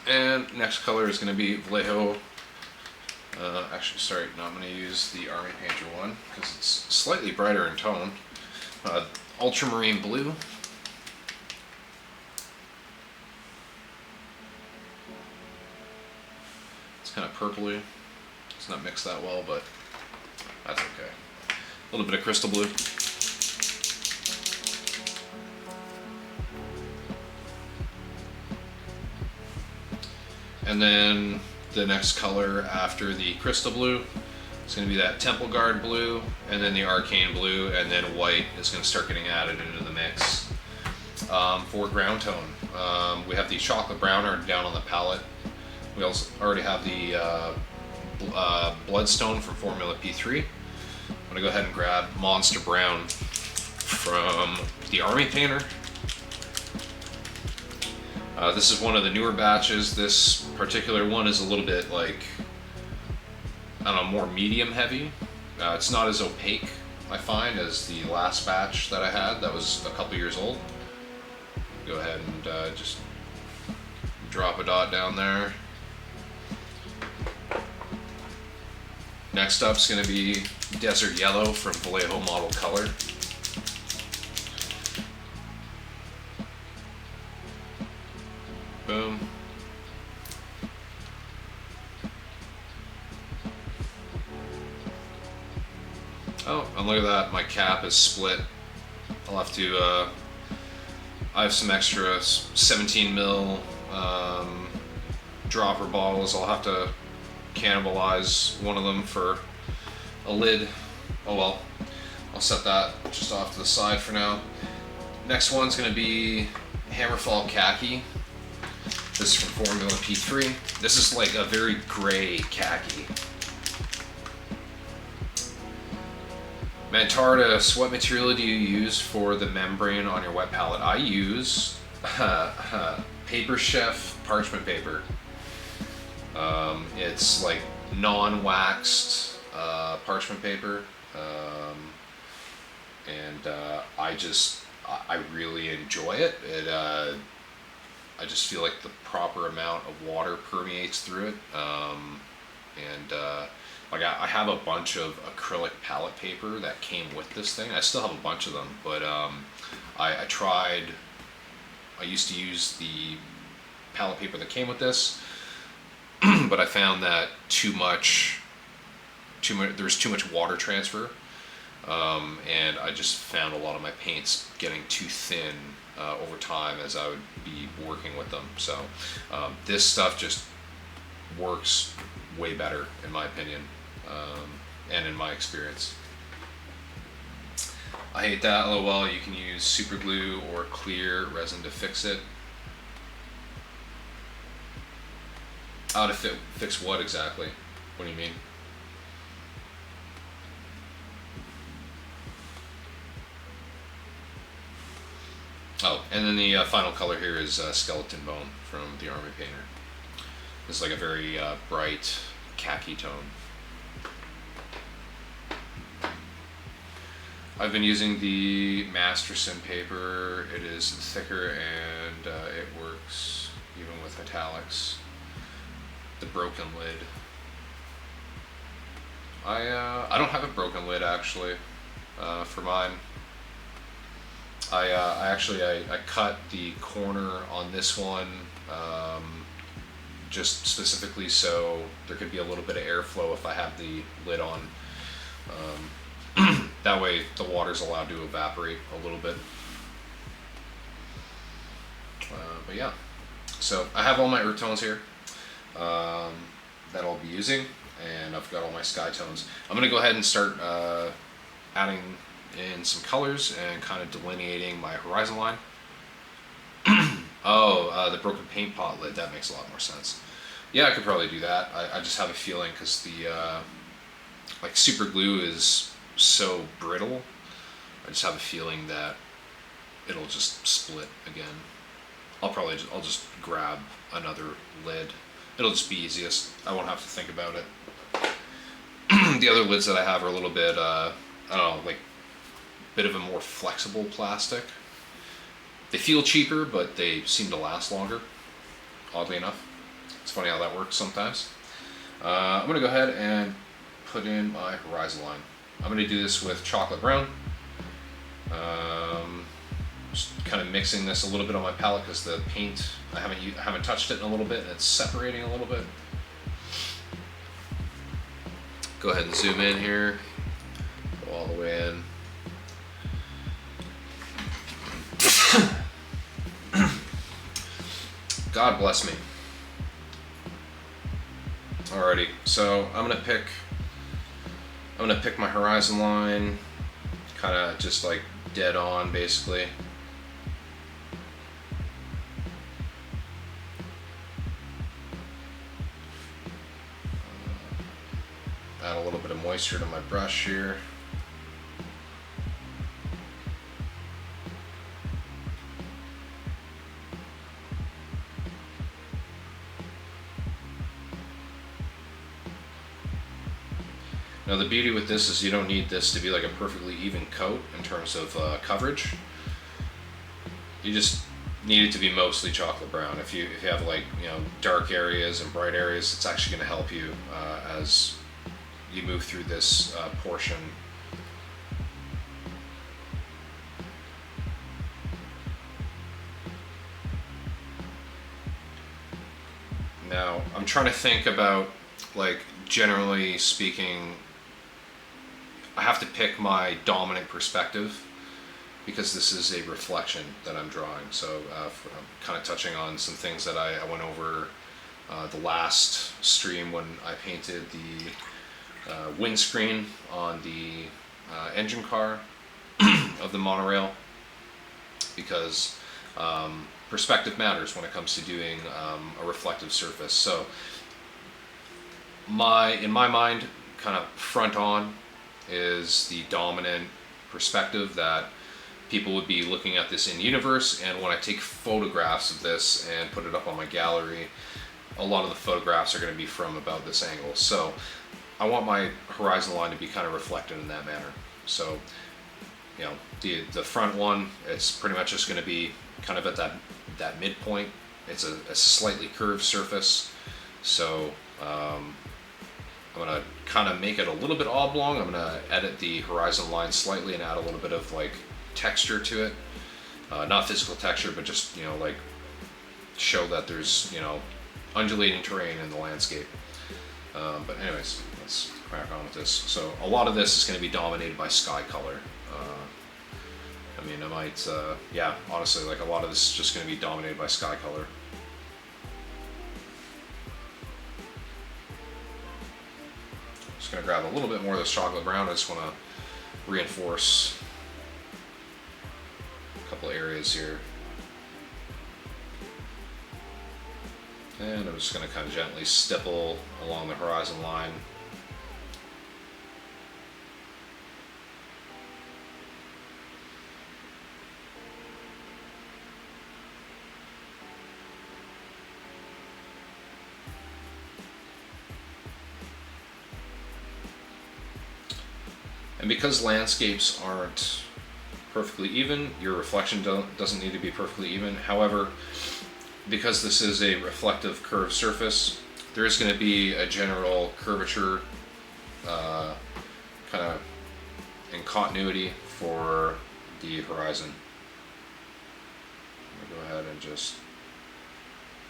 And next color is going to be Vallejo. Actually, sorry, no, I'm going to use the Army Painter one because it's slightly brighter in tone. Ultramarine blue. It's kind of purpley. It's not mixed that well, but that's okay. A little bit of crystal blue. And then the next color after the crystal blue is going to be that Temple Guard blue, and then the Arcane blue, and then white is going to start getting added into the mix. For ground tone, we have the chocolate brown down on the palette. We also already have the Bloodstone from Formula P3. I'm going to go ahead and grab Monster Brown from the Army Painter. This is one of the newer batches. This particular one is a little bit like, I don't know, more medium heavy. It's not as opaque, I find, as the last batch that I had that was a couple years old. Go ahead and just drop a dot down there. Next up is going to be Desert Yellow from Vallejo Model Color. Boom. Oh, and look at that, my cap is split. I'll have to, I have some extra 17 mil dropper bottles. I'll have to cannibalize one of them for a lid. Oh well, I'll set that just off to the side for now. Next one's going to be Hammerfall Khaki. This is from Formula P3. This is like a very gray khaki. Mantarda, what material do you use for the membrane on your wet palette? I use Paper Chef parchment paper. It's like non-waxed parchment paper, and I really enjoy it. I just feel like the proper amount of water permeates through it, and Like I have a bunch of acrylic palette paper that came with this thing. I still have a bunch of them, but I tried. I used to use the palette paper that came with this, but I found that there was too much water transfer, and I just found a lot of my paints getting too thin over time as I would be working with them. So this stuff just works way better in my opinion, and in my experience. I hate that, lol. You can use super glue or clear resin to fix it. How to fix what exactly? What do you mean? Oh, and then the final color here is Skeleton Bone from the Army Painter. It's like a very bright khaki tone. I've been using the Masterson paper. It is thicker and it works even with metallics. The broken lid. I don't have a broken lid actually for mine. I cut the corner on this one just specifically so there could be a little bit of airflow if I have the lid on. That way the water's allowed to evaporate a little bit. But yeah, so I have all my earth tones here that I'll be using, and I've got all my sky tones. I'm going to go ahead and start adding in some colors and kind of delineating my horizon line. The broken paint pot lid, that makes a lot more sense. Yeah, I could probably do that. I just have a feeling because the like super glue is so brittle, I just have a feeling that it'll just split again. I'll just grab another lid. It'll just be easiest. I won't have to think about it. The other lids that I have are a little bit, I don't know, like a bit of a more flexible plastic. They feel cheaper, but they seem to last longer, oddly enough. It's funny how that works sometimes. I'm going to go ahead and put in my horizon line. I'm going to do this with chocolate brown. Just kind of mixing this a little bit on my palette because the paint, I haven't touched it in a little bit and it's separating a little bit. Go ahead and zoom in here, go all the way in. God bless me. Alrighty, so I'm gonna pick my horizon line, kind of just like dead on, basically. Add a little bit of moisture to my brush here. Now the beauty with this is you don't need this to be like a perfectly even coat in terms of coverage. You just need it to be mostly chocolate brown. If you have like, you know, dark areas and bright areas, it's actually going to help you as you move through this portion. Now I'm trying to think about, like, generally speaking, I have to pick my dominant perspective because this is a reflection that I'm drawing. So I'm kind of touching on some things that I went over the last stream when I painted the windscreen on the engine car of the monorail, because perspective matters when it comes to doing a reflective surface. So in my mind, kind of front on is the dominant perspective that people would be looking at this in universe, and when I take photographs of this and put it up on my gallery, a lot of the photographs are going to be from about this angle. So I want my horizon line to be kind of reflected in that manner. So, you know, the front one, it's pretty much just going to be kind of at that midpoint. It's a slightly curved surface, so I'm gonna kind of make it a little bit oblong. I'm gonna edit the horizon line slightly and add a little bit of like texture to it. Not physical texture, but just, you know, like show that there's, you know, undulating terrain in the landscape. But anyways, let's crack on with this. So a lot of this is going to be dominated by sky color. I mean, I might, yeah, honestly, like a lot of this is just going to be dominated by sky color. Just going to grab a little bit more of this chocolate brown. I just want to reinforce a couple areas here. And I'm just going to kind of gently stipple along the horizon line. And because landscapes aren't perfectly even, your reflection doesn't need to be perfectly even. However, because this is a reflective curved surface, there is going to be a general curvature kind of in continuity for the horizon. I'm going to go ahead and just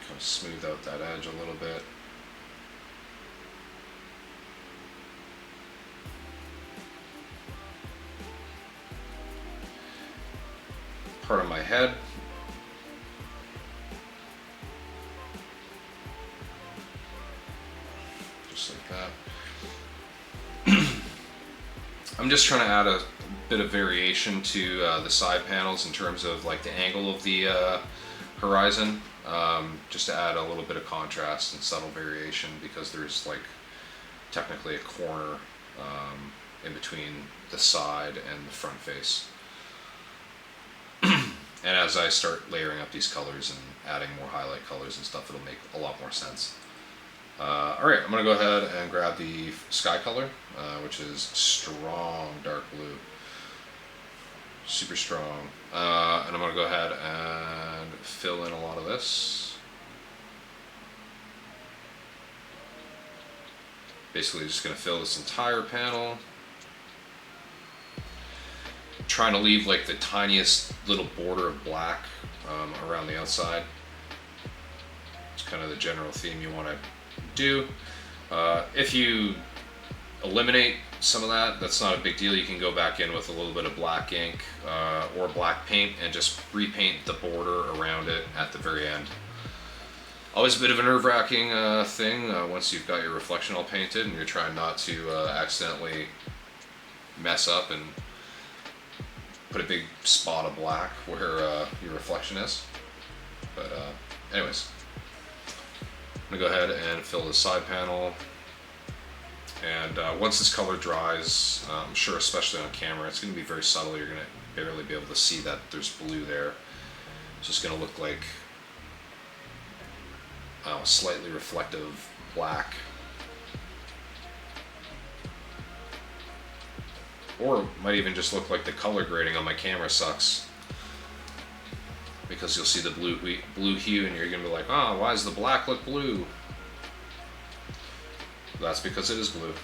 kind of smooth out that edge a little bit. Part of my head. Just like that. I'm just trying to add a bit of variation to the side panels in terms of like the angle of the horizon, just to add a little bit of contrast and subtle variation, because there's like technically a corner in between the side and the front face. And as I start layering up these colors and adding more highlight colors and stuff, it'll make a lot more sense. Alright, I'm going to go ahead and grab the sky color, which is strong dark blue. Super strong. And I'm going to go ahead and fill in a lot of this. Basically just going to fill this entire panel. Trying to leave like the tiniest little border of black around the outside. It's kind of the general theme you want to do. If you eliminate some of that, that's not a big deal. You can go back in with a little bit of black ink or black paint and just repaint the border around it at the very end. Always a bit of a nerve-wracking thing once you've got your reflection all painted and you're trying not to accidentally mess up and put a big spot of black where your reflection is. But anyways, I'm gonna go ahead and fill the side panel. And once this color dries, I'm sure especially on camera, it's gonna be very subtle. You're gonna barely be able to see that there's blue there. It's just gonna look like slightly reflective black. Or it might even just look like the color grading on my camera sucks, because you'll see the blue hue and you're going to be like, oh, why does the black look blue? That's because it is blue.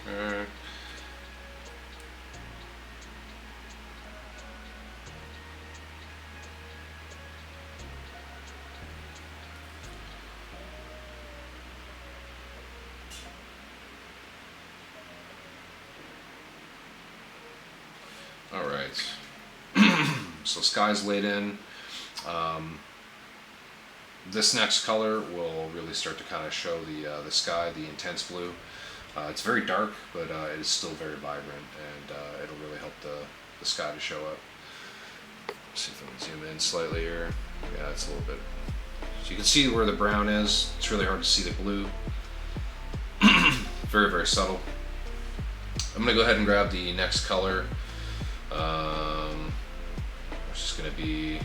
Okay. Alright, so sky's laid in. This next color will really start to kind of show the sky, the intense blue. It's very dark, but it is still very vibrant, and it'll really help the sky to show up. Let's see if I can zoom in slightly here. Yeah, it's a little bit. So you can see where the brown is. It's really hard to see the blue. Very, very subtle. I'm going to go ahead and grab the next color. It's just going to be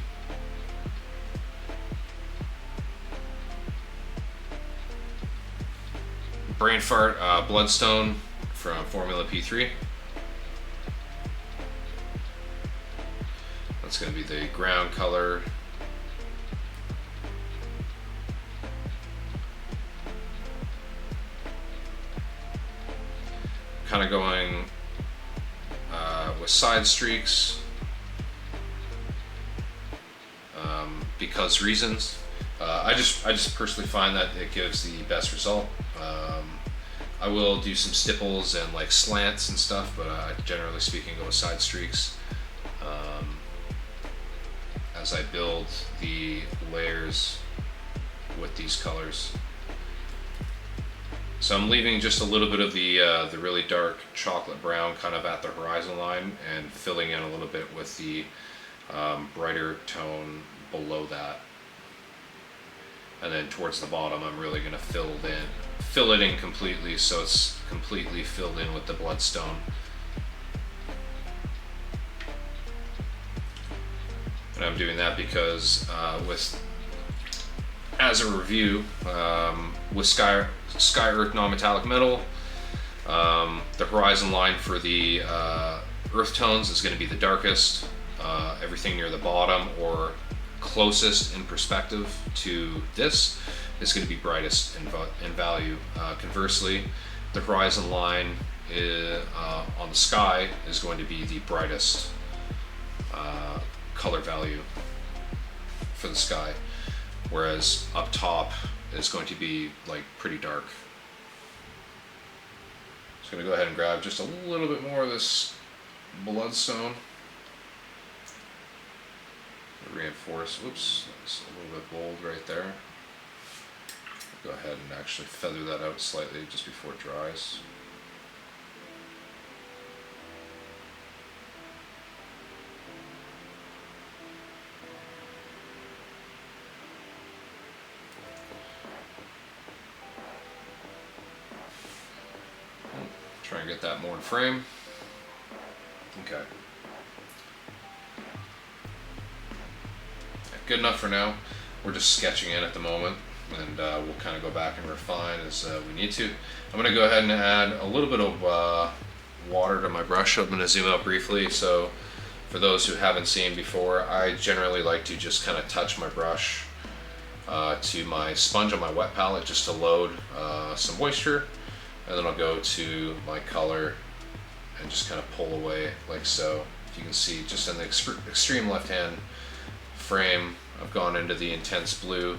Brain Fart Bloodstone from Formula P3. That's going to be the ground color. kind of going with side streaks because reasons. I just personally find that it gives the best result. I will do some stipples and like slants and stuff, but generally speaking, go with side streaks as I build the layers with these colors. So I'm leaving just a little bit of the really dark chocolate brown kind of at the horizon line and filling in a little bit with the brighter tone below that. And then towards the bottom, I'm really going to fill it in completely, so it's completely filled in with the bloodstone. And I'm doing that because as a review, with Sky Earth non-metallic metal, the horizon line for the earth tones is going to be the darkest. Everything near the bottom or closest in perspective to this is going to be brightest in value. Conversely, the horizon line on the sky is going to be the brightest color value for the sky, whereas up top is going to be like pretty dark. Just going to go ahead and grab just a little bit more of this bloodstone. Reinforce, oops, that's a little bit bold right there. Go ahead and actually feather that out slightly just before it dries. Try and get that more in frame. Okay. Good enough for now. We're just sketching in at the moment, and we'll kind of go back and refine as we need to. I'm going to go ahead and add a little bit of water to my brush. I'm going to zoom out briefly. So for those who haven't seen before, I generally like to just kind of touch my brush to my sponge on my wet palette just to load some moisture, and then I'll go to my color and just kind of pull away like so. If you can see, just in the extreme left hand frame, I've gone into the intense blue,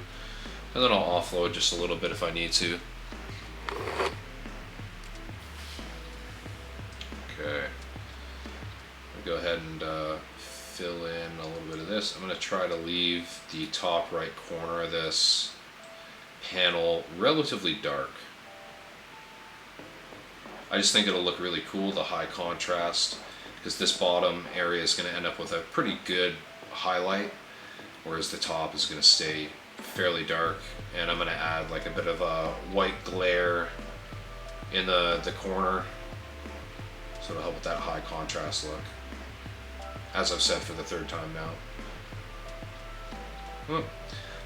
and then I'll offload just a little bit if I need to. Okay, I'll go ahead and fill in a little bit of this. I'm going to try to leave the top right corner of this panel relatively dark. I just think it'll look really cool, the high contrast, because this bottom area is going to end up with a pretty good highlight, whereas the top is going to stay fairly dark, and I'm going to add like a bit of a white glare in the corner, so it'll help with that high contrast look, as I've said for the third time now.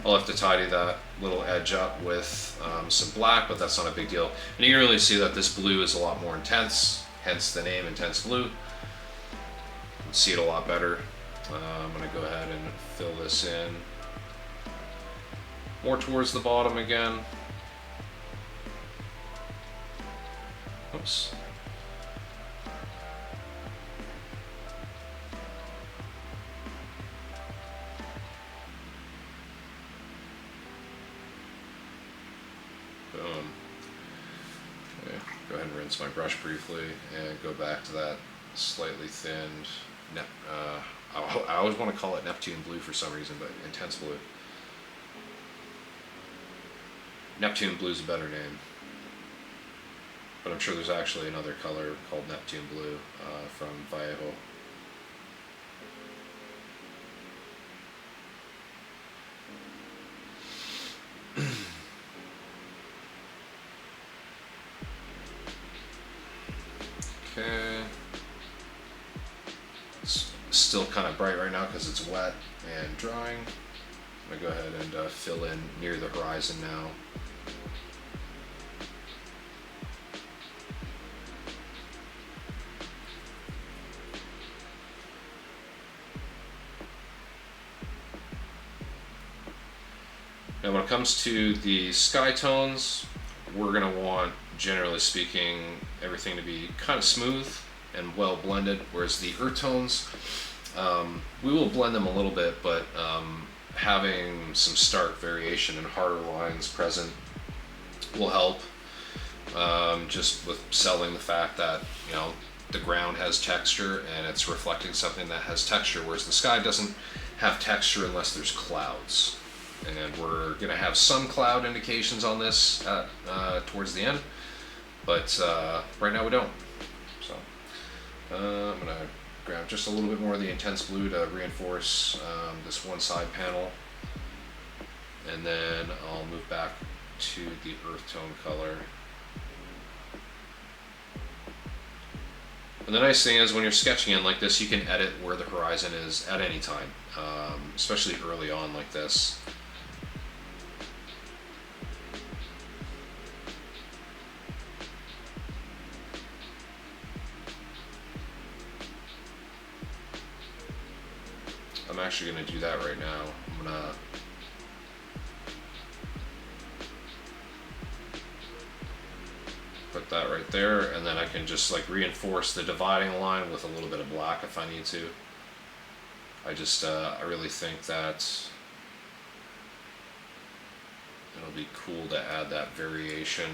I'll have to tidy that little edge up with some black, but that's not a big deal. And you can really see that this blue is a lot more intense, hence the name Intense Blue. You can see it a lot better. I'm going to go ahead and fill this in more towards the bottom again. Oops. Boom. Okay. Go ahead and rinse my brush briefly and go back to that slightly thinned I always want to call it Neptune Blue for some reason, but Intense Blue. Neptune Blue is a better name, but I'm sure there's actually another color called Neptune Blue from Vallejo. Okay. It's still kind of bright right now because it's wet and drying. I'm going to go ahead and fill in near the horizon now. Now when it comes to the sky tones, we're going to want generally speaking, everything to be kind of smooth and well blended, whereas the earth tones, we will blend them a little bit, but having some stark variation and harder lines present will help, just with selling the fact that, you know, the ground has texture and it's reflecting something that has texture, whereas the sky doesn't have texture unless there's clouds. And we're going to have some cloud indications on this towards the end, but right now we don't. So I'm going to grab just a little bit more of the intense blue to reinforce this one side panel, and then I'll move back to the earth tone color. And the nice thing is, when you're sketching in like this, you can edit where the horizon is at any time, especially early on like this. I'm actually going to do that right now. I'm going to put that right there, and then I can just like reinforce the dividing line with a little bit of black if I need to. I really think that it'll be cool to add that variation.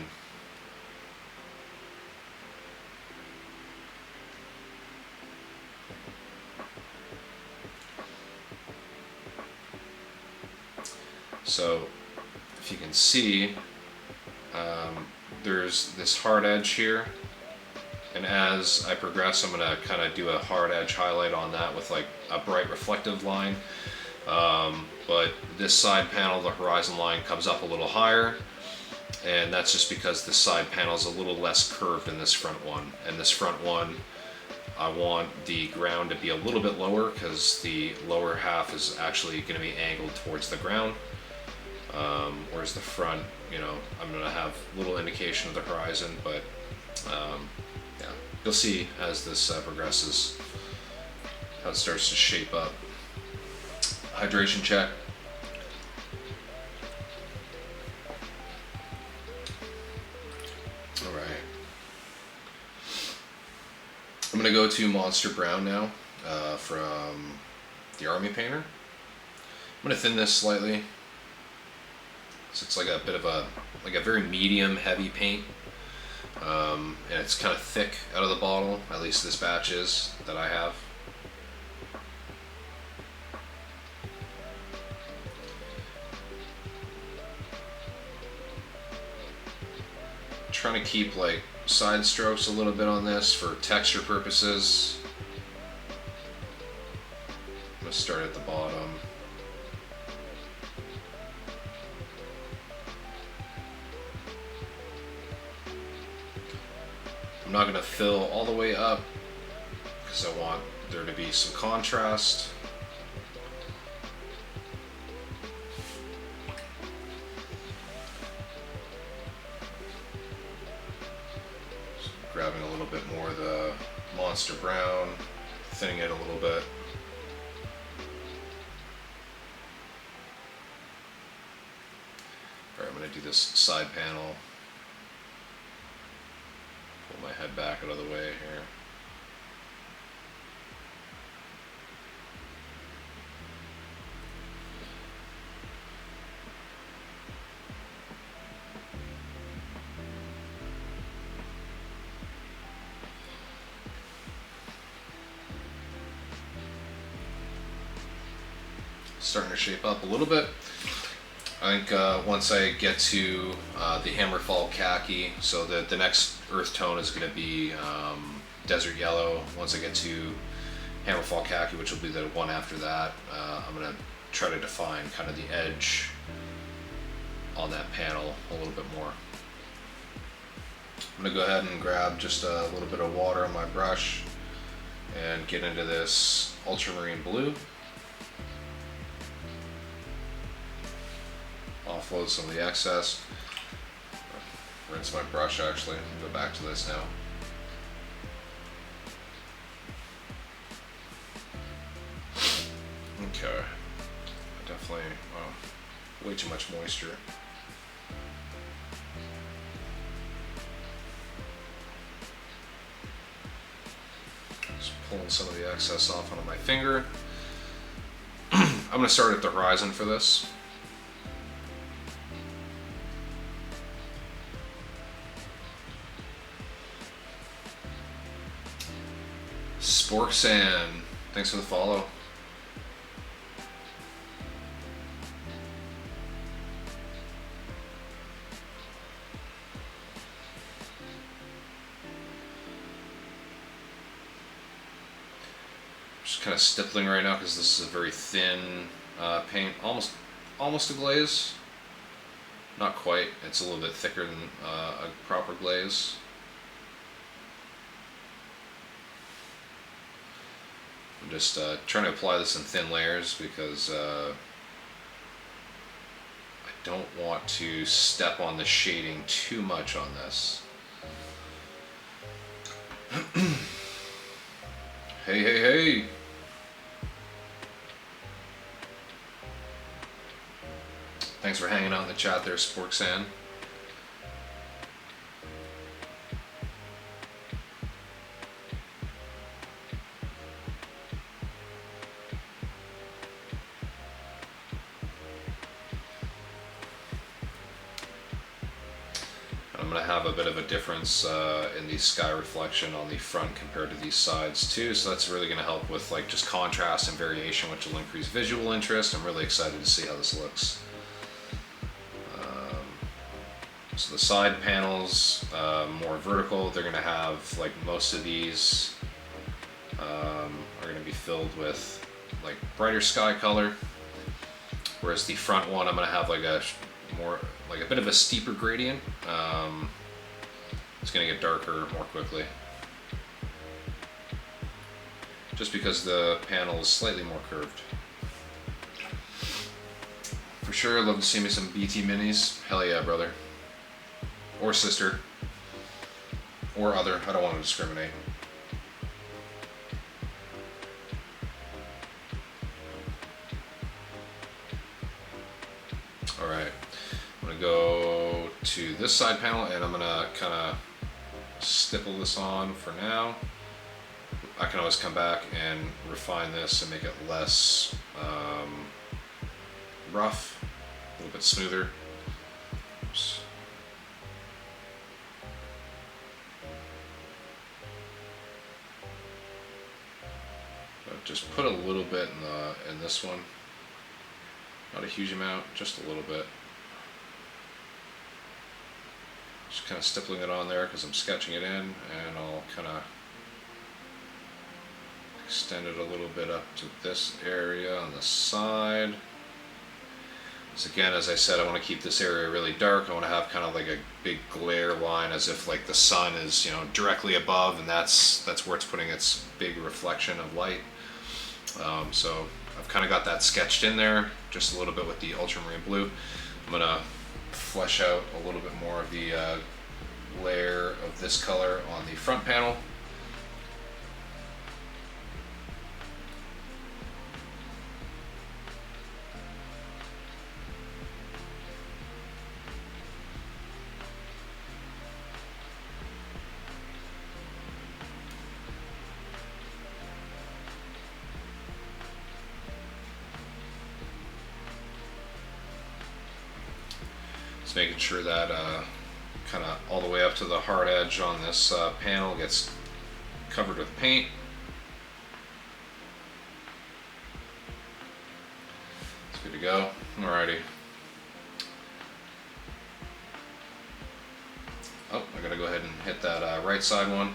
So if you can see, there's this hard edge here, and as I progress, I'm going to kind of do a hard edge highlight on that with like a bright reflective line. But this side panel, the horizon line comes up a little higher, and that's just because the side panel is a little less curved than this front one. And this front one, I want the ground to be a little bit lower because the lower half is actually going to be angled towards the ground. Whereas the front, you know, I'm going to have little indication of the horizon, but yeah, you'll see as this progresses how it starts to shape up. Hydration check. All right. I'm going to go to Monster Brown now from the Army Painter. I'm going to thin this slightly. So it's like a bit of a very medium heavy paint, and it's kind of thick out of the bottle, at least this batch is that I have. Trying to keep like side strokes a little bit on this for texture purposes. I'm going to start at the bottom. I'm not going to fill all the way up because I want there to be some contrast. So grabbing a little bit more of the Monster Brown, thinning it a little bit. Alright, I'm going to do this side panel. Pull my head back out of the way here. Starting to shape up a little bit. I think once I get to the Hammerfall Khaki, so the next earth tone is going to be Desert Yellow. Once I get to Hammerfall Khaki, which will be the one after that, I'm going to try to define kind of the edge on that panel a little bit more. I'm going to go ahead and grab just a little bit of water on my brush and get into this ultramarine blue. Offload some of the excess. Rinse my brush actually. Go back to this now. Okay. Definitely, wow, way too much moisture. pulling some of the excess off onto my finger. I'm going to start at the horizon for this. Sporksan, thanks for the follow. Just kind of stippling right now because this is a very thin paint, almost a glaze. Not quite. It's a little bit thicker than a proper glaze. I'm just trying to apply this in thin layers because I don't want to step on the shading too much on this. Hey, hey, hey! Thanks for hanging out in the chat there, Sporksan. I'm going to have a bit of a difference in the sky reflection on the front compared to these sides too, so that's really going to help with like just contrast and variation, which will increase visual interest. I'm really excited to see how this looks. So the side panels, more vertical, they're going to have, like most of these are going to be filled with like brighter sky color, whereas the front one I'm going to have like a bit of a steeper gradient. It's going to get darker more quickly, just because the panel is slightly more curved. For sure, I'd love to see me some BT minis. Hell yeah, brother. Or sister. Or other. I don't want to discriminate. Alright. I'm going to go to this side panel and I'm going to kind of stipple this on for now. I can always come back and refine this and make it less rough, a little bit smoother. Oops. Just put a little bit in this one, not a huge amount, just a little bit. Just kind of stippling it on there because I'm sketching it in, and I'll kind of extend it a little bit up to this area on the side. So again, as I said, I want to keep this area really dark. I want to have kind of like a big glare line, as if like the sun is, you know, directly above, and that's where it's putting its big reflection of light. So I've kind of got that sketched in there, just a little bit with the ultramarine blue. I'm gonna flesh out a little bit more of the layer of this color on the front panel. Making sure that kind of all the way up to the hard edge on this panel gets covered with paint. It's good to go. Alrighty. Oh, I gotta go ahead and hit that right side one.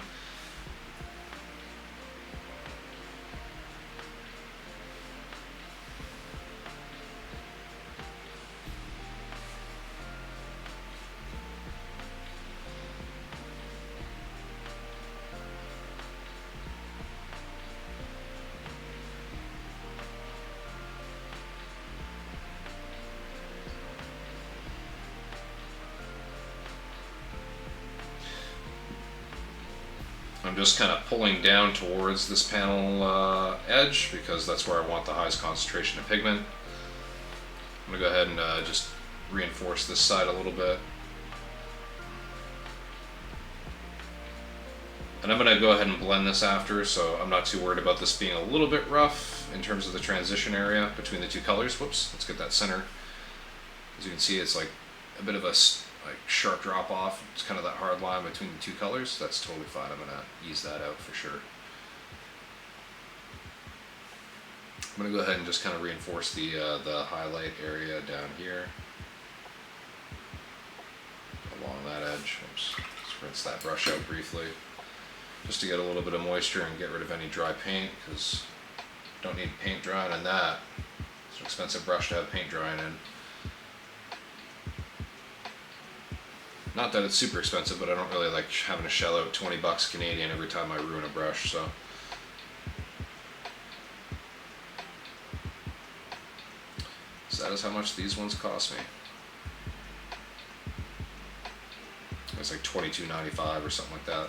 I'm just kind of pulling down towards this panel edge because that's where I want the highest concentration of pigment. I'm going to go ahead and just reinforce this side a little bit. And And I'm going to go ahead and blend this after, so I'm not too worried about this being a little bit rough in terms of the transition area between the two colors. Whoops, let's get that center. As you can see, it's like a bit of a sharp drop off. It's kind of that hard line between the two colors. That's totally fine. I'm going to ease that out for sure. I'm going to go ahead and just kind of reinforce the highlight area down here along that edge. Oops. Let's rinse that brush out briefly just to get a little bit of moisture and get rid of any dry paint, because don't need paint drying on that. It's an expensive brush to have paint drying in. Not that it's super expensive, but I don't really like having to shell out 20 bucks Canadian every time I ruin a brush, so. So that is how much these ones cost me. It's like $22.95 or something like that.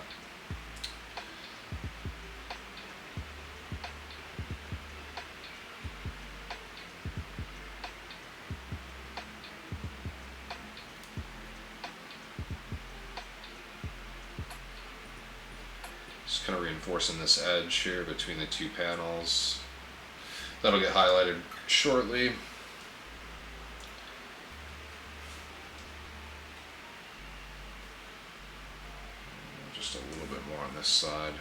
Just kind of reinforcing this edge here between the two panels. That'll get highlighted shortly. Just a little bit more on this side.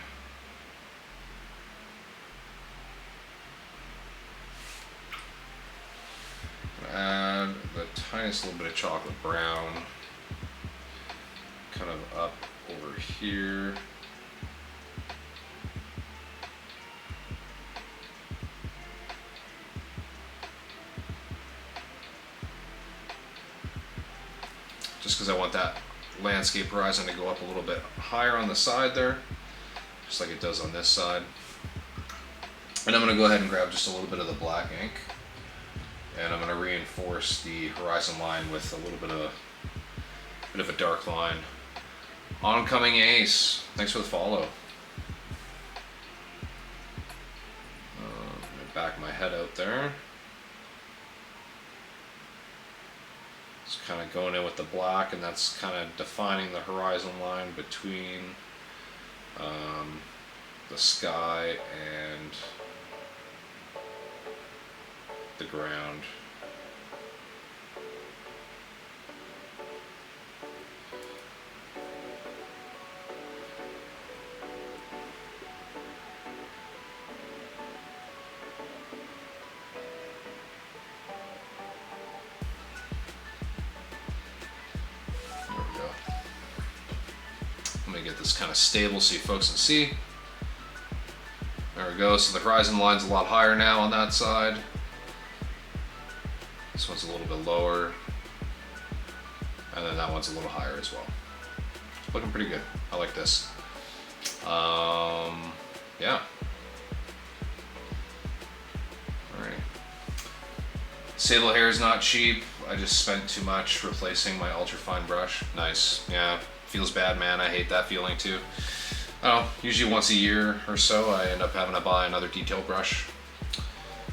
Add the tiniest little bit of chocolate brown kind of up over here. Just because I want that landscape horizon to go up a little bit higher on the side there, just like it does on this side. And I'm going to go ahead and grab just a little bit of the black ink, and I'm going to reinforce the horizon line with a little bit of a dark line. Oncoming Ace, thanks for the follow. Back my head out there. Just kind of going in with the black, and that's kind of defining the horizon line between the sky and the ground. Get this kind of stable so you folks can see. There we go. So the horizon line's a lot higher now on that side. This one's a little bit lower. And then that one's a little higher as well. Looking pretty good. I like this. Yeah. Alrighty. Sable hair is not cheap. I just spent too much replacing my ultra fine brush. Nice. Yeah. Feels bad, man. I hate that feeling too. Usually once a year or so I end up having to buy another detail brush.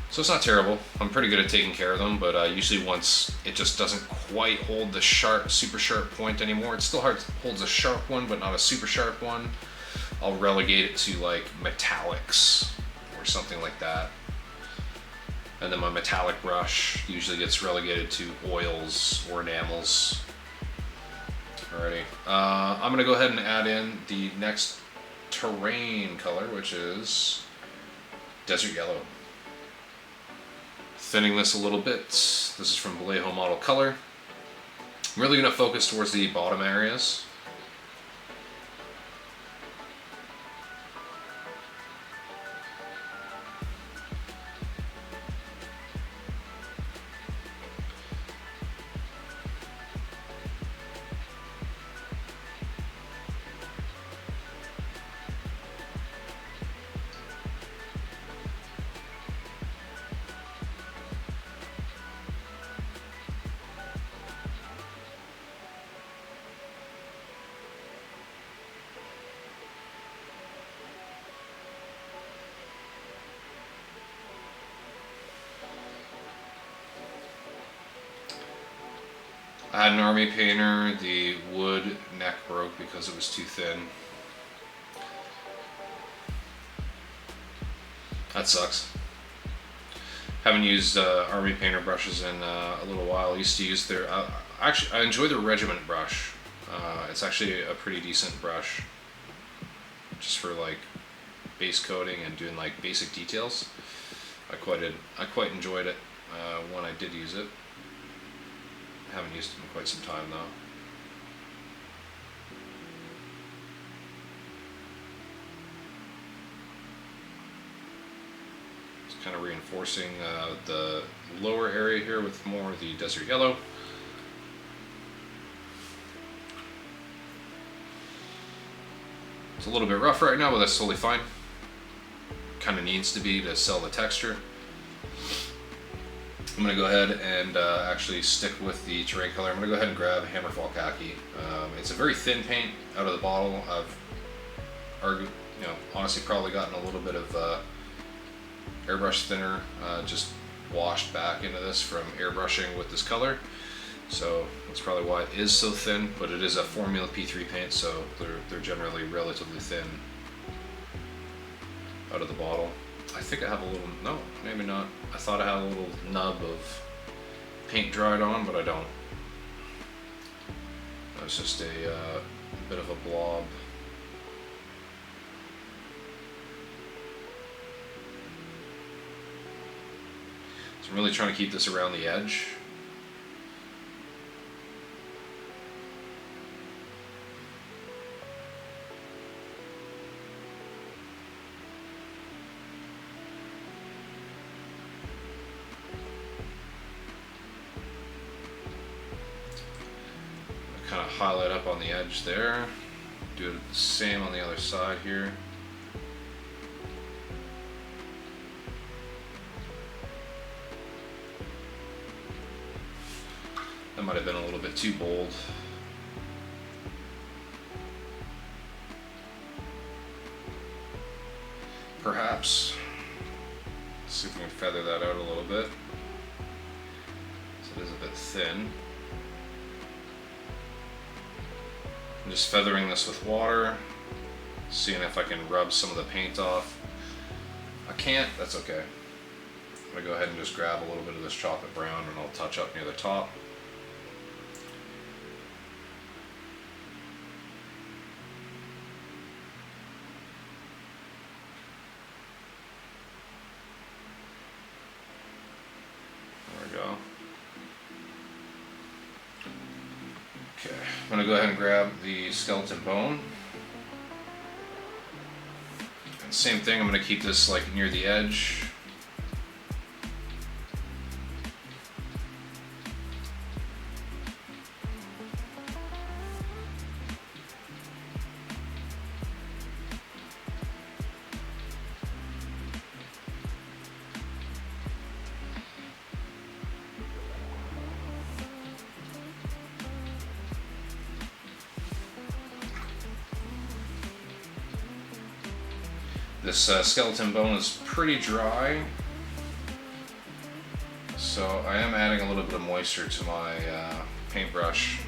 So it's not terrible. I'm pretty good at taking care of them, but usually once it just doesn't quite hold the super sharp point anymore. It still holds a sharp one, but not a super sharp one. I'll relegate it to like metallics or something like that. And then my metallic brush usually gets relegated to oils or enamels. Alrighty, I'm going to go ahead and add in the next terrain color, which is Desert Yellow. Thinning this a little bit. This is from Vallejo Model Color. I'm really going to focus towards the bottom areas. I had an army painter, the wood neck broke because it was too thin. That sucks. Haven't used Army Painter brushes in a little while. I used to use their, actually I enjoy their Regiment brush. It's actually a pretty decent brush, just for like base coating and doing like basic details. I quite enjoyed it when I did use it. Haven't used it in quite some time though. Just kind of reinforcing the lower area here with more of the desert yellow. It's a little bit rough right now, but that's totally fine. Kind of needs to be to sell the texture. I'm going to go ahead and actually stick with the terrain color. I'm going to go ahead and grab Hammerfall Khaki. It's a very thin paint out of the bottle. I've honestly probably gotten a little bit of airbrush thinner just washed back into this from airbrushing with this color. So that's probably why it is so thin, but it is a Formula P3 paint, so they're generally relatively thin out of the bottle. I think I have a little, no, maybe not. I thought I had a little nub of paint dried on, but I don't. That's just a bit of a blob. So I'm really trying to keep this around the edge. Kind of highlight up on the edge there. Do it the same on the other side here. That might have been a little bit too bold. Perhaps. Let's see if we can feather that out a little bit. So it is a bit thin. I'm just feathering this with water, seeing if I can rub some of the paint off. I can't, that's okay. I'm going to go ahead and just grab a little bit of this chocolate brown and I'll touch up near the top. There we go. Okay, I'm going to go ahead and grab the skeleton bone. And same thing, I'm going to keep this like near the edge. This skeleton bone is pretty dry, so I am adding a little bit of moisture to my paintbrush.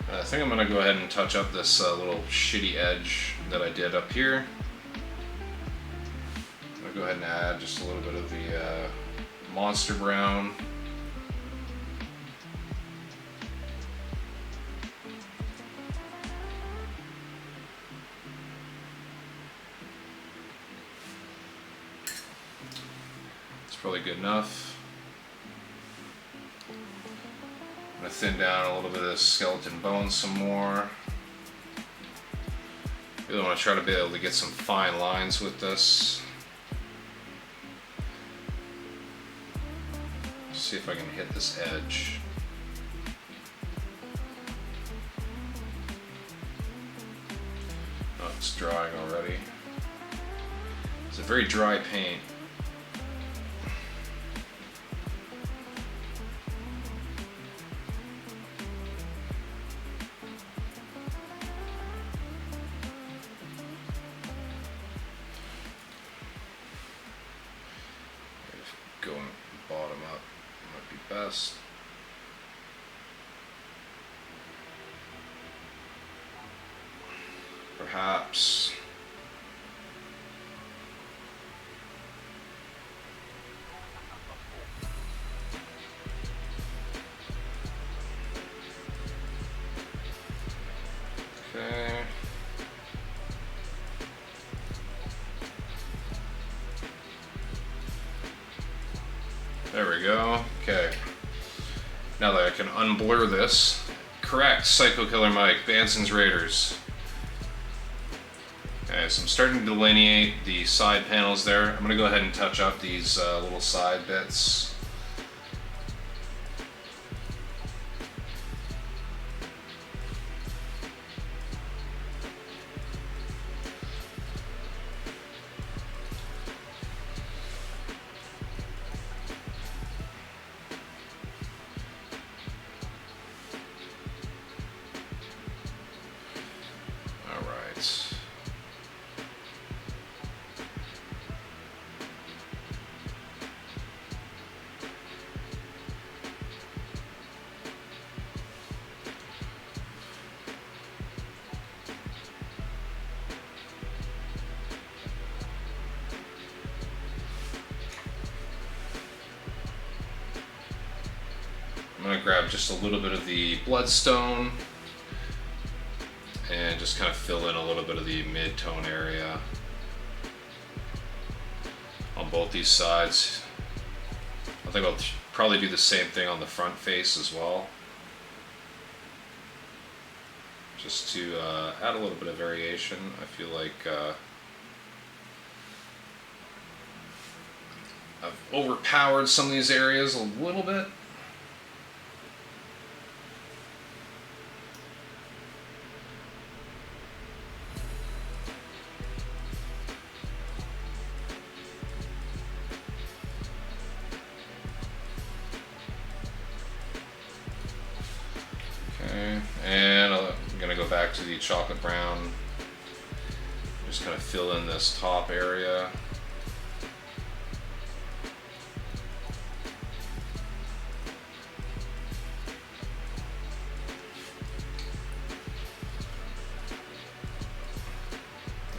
I think I'm going to go ahead and touch up this little shitty edge that I did up here. I'm going to go ahead and add just a little bit of the Monster Brown. It's probably good enough. I'm going to thin down a little bit of this skeleton bone some more. Really want to try to be able to get some fine lines with this. See if I can hit this edge. Oh, it's drying already. It's a very dry paint. Going bottom up might be best. perhaps. Okay. There we go. Okay. Now that I can unblur this. Correct. Psycho Killer Mike, Banson's Raiders. Okay, so I'm starting to delineate the side panels there. I'm going to go ahead and touch up these little side bits. I'm going to grab just a little bit of the bloodstone and just kind of fill in a little bit of the mid-tone area on both these sides. I think I'll probably do the same thing on the front face as well, just to add a little bit of variation. I feel like I've overpowered some of these areas a little bit. And I'm going to go back to the chocolate brown, just kind of fill in this top area.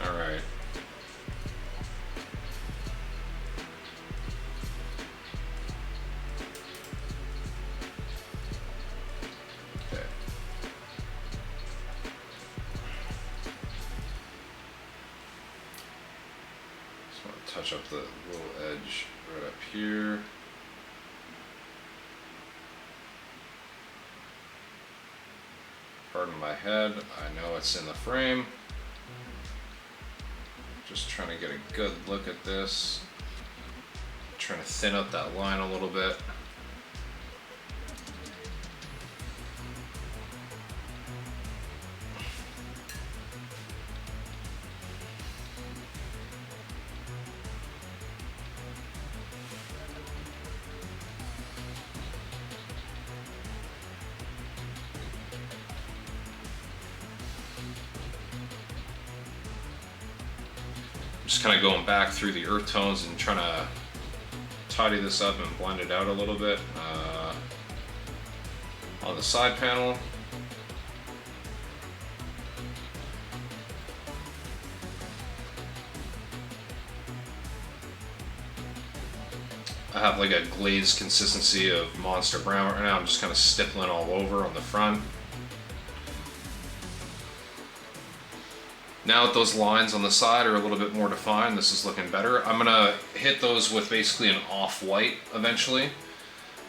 All right. Touch up the little edge right up here. Pardon my head, I know it's in the frame. Just trying to get a good look at this. Trying to thin out that line a little bit. Just kind of going back through the earth tones and trying to tidy this up and blend it out a little bit on the side panel. I have like a glazed consistency of Monster Brown right now. I'm just kind of stippling all over on the front. Now that those lines on the side are a little bit more defined, this is looking better. I'm gonna hit those with basically an off-white eventually,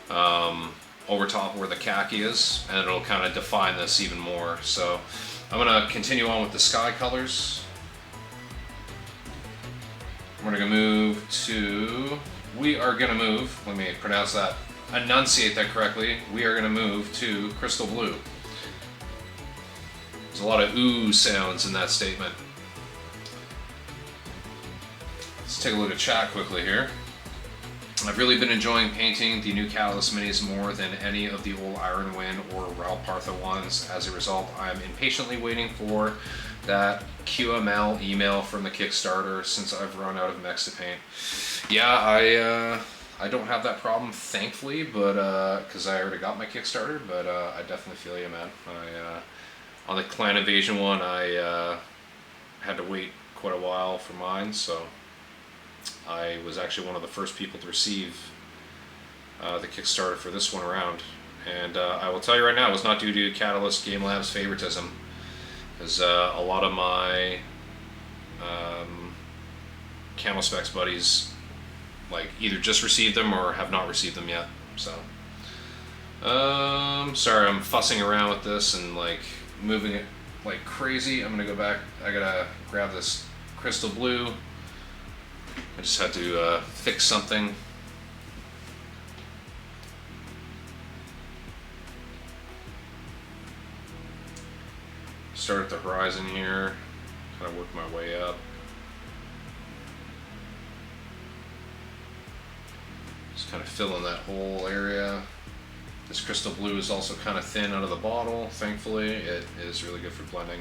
over top where the khaki is, and it'll kind of define this even more. So I'm gonna continue on with the sky colors. We're gonna move to, let me pronounce that, enunciate that correctly. We are gonna move to crystal blue. There's a lot of ooh sounds in that statement. Let's take a look at chat quickly here. I've really been enjoying painting the new Catalyst minis more than any of the old Iron Wind or Raul Partha ones. As a result, I'm impatiently waiting for that QML email from the Kickstarter since I've run out of mechs to paint. Yeah, I don't have that problem, thankfully, but because I already got my Kickstarter, but I definitely feel you, man. On the Clan Invasion one, I had to wait quite a while for mine, so I was actually one of the first people to receive the Kickstarter for this one around. And I will tell you right now, it was not due to Catalyst Game Labs favoritism, because a lot of my Camo Specs buddies like either just received them or have not received them yet. So sorry, I'm fussing around with this and like moving it like crazy. I'm gonna go back. I gotta grab this crystal blue. I just had to fix something. Start at the horizon here, kind of work my way up. Just kind of fill in that whole area. This crystal blue is also kind of thin out of the bottle, thankfully. It is really good for blending.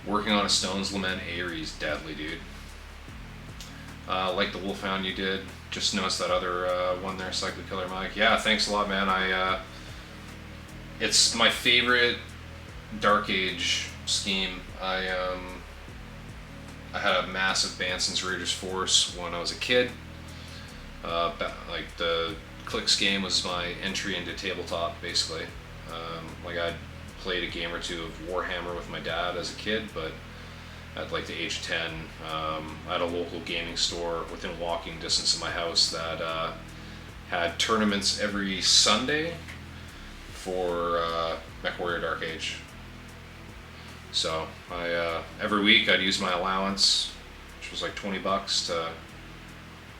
Working on a Stone's Lament Ares, deadly, dude. Like the Wolfhound you did. Just noticed that other one there, Cyclic Killer Mike. Yeah, thanks a lot, man. It's my favorite Dark Age scheme. I had a massive Banson's Raiders Force when I was a kid. Like the Clicks game was my entry into tabletop, basically. Like I'd played a game or two of Warhammer with my dad as a kid, but at like the age of 10, I had a local gaming store within walking distance of my house that had tournaments every Sunday for MechWarrior Dark Age. So every week I'd use my allowance, which was like $20, to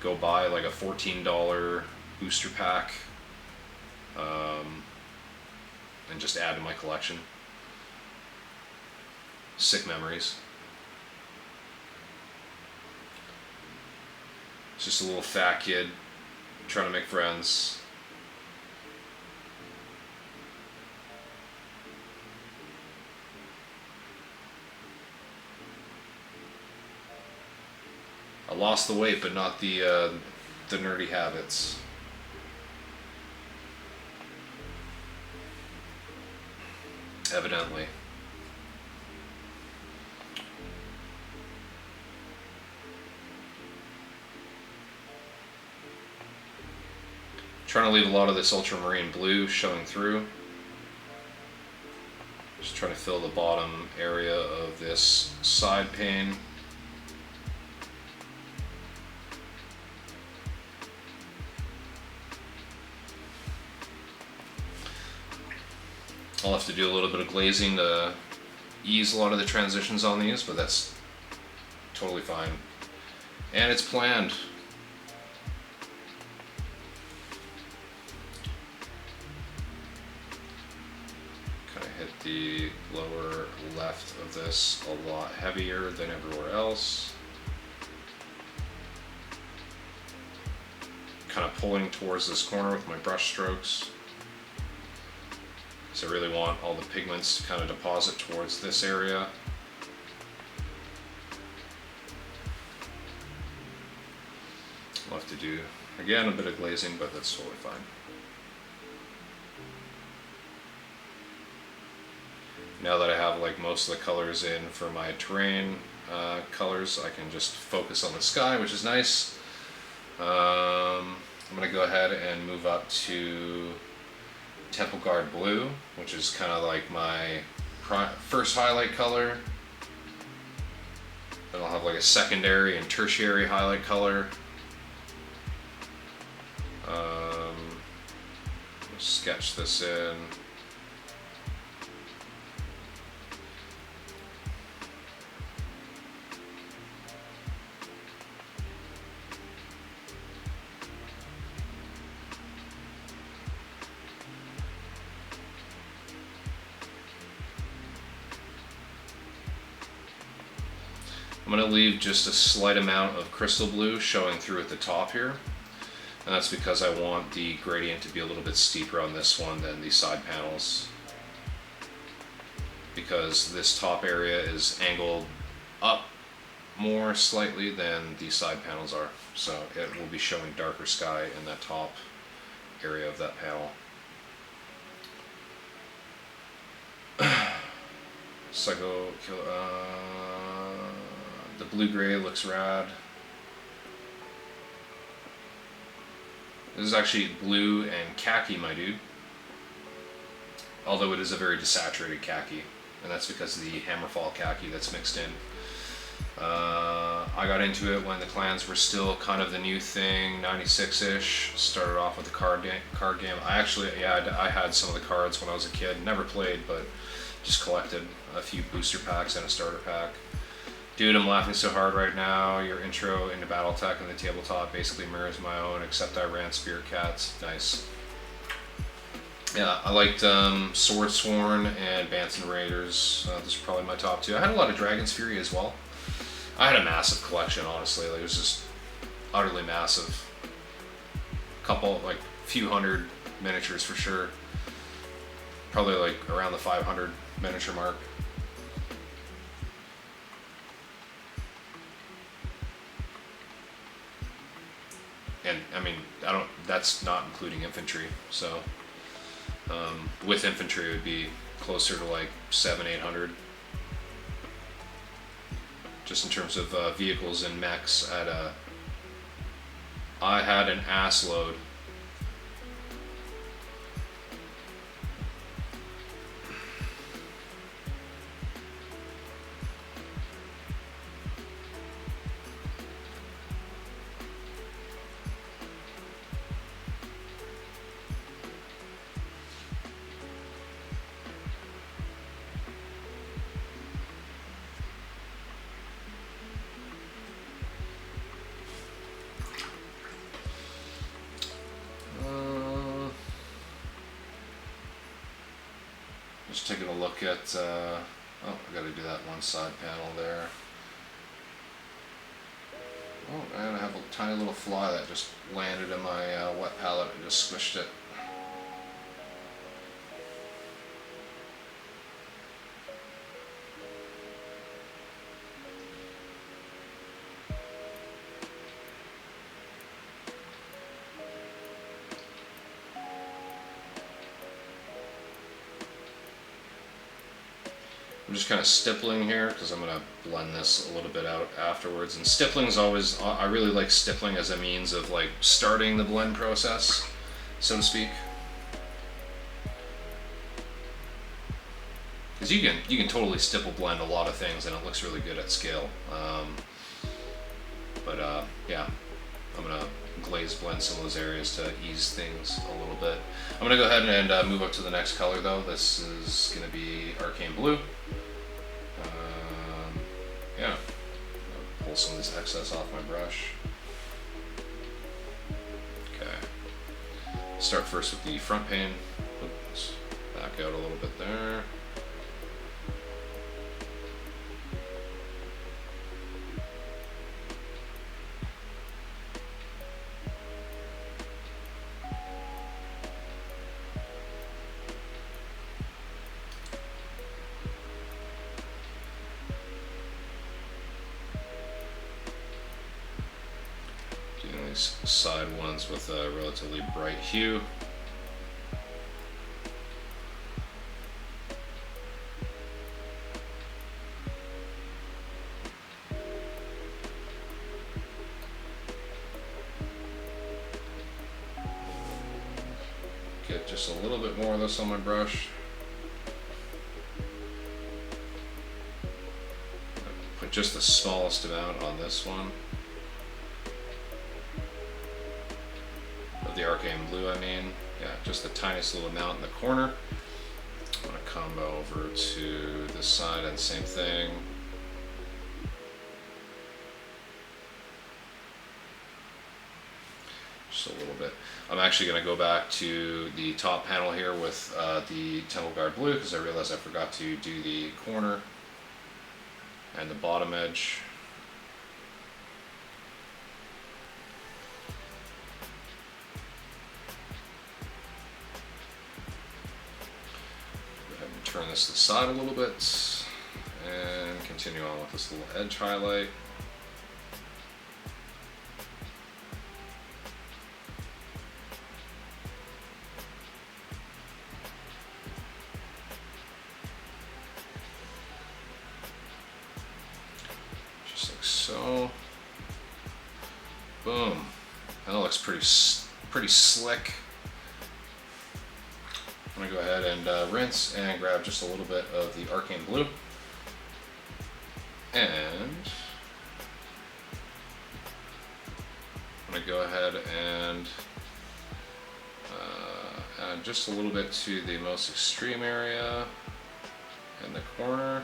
go buy like a $14 booster pack and just add to my collection. Sick memories. It's just a little fat kid trying to make friends. I lost the weight, but not the nerdy habits. Evidently. Trying to leave a lot of this ultramarine blue showing through. Just trying to fill the bottom area of this side pane. I'll have to do a little bit of glazing to ease a lot of the transitions on these, but that's totally fine. And it's planned. Kind of hit the lower left of this a lot heavier than everywhere else. Kind of pulling towards this corner with my brush strokes. So I really want all the pigments to kind of deposit towards this area. I'll have to do, again, a bit of glazing, but that's totally fine. Now that I have like most of the colors in for my terrain colors, I can just focus on the sky, which is nice. I'm going to go ahead and move up to Temple Guard Blue, which is kind of like my first highlight color. Then I'll have like a secondary and tertiary highlight color. Sketch this in. I'm going to leave just a slight amount of crystal blue showing through at the top here, and that's because I want the gradient to be a little bit steeper on this one than the side panels, because this top area is angled up more slightly than the side panels are. So it will be showing darker sky in that top area of that panel. Psycho, the blue-gray looks rad. This is actually blue and khaki, my dude. Although it is a very desaturated khaki, and that's because of the Hammerfall khaki that's mixed in. I got into it when the clans were still kind of the new thing, 96-ish. Started off with the card game. I had some of the cards when I was a kid. Never played, but just collected a few booster packs and a starter pack. Dude, I'm laughing so hard right now. Your intro into Battletech and the tabletop basically mirrors my own, except I ran Spirit Cats. Nice. Yeah, I liked Swordsworn and Banson Raiders. Those are probably my top two. I had a lot of Dragon's Fury as well. I had a massive collection, honestly. Like, it was just utterly massive. Like, few hundred miniatures for sure. Probably like around the 500 miniature mark. And I mean, that's not including infantry. So with infantry it would be closer to like 700-800. Just in terms of vehicles and mechs. I had an ass load. Just taking a look at, oh, I gotta do that one side panel there. Oh, and I have a tiny little fly that just landed in my wet palette and just squished it. I'm just kind of stippling here because I'm going to blend this a little bit out afterwards. And stippling is always, I really like stippling as a means of like starting the blend process, so to speak. Because you can totally stipple blend a lot of things and it looks really good at scale. Yeah, I'm going to glaze blend some of those areas to ease things a little bit. I'm going to go ahead and move up to the next color though. This is going to be Arcane Blue. Yeah, I'll pull some of this excess off my brush. Okay, start first with the front pane. Oops, back out a little bit there. Side ones with a relatively bright hue. Get just a little bit more of this on my brush. Put just the smallest amount on this one. The Arcane Blue, I mean. Yeah, just the tiniest little amount in the corner. I'm going to combo over to this side and same thing. Just a little bit. I'm actually going to go back to the top panel here with the Temple Guard Blue because I realized I forgot to do the corner and the bottom edge. Turn this to the side a little bit and continue on with this little edge highlight. so. Boom. That looks pretty slick. I'm gonna go ahead and rinse and grab just a little bit of the Arcane Blue. And I'm gonna go ahead and add just a little bit to the most extreme area in the corner.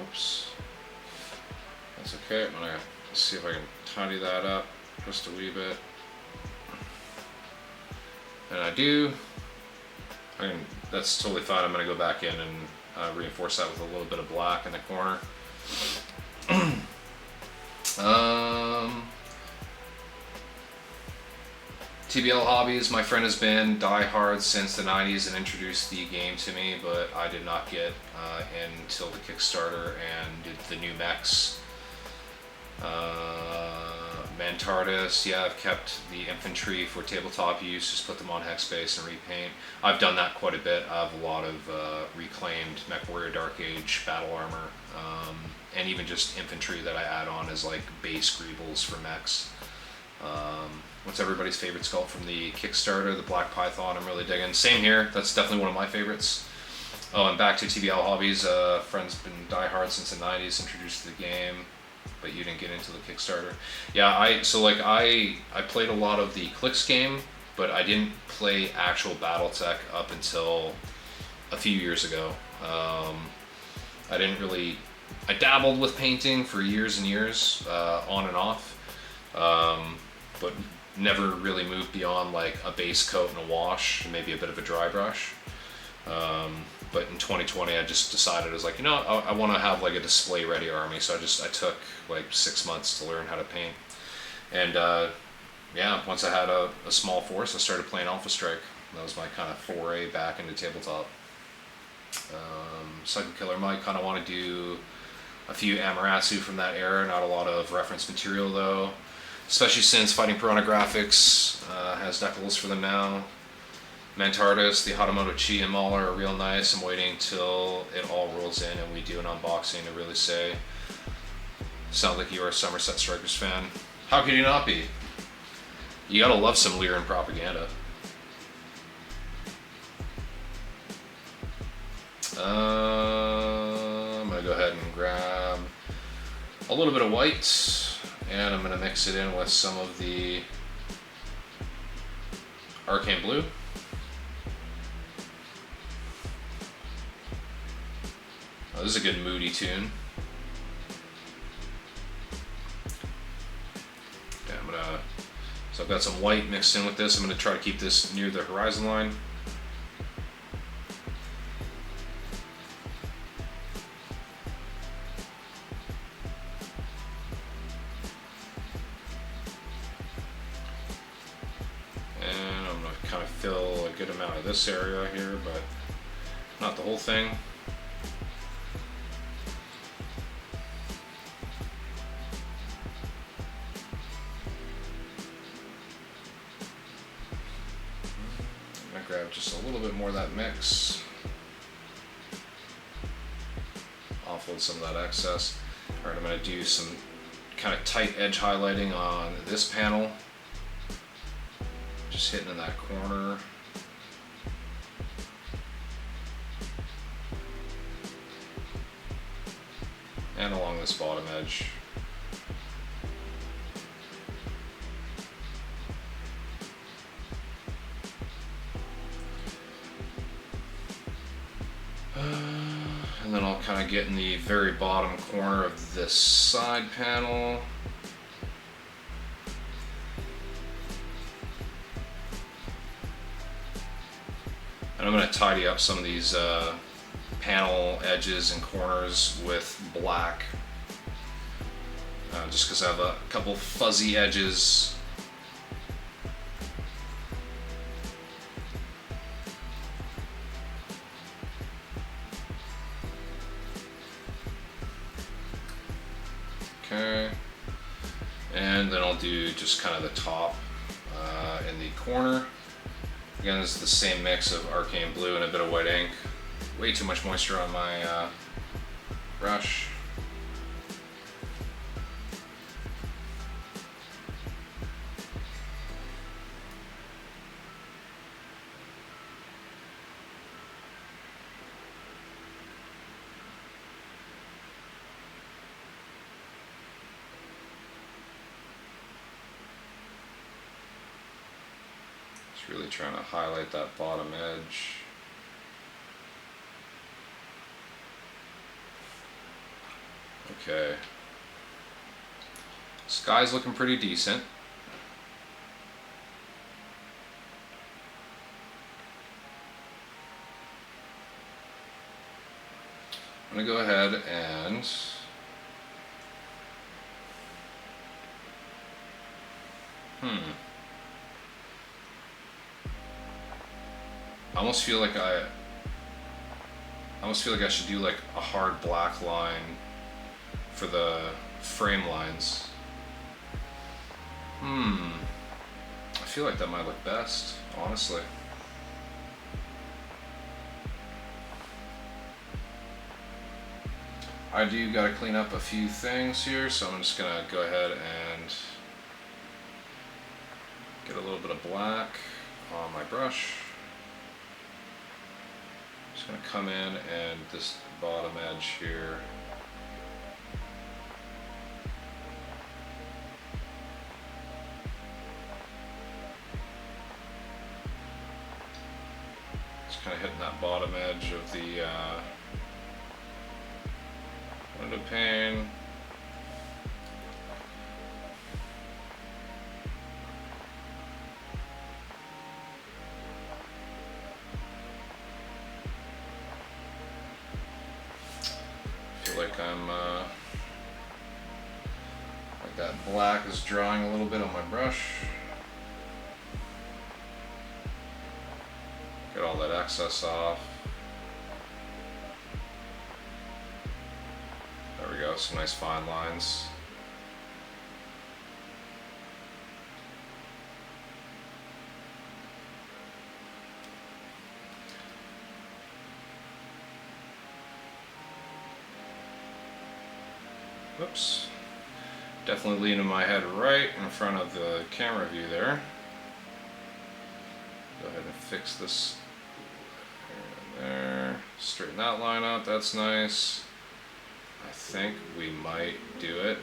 Oops. That's okay. I'm gonna see if I can tidy that up just a wee bit. And I do. That's totally fine. I'm gonna go back in and reinforce that with a little bit of black in the corner. TBL Hobbies, my friend has been diehard since the 90s and introduced the game to me, but I did not get in until the Kickstarter and did the new mechs. Mantardis, yeah, I've kept the infantry for tabletop use, just put them on hex base and repaint. I've done that quite a bit. I have a lot of reclaimed Mech Warrior Dark Age battle armor, and even just infantry that I add on as like base greebles for mechs. What's everybody's favorite sculpt from the Kickstarter? The Black Python, I'm really digging. Same here, that's definitely one of my favorites. Oh, and back to TBL Hobbies, friend's been diehard since the 90s, introduced to the game, but you didn't get into the Kickstarter. Yeah, I played a lot of the Clicks game, but I didn't play actual BattleTech up until a few years ago. I dabbled with painting for years and years, on and off, but never really moved beyond like a base coat and a wash, and maybe a bit of a dry brush. But in 2020, I just decided, I was like, you know, I want to have like a display ready army. So I took like 6 months to learn how to paint. And yeah, once I had a small force, I started playing Alpha Strike. That was my kind of foray back into tabletop. Psycho Killer might kind of want to do a few Amaterasu from that era. Not a lot of reference material though, especially since Fighting Piranha Graphics has decals for them now. Mantardis, the Hatamoto Chi and Mauler are real nice. I'm waiting till it all rolls in and we do an unboxing to really say, sound like you are a Somerset Strikers fan. How could you not be? You gotta love some Lyran propaganda. I'm gonna go ahead and grab a little bit of white and I'm gonna mix it in with some of the Arcane Blue. Oh, this is a good moody tune. Yeah, so I've got some white mixed in with this. I'm gonna try to keep this near the horizon line. And I'm gonna kind of fill a good amount of this area here, but not the whole thing. Grab just a little bit more of that mix, offload some of that excess. Alright, I'm going to do some kind of tight edge highlighting on this panel, just hitting in that corner. And along this bottom edge. And then I'll kind of get in the very bottom corner of this side panel. And I'm going to tidy up some of these panel edges and corners with black, just because I have a couple fuzzy edges. Okay, and then I'll do just kind of the top in the corner. Again, this is the same mix of Arcane Blue and a bit of white ink. Way too much moisture on my brush. Really trying to highlight that bottom edge. Okay. Sky's looking pretty decent. I'm going to go ahead and I almost feel like I should do like a hard black line for the frame lines. I feel like that might look best, honestly. I do gotta clean up a few things here, so I'm just gonna go ahead and get a little bit of black on my brush. Just gonna come in and this bottom edge here. Just kind of hitting that bottom edge of the window pane. Feel like I'm like that black is drawing a little bit on my brush. Get all that excess off. There we go, some nice fine lines. Whoops. Definitely leaning my head right in front of the camera view there. Go ahead and fix this there. Straighten that line out, that's nice. I think we might do it.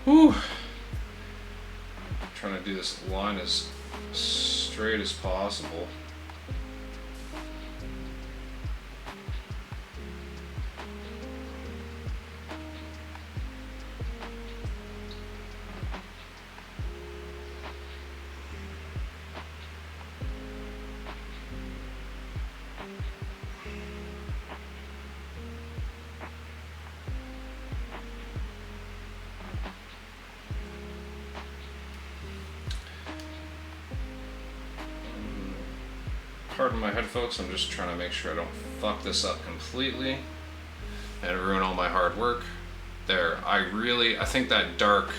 Whew. Trying to do this line as straight as possible. Pardon my head, folks, I'm just trying to make sure I don't fuck this up completely and ruin all my hard work. There, I think that dark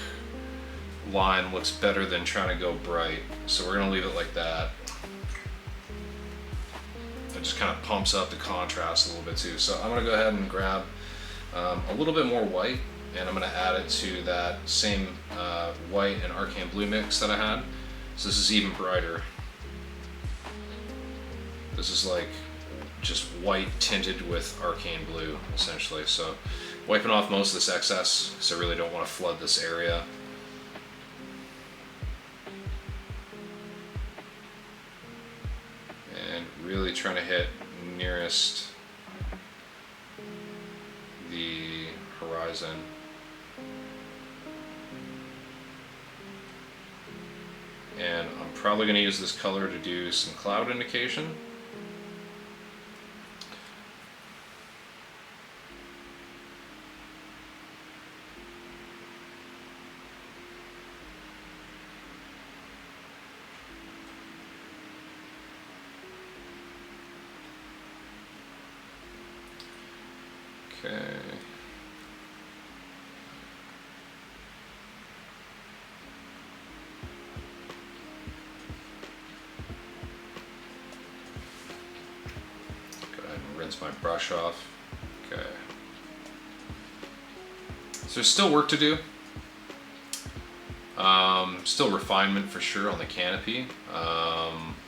line looks better than trying to go bright, so we're gonna leave it like that. It just kind of pumps up the contrast a little bit too. So I'm gonna go ahead and grab a little bit more white, and I'm gonna add it to that same white and arcane blue mix that I had. So this is even brighter. This is like just white tinted with arcane blue, essentially. So wiping off most of this excess, because I really don't want to flood this area. And really trying to hit nearest the horizon. And I'm probably going to use this color to do some cloud indication. Okay. rinse my brush off. Okay. So there's still work to do. Still refinement for sure on the canopy.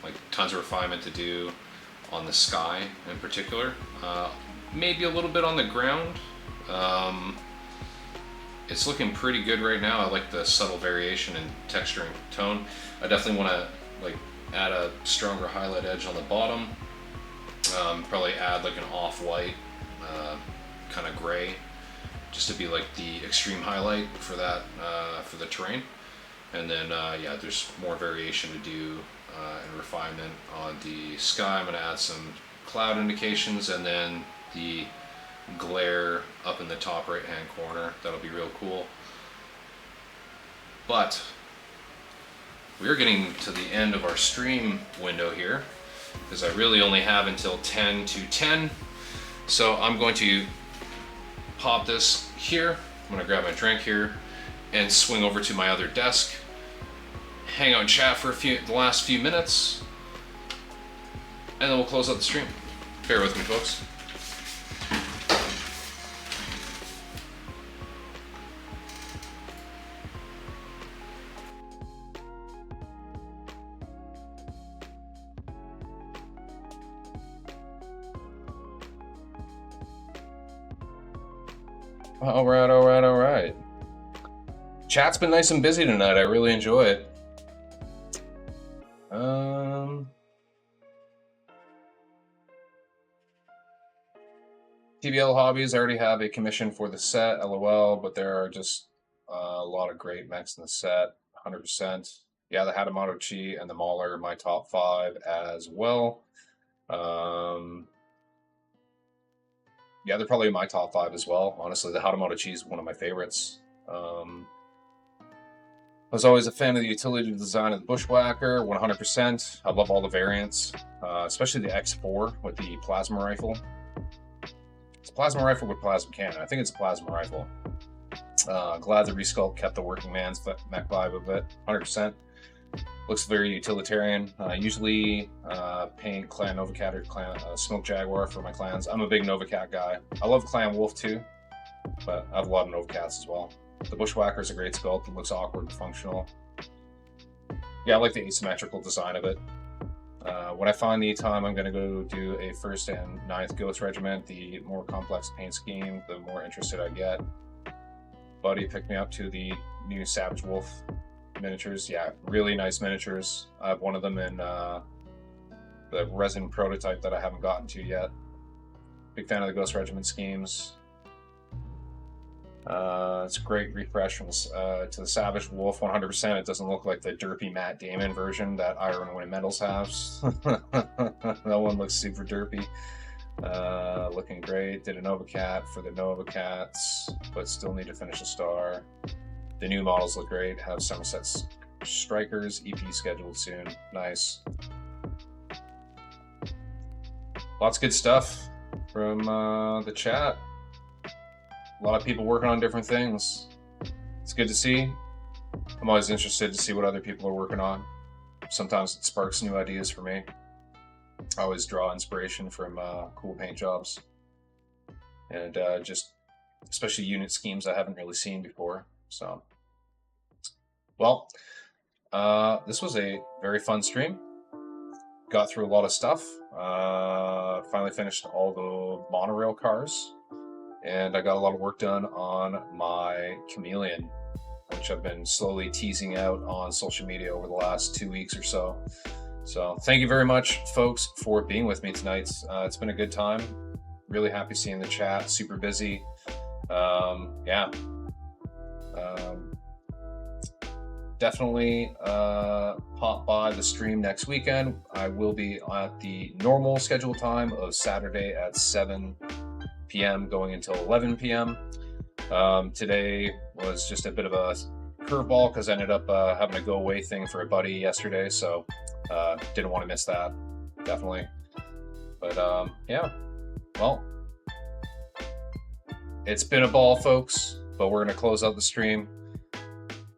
Like tons of refinement to do on the sky in particular. Maybe a little bit on the ground. It's looking pretty good right now. I like the subtle variation in texture and tone. I definitely want to like add a stronger highlight edge on the bottom. Probably add like an off-white kind of gray, just to be like the extreme highlight for that for the terrain. And then yeah, there's more variation to do and refinement on the sky. I'm going to add some cloud indications, and then the glare up in the top right hand corner. That'll be real cool. But we are getting to the end of our stream window here, because I really only have until 10 to 10. So I'm going to pop this here. I'm going to grab my drink here and swing over to my other desk, hang out and chat for the last few minutes, and then we'll close out the stream. Bear with me, folks. All right. Chat's been nice and busy tonight. I really enjoy it. TBL Hobbies, I already have a commission for the set, LOL, but there are just a lot of great mechs in the set, 100%. Yeah, the Hatamoto Chi and the Mauler are my top 5 as well. Yeah, they're probably my top 5 as well. Honestly, the Hatamoto Chi is one of my favorites. I was always a fan of the utility design of the Bushwhacker, 100%. I love all the variants, especially the X4 with the plasma rifle. It's a plasma rifle with plasma cannon. I think it's a plasma rifle. Glad the resculpt kept the working man's mech vibe of it, 100%. Looks very utilitarian. Usually paint Clan Novacat or Clan Smoke Jaguar for my clans. I'm a big Novacat guy. I love Clan Wolf too, but I have a lot of Novacats as well. The Bushwhacker is a great sculpt. It looks awkward but functional. Yeah, I like the asymmetrical design of it. When I find the time, I'm going to go do a 1st and 9th Ghost Regiment. The more complex paint scheme, the more interested I get. Buddy picked me up to the new Savage Wolf miniatures. Yeah, really nice miniatures. I have one of them in the resin prototype that I haven't gotten to yet. Big fan of the Ghost Regiment schemes. It's a great refresh from to the Savage Wolf, 100%. It doesn't look like the derpy Matt Damon version that Iron Wind Metals has. That one looks super derpy. Looking great. Did a Novacat for the Novacats, but still need to finish a star. The new models look great. Have Somerset Strikers EP scheduled soon. Nice. Lots of good stuff from the chat. A lot of people working on different things. It's good to see. I'm always interested to see what other people are working on. Sometimes it sparks new ideas for me. I always draw inspiration from cool paint jobs. And just especially unit schemes I haven't really seen before. So, well, this was a very fun stream. Got through a lot of stuff. Finally finished all the monorail cars. And I got a lot of work done on my Chameleon, which I've been slowly teasing out on social media over the last 2 weeks or so. So thank you very much, folks, for being with me tonight. It's been a good time. Really happy seeing the chat. Super busy. Yeah. Definitely pop by the stream next weekend. I will be at the normal scheduled time of Saturday at 7 p.m. going until 11 p.m. Today was just a bit of a curveball because I ended up having a go away thing for a buddy yesterday, so didn't want to miss that, definitely. But yeah, well, it's been a ball, folks, but we're going to close out the stream.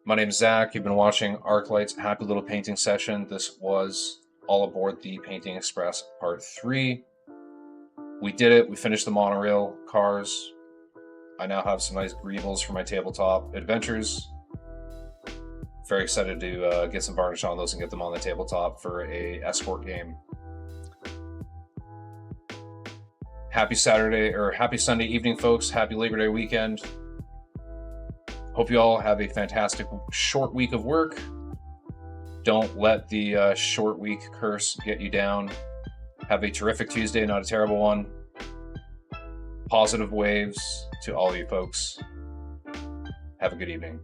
My name is Zach. You've been watching Arclight's Happy Little Painting Session. This was All Aboard the Painting Express Part 3. We did it. We finished the monorail cars. I now have some nice greebles for my tabletop adventures. Very excited to get some varnish on those and get them on the tabletop for a escort game. Happy Saturday or happy Sunday evening, folks. Happy Labor Day weekend. Hope you all have a fantastic short week of work. Don't let the short week curse get you down. Have a terrific Tuesday, not a terrible one. Positive waves to all you folks. Have a good evening.